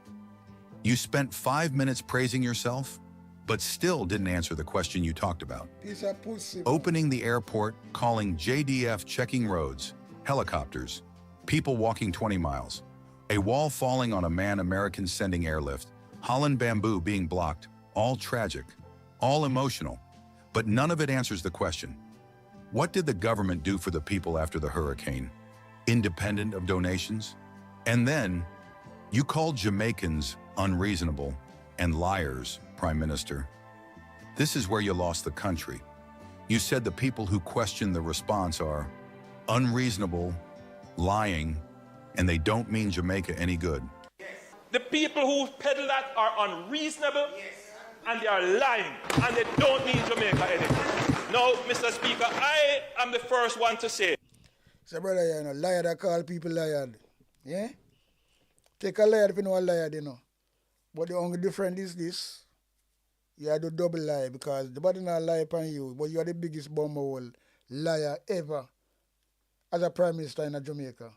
You spent 5 minutes praising yourself, but still didn't answer the question you talked about. Piece of pussy. Opening the airport, calling JDF checking roads, helicopters, people walking 20 miles, a wall falling on a man Americans sending airlift, Holland Bamboo being blocked, all tragic, all emotional, but none of it answers the question. What did the government do for the people after the hurricane, independent of donations? And then, you called Jamaicans unreasonable and liars, Prime Minister. This is where you lost the country. You said the people who question the response are unreasonable, lying, and they don't mean Jamaica any good. The people who peddle that are unreasonable and they are lying and they don't mean Jamaica anything. Now, Mr. Speaker, I am the first one to say. So, brother, you know, liar that call people liar. Yeah? Take a liar if you know a liar, you know. But the only difference is this. You have to double lie because the body not lie upon you, but you are the biggest bumble liar ever as a prime minister in Jamaica.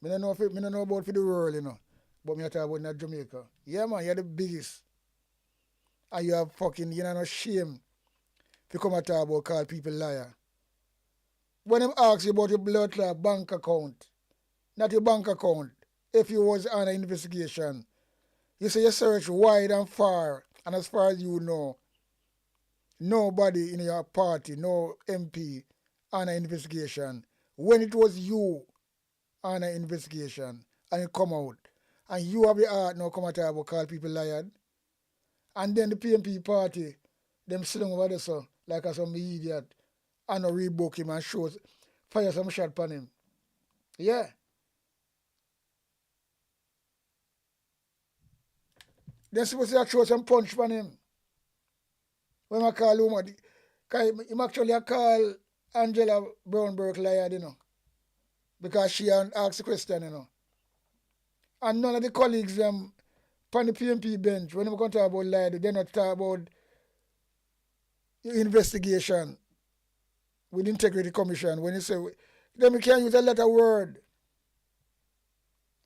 I don't know about for the world, you know, but I talk about in Jamaica. Yeah, man, you're the biggest. And you have fucking, you know, no shame if you come and talk about call people liar. When them ask you about your blood clot bank account, not your bank account, if you was on an investigation, you say you search wide and far, and as far as you know, nobody in your party, no MP, on an investigation. When it was you on an investigation, and it come out, and you have the heart now come and talk about call people liar, and then the PMP party, them sitting over there so, like some idiot, and rebook him and fire some shot upon him. Yeah. They're supposed to throw some punch on him. When I call him, him actually call Angela Brown Burke liar, you know, because she asked the question, you know. And none of the colleagues on the PMP bench, when they come to talk about liar, they not talk about investigation with Integrity Commission. When you say, then we can use a lot of word.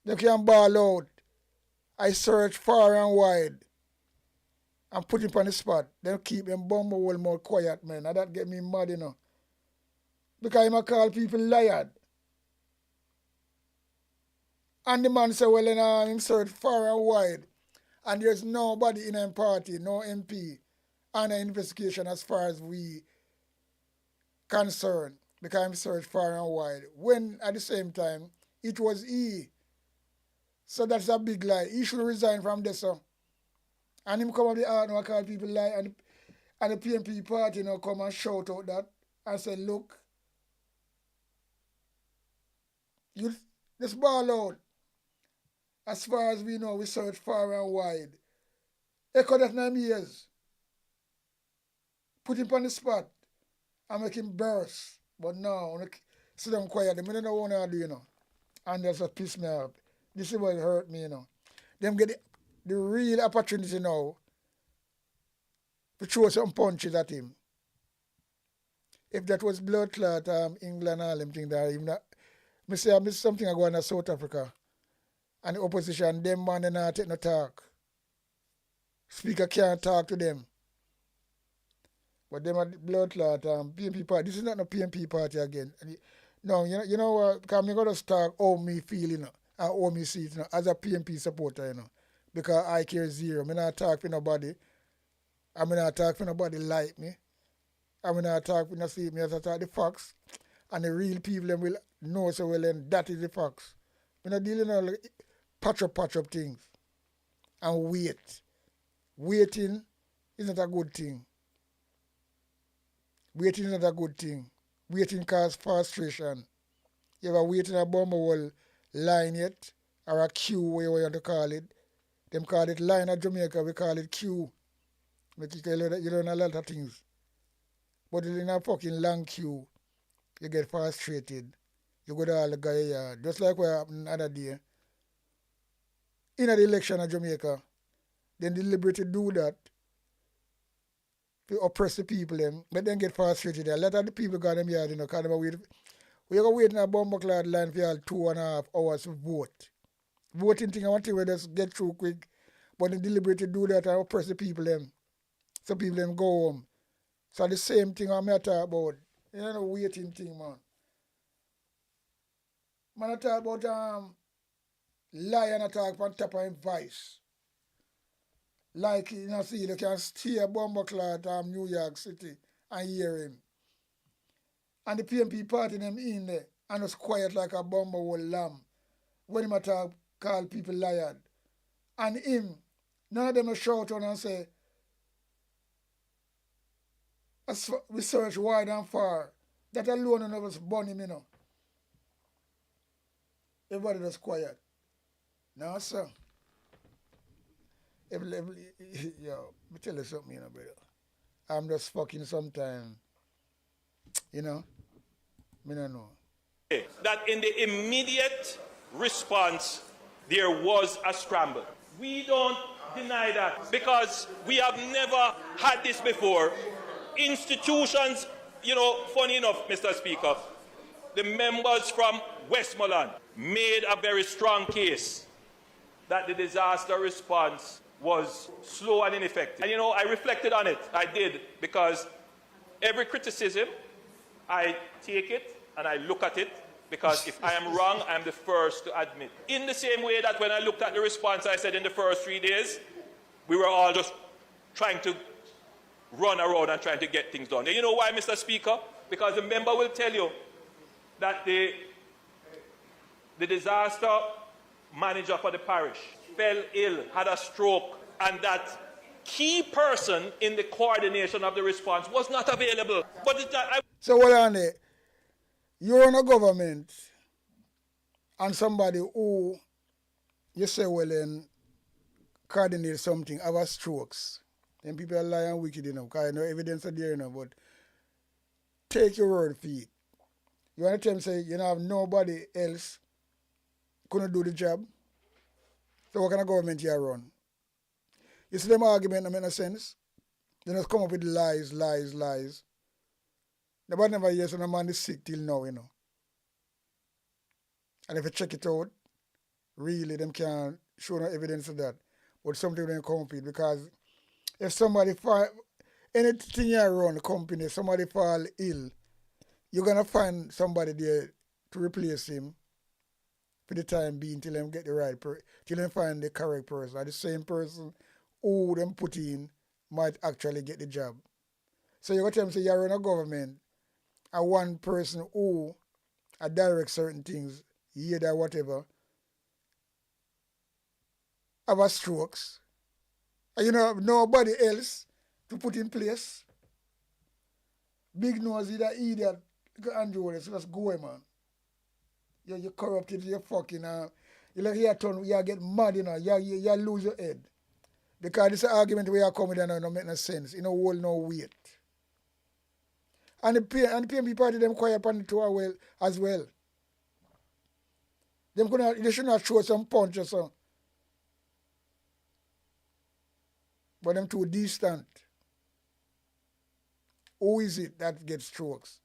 They can ball out. I search far and wide and put him on the spot. Then keep them bumble more quiet, man. And that get me mad, you know. Because I call people liar. And the man say, well, you know, him search far and wide. And there's nobody in a party, no MP, on an investigation as far as we concerned. Because I'm search far and wide. When at the same time, it was he. So that's a big lie. He should resign from this. And him come up the art now call people lie and the PMP party come and shout out that and say, look, you this ball out. As far as we know, we search far and wide. Echo that 9 years. Put him on the spot and make him burst. But no, sit down quiet. They don't know what to do, And that's what pissed me off. This is what hurt me, Them get the real opportunity now to throw some punches at him. If that was blood clot, England, all them things that even that. I miss something I go in South Africa. And the opposition, them man, they not take no talk. Speaker can't talk to them. But them are blood clot, PMP party. This is not no PMP party again. No, you know what? Because I'm going to talk how me feel, and how me see it, as a PMP supporter, Because I care zero. I'm not talk for nobody. I'm not talk for nobody like me. I'm not talk for no see me as I talk the facts. And the real people them will know so well, and that is the facts. We're not dealing with like, patch up things. And wait. Waiting is not a good thing. Waiting is not a good thing. Waiting causes frustration. You ever wait in a Bumblewall line yet? Or a queue, whatever you want to call it. Them call it line at Jamaica, we call it queue. But you learn a lot of things. But in a fucking long queue, you get frustrated. You go to all the guy, just like what happened the other day. In the election of Jamaica, then deliberately do that to oppress the people them, but then get frustrated. A lot of the people got them yard, because they wait. We are waiting a bumbleclad line for y'all 2.5 hours to vote. Voting thing, I want to just get through quick, but they deliberately do that and oppress the people them. So people them go home. So the same thing I'm talking about. You know, waiting thing, man. Man, I talk about lie and I talk on top of him vice. Like, see, they can stay a bumbleclad New York City and hear him. And the PMP party them in there and was quiet like a Bumblewall lamb when him attack call people liar. And him, none of them shout on and say, we search wide and far. That alone none of us burn him, Everybody just quiet. Now, sir. Yo, let me tell you something, brother. I'm just fucking sometime, me don't know. That in the immediate response, there was a scramble. We don't deny that because we have never had this before. Institutions, funny enough, Mr. Speaker, the members from Westmoreland made a very strong case that the disaster response was slow and ineffective. And I reflected on it. I did, because every criticism, I take it and I look at it, because if I am wrong, I'm the first to admit. In the same way that when I looked at the response, I said in the first 3 days, we were all just trying to run around and trying to get things done. And you know why, Mr. Speaker? Because the member will tell you that the disaster manager for the parish fell ill, had a stroke, and that key person in the coordination of the response was not available. But so what on there? You're in a government and somebody who you say then coordinate something have a strokes. Then people are lying and wicked, because no evidence are there, but take your word for it. You want to tell them, say, have nobody else couldn't do the job? So what kind of government you run? You see them argument don't make no sense. They just come up with lies. Nobody never hears when a man is sick till now, And if you check it out, really them can't show no evidence of that. But something they come up with, because if somebody anything you run the company, somebody fall ill, you're gonna find somebody there to replace him for the time being till them get the right till them find the correct person. Or the same person who them put in might actually get the job. So you got to tell them, say you're in a government and one person who direct certain things, hear that whatever, have a strokes, And you know, nobody else to put in place. Big nose, you that idiot. Look at Andrew Wallace, let's go, man. You're corrupted, you're fucking, you like you turn, you get mad, you know, you lose your head. Because this argument where you come with don't make no sense. You know, hold no weight. And the PMP party, them quiet upon it too as well. They should not show some punch or something. But them too distant. Who is it that gets strokes?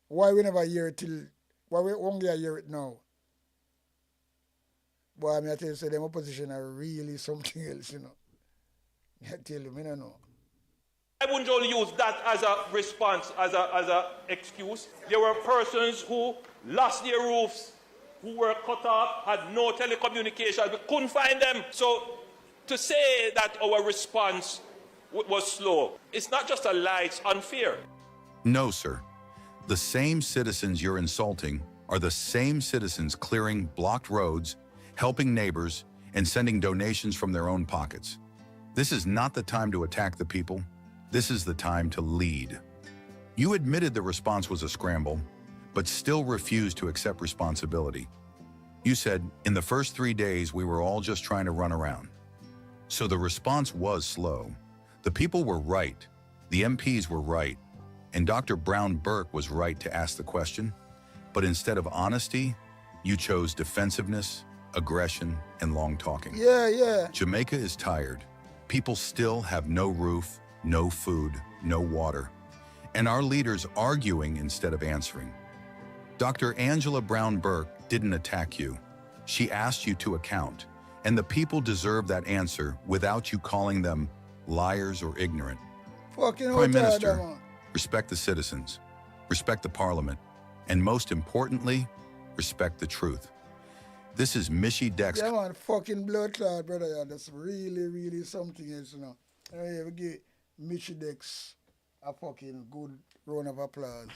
Why we never hear it why we only hear it now? But I mean, I tell you, so them opposition are really something else, you know. I tell you, I don't know. I wouldn't only use that as a response, as a excuse. There were persons who lost their roofs, who were cut off, had no telecommunications, we couldn't find them. So to say that our response was slow, it's not just a lie, it's unfair. No, sir. The same citizens you're insulting are the same citizens clearing blocked roads, helping neighbors, and sending donations from their own pockets. This is not the time to attack the people. This is the time to lead. You admitted the response was a scramble, but still refused to accept responsibility. You said, in the first 3 days, we were all just trying to run around. So the response was slow. The people were right. The MPs were right. And Dr. Brown-Burke was right to ask the question. But instead of honesty, you chose defensiveness, aggression, and long talking. Yeah. Jamaica is tired. People still have no roof, no food, no water. And our leaders arguing instead of answering. Dr. Angela Brown-Burke didn't attack you. She asked you to account. And the people deserve that answer without you calling them liars or ignorant. Prime Minister, respect the citizens, respect the parliament, and most importantly, respect the truth. This is Michie Dex. Yeah, man, fucking blood clot, brother. Yeah, that's really, really something else, you know. Anyway, we give Michie Dex a fucking good round of applause.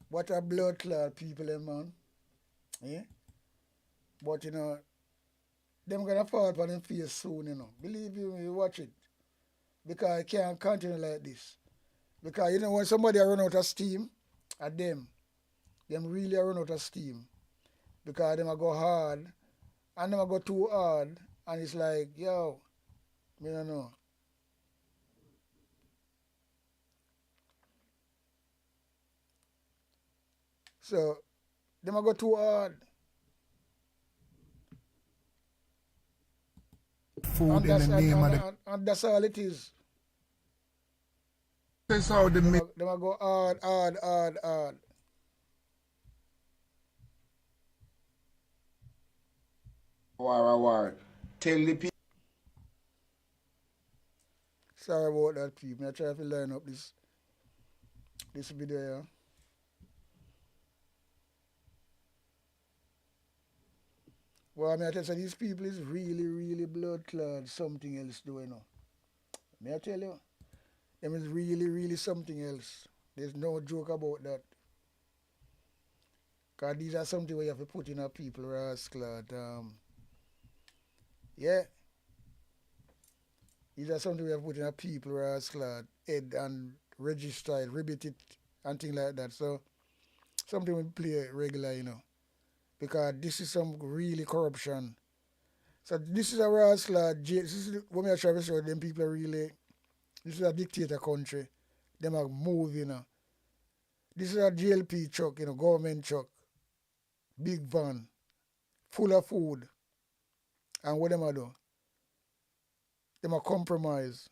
What a blood clot people, man. Yeah? But, you know, them gonna fall upon them face soon, you know. Believe you watch it. Because it can't continue like this. Because, you know, when somebody run out of steam, at them really run out of steam. Because them go hard, and them go too hard, and it's like, yo, me don't know. So, them go too hard. Food in the name of the... And that's all it is. That's how they make... Them go hard. War. Tell the people. Sorry about that, people. I try to line up this video here. Well, I mean, I tell you, these people is really, really blood clot, something else doing now. May I tell you? Them is really, really something else. There's no joke about that. Because these are something where you have to put in a people, rascal. Yeah. These are something we have to put in a people, rascal, head and register it, ribbit it, and things like that. So, something we play regular, you know. Because this is some really corruption. So this is a rascal jail. This is what I try to show them people are really, this is a dictator country. Them are moving, you know. This is a GLP truck, you know, government truck. Big van. Full of food. And what them are do? Them are compromise.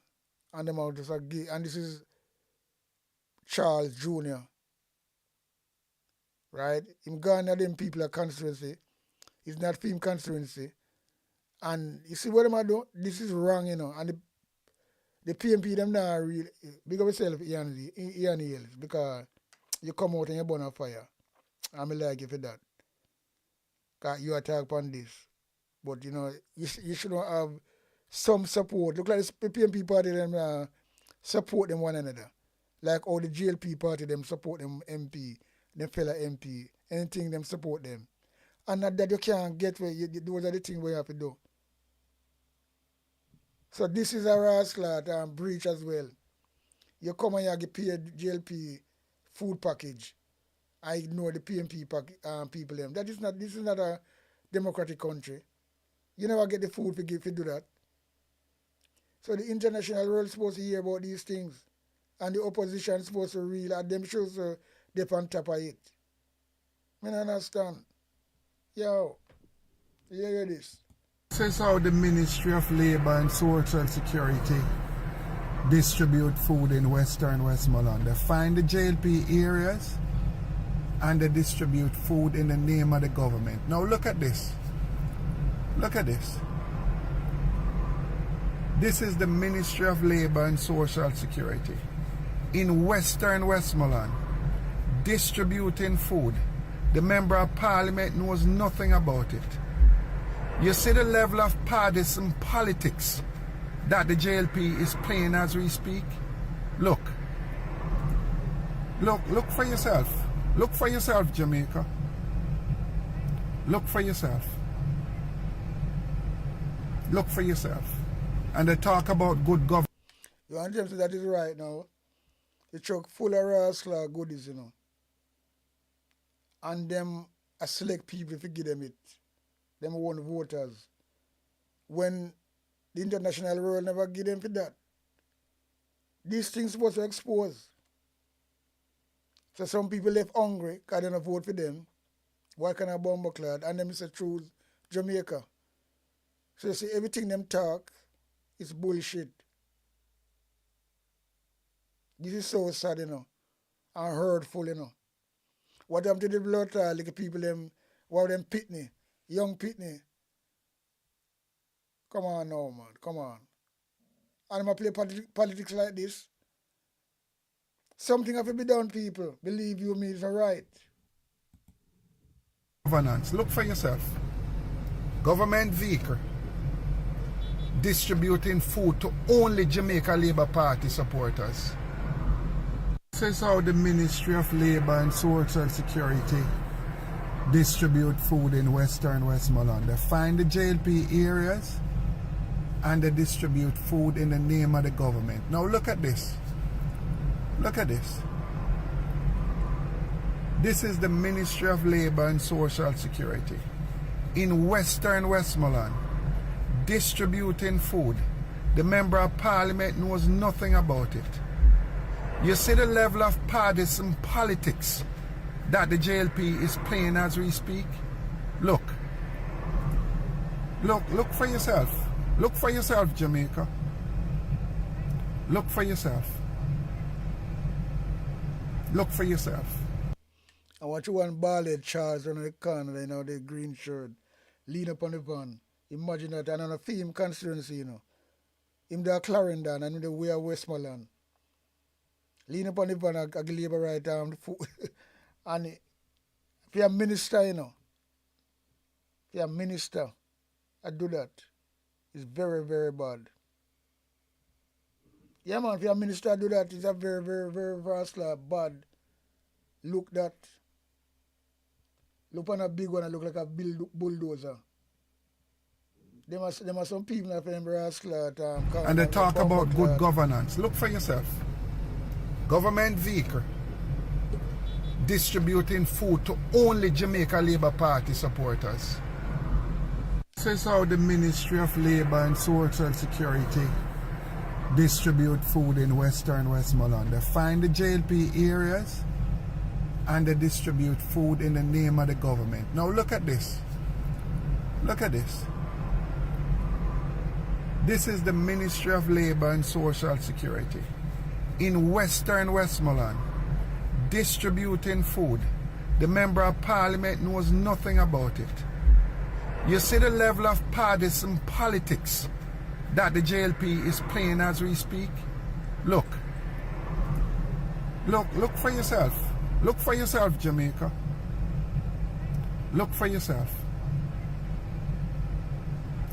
And them are just a gay. And this is Charles Jr. Right? Him gone at them people a constituency. It's not for him constituency. And you see what them are doing? This is wrong, you know. And the PMP them now really big up yourself, Ian Hills, because you come out and you burn a fire. I'm like you for that. Because you attack upon this. But you know, you should have some support. Look like the PMP party them support them one another. Like how the GLP party them support them MP. them fella MP, anything them support them. And that you can't get where those are the things we have to do. So this is a rascal breach as well. You come and you get paid JLP food package. I ignore the PMP people them. This is not a democratic country. You never get the food if you do that. So the international world is supposed to hear about these things. And the opposition is supposed to real and them shows they're on top of it. I don't understand. Yo, you hear this? This is how the Ministry of Labour and Social Security distribute food in Western Westmoreland. They find the JLP areas and they distribute food in the name of the government. Now look at this. Look at this. This is the Ministry of Labour and Social Security in Western Westmoreland distributing food. The Member of Parliament knows nothing about it. You see the level of partisan politics that the JLP is playing as we speak? Look for yourself. Look for yourself, Jamaica. Look for yourself. Look for yourself. And they talk about good government. You want them to say that is right now. The truck full of rascal goodies, you know. And them select people if you give them it. Them own voters. When the international world never give them for that. These things supposed to expose. So some people left hungry because they don't vote for them. Why can I bomb clad? And them say choose Jamaica. So you see everything them talk is bullshit. This is so sad, you know, and hurtful, you know. What happened to the blood like people them, what them pitney, young pitney. Come on now, man, come on. And I play politics like this. Something have to be done, people. Believe you me, it's all right. Governance. Look for yourself. Government vehicle distributing food to only Jamaica Labour Party supporters. This is how the Ministry of Labour and Social Security distribute food in Western Westmoreland. They find the JLP areas and they distribute food in the name of the government. Now look at this. Look at this. This is the Ministry of Labour and Social Security in Western Westmoreland distributing food. The Member of Parliament knows nothing about it. You see the level of partisan politics that the JLP is playing as we speak? Look for yourself. Look for yourself, Jamaica. Look for yourself. Look for yourself. I want you one bald-head Charles on the corner, you know, the green shirt, lean up on the van. Imagine that, and on a film constituency, you know. Him there Clarendon and the way of Westmoreland. Lean up on the van, I Labour right arm, the foot. And if you're a minister, you know, if you're a minister, I do that. It's very, very bad. Yeah, man, if you're a minister, I do that. It's a very, very, very vastly bad. Look that. Look on a big one, I look like a bulldozer. There are some people that them rascal and they talk about good governance. Look for yourself. Government vehicle distributing food to only Jamaica Labour Party supporters. This is how the Ministry of Labour and Social Security distribute food in Western Westmoreland. They find the JLP areas and they distribute food in the name of the government. Now look at this. Look at this. This is the Ministry of Labour and Social Security in Western Westmoreland distributing food. The Member of Parliament knows nothing about it. You see the level of partisan politics that the JLP is playing as we speak? Look for yourself. Look for yourself, Jamaica. Look for yourself.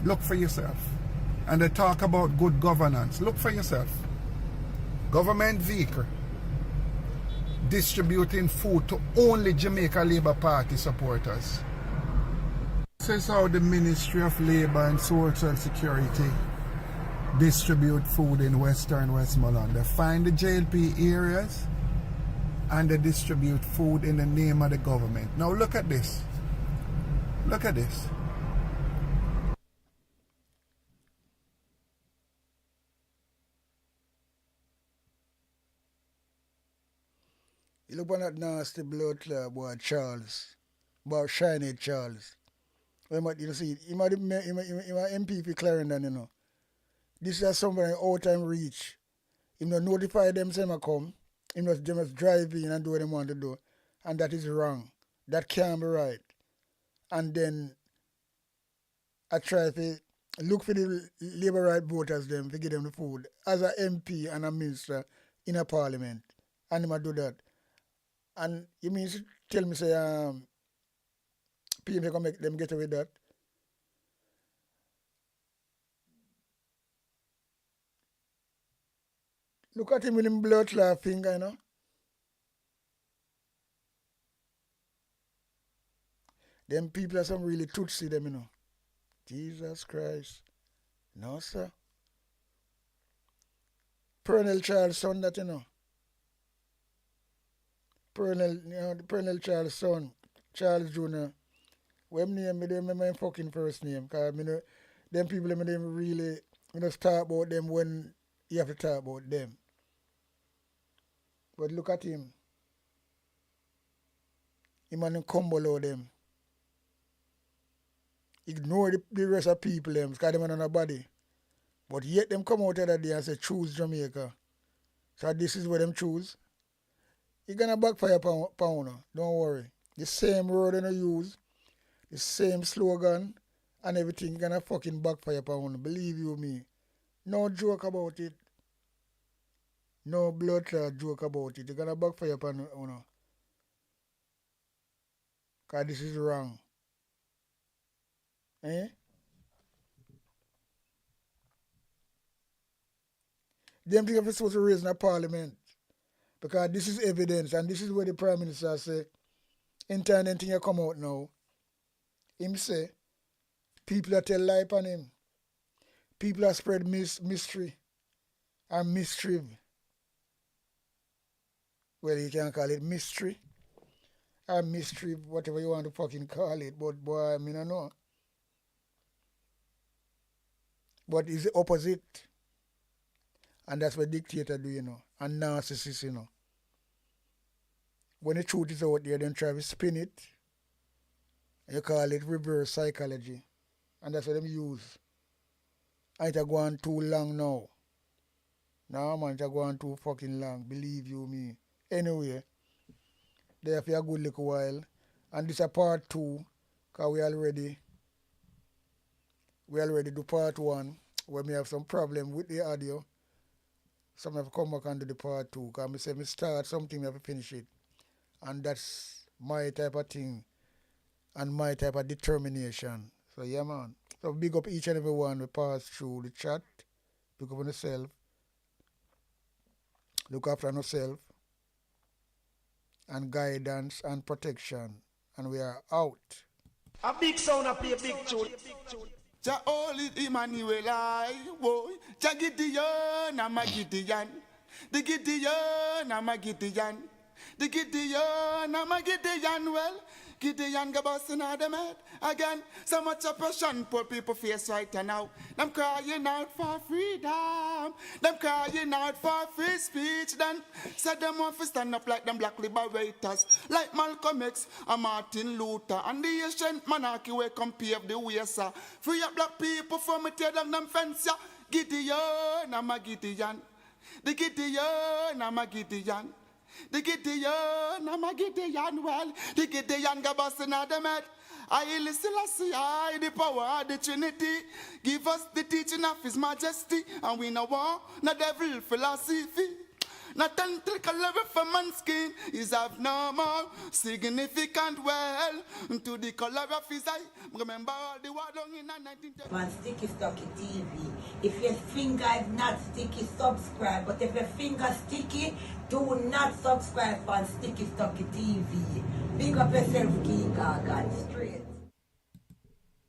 Look for yourself. And they talk about good governance. Look for yourself. Government vehicle distributing food to only Jamaica Labour Party supporters. This is how the Ministry of Labour and Social Security distribute food in Western Westmoreland. They find the JLP areas and they distribute food in the name of the government. Now look at this. Look at this. You look on that nasty blood clot boy Charles. About shiny Charles. You see, he might MP for Clarendon, you know. This is somebody out time reach. He must notify them say come. They must drive in and do what they want to do. And that is wrong. That can't be right. And then I try to look for the Labour right voters them to give them the food as an MP and a minister in a parliament. And they must do that. And you mean to tell me say PM can make them get away with that? Look at him with him blood clot finger, you know. Them people are some really tootsie them, you know. Jesus Christ. No, sir. Pernell Charles' son that, you know. Pernell Charles' son, Charles Jr. When name me, they remember my fucking first name. Because them people, they really, talk about them when you have to talk about them. But look at him. Him and him combo them. Ignore the rest of people them, because them are on a body. But yet them come out the other day and say, choose Jamaica. So this is what them choose. It's gonna backfire pound. Don't worry. The same word they use, the same slogan, and everything gonna fucking backfire pound. Believe you me. No joke about it. No blood clot joke about it. It's gonna backfire pound. Because this is wrong. Eh? Them think they're supposed to raise in a parliament. Because this is evidence, and this is where the Prime Minister say, anytime anything come out now, him say, people are tell lie on him. People are spread mystery and mischief. Well, you can call it mystery or mischief, whatever you want to fucking call it, but boy, I mean, I know. But it's the opposite. And that's what dictator do, you know, and narcissists, you know. When the truth is out there, then try to spin it. You call it reverse psychology. And that's what them use. And it's going too long now. No, man, it's going too fucking long. Believe you me. Anyway, there for a good little while. And this is part 2, because we already do part 1, where we have some problem with the audio. So I have to come back and do the part 2, because I say me start something, I have to finish it. And that's my type of thing and my type of determination. So yeah, man. So big up each and every one who pass through the chat. Look up on yourself. Look after yourself. And guidance and protection. And we are out. A big sound up here, big tune. Ja olit Emmanuel I, boy. Ja Gideon, I'm a Gideon. The Gideon, I'm a Gideon. The Gideon, I'm a Gideon, well. Gideon go busting out them head again. So much oppression poor people face right now. Them crying out for freedom. Them crying out for free speech. Then said them want to stand up like them black liberators. Like Malcolm X and Martin Luther. And the ancient monarchy will come pave the way, sir. Free up black people from me tear down them fence, yeah. Gideon, I'm a Gideon. The Gideon, I'm a Gideon. The Gideon, I'm a Gideon, well. The Gideon go busting out them head. I listen, I the power of the Trinity. Give us the teaching of His Majesty. And we no want no devil philosophy. Not until level for man's skin is of no more significant well to the color of his eye. Remember all the war down in 1930. Man, Sticky Stocky TV If your finger is not sticky, subscribe. But if your finger sticky, do not subscribe on Sticky Stucky TV. Big up yourself, King Gagan, straight.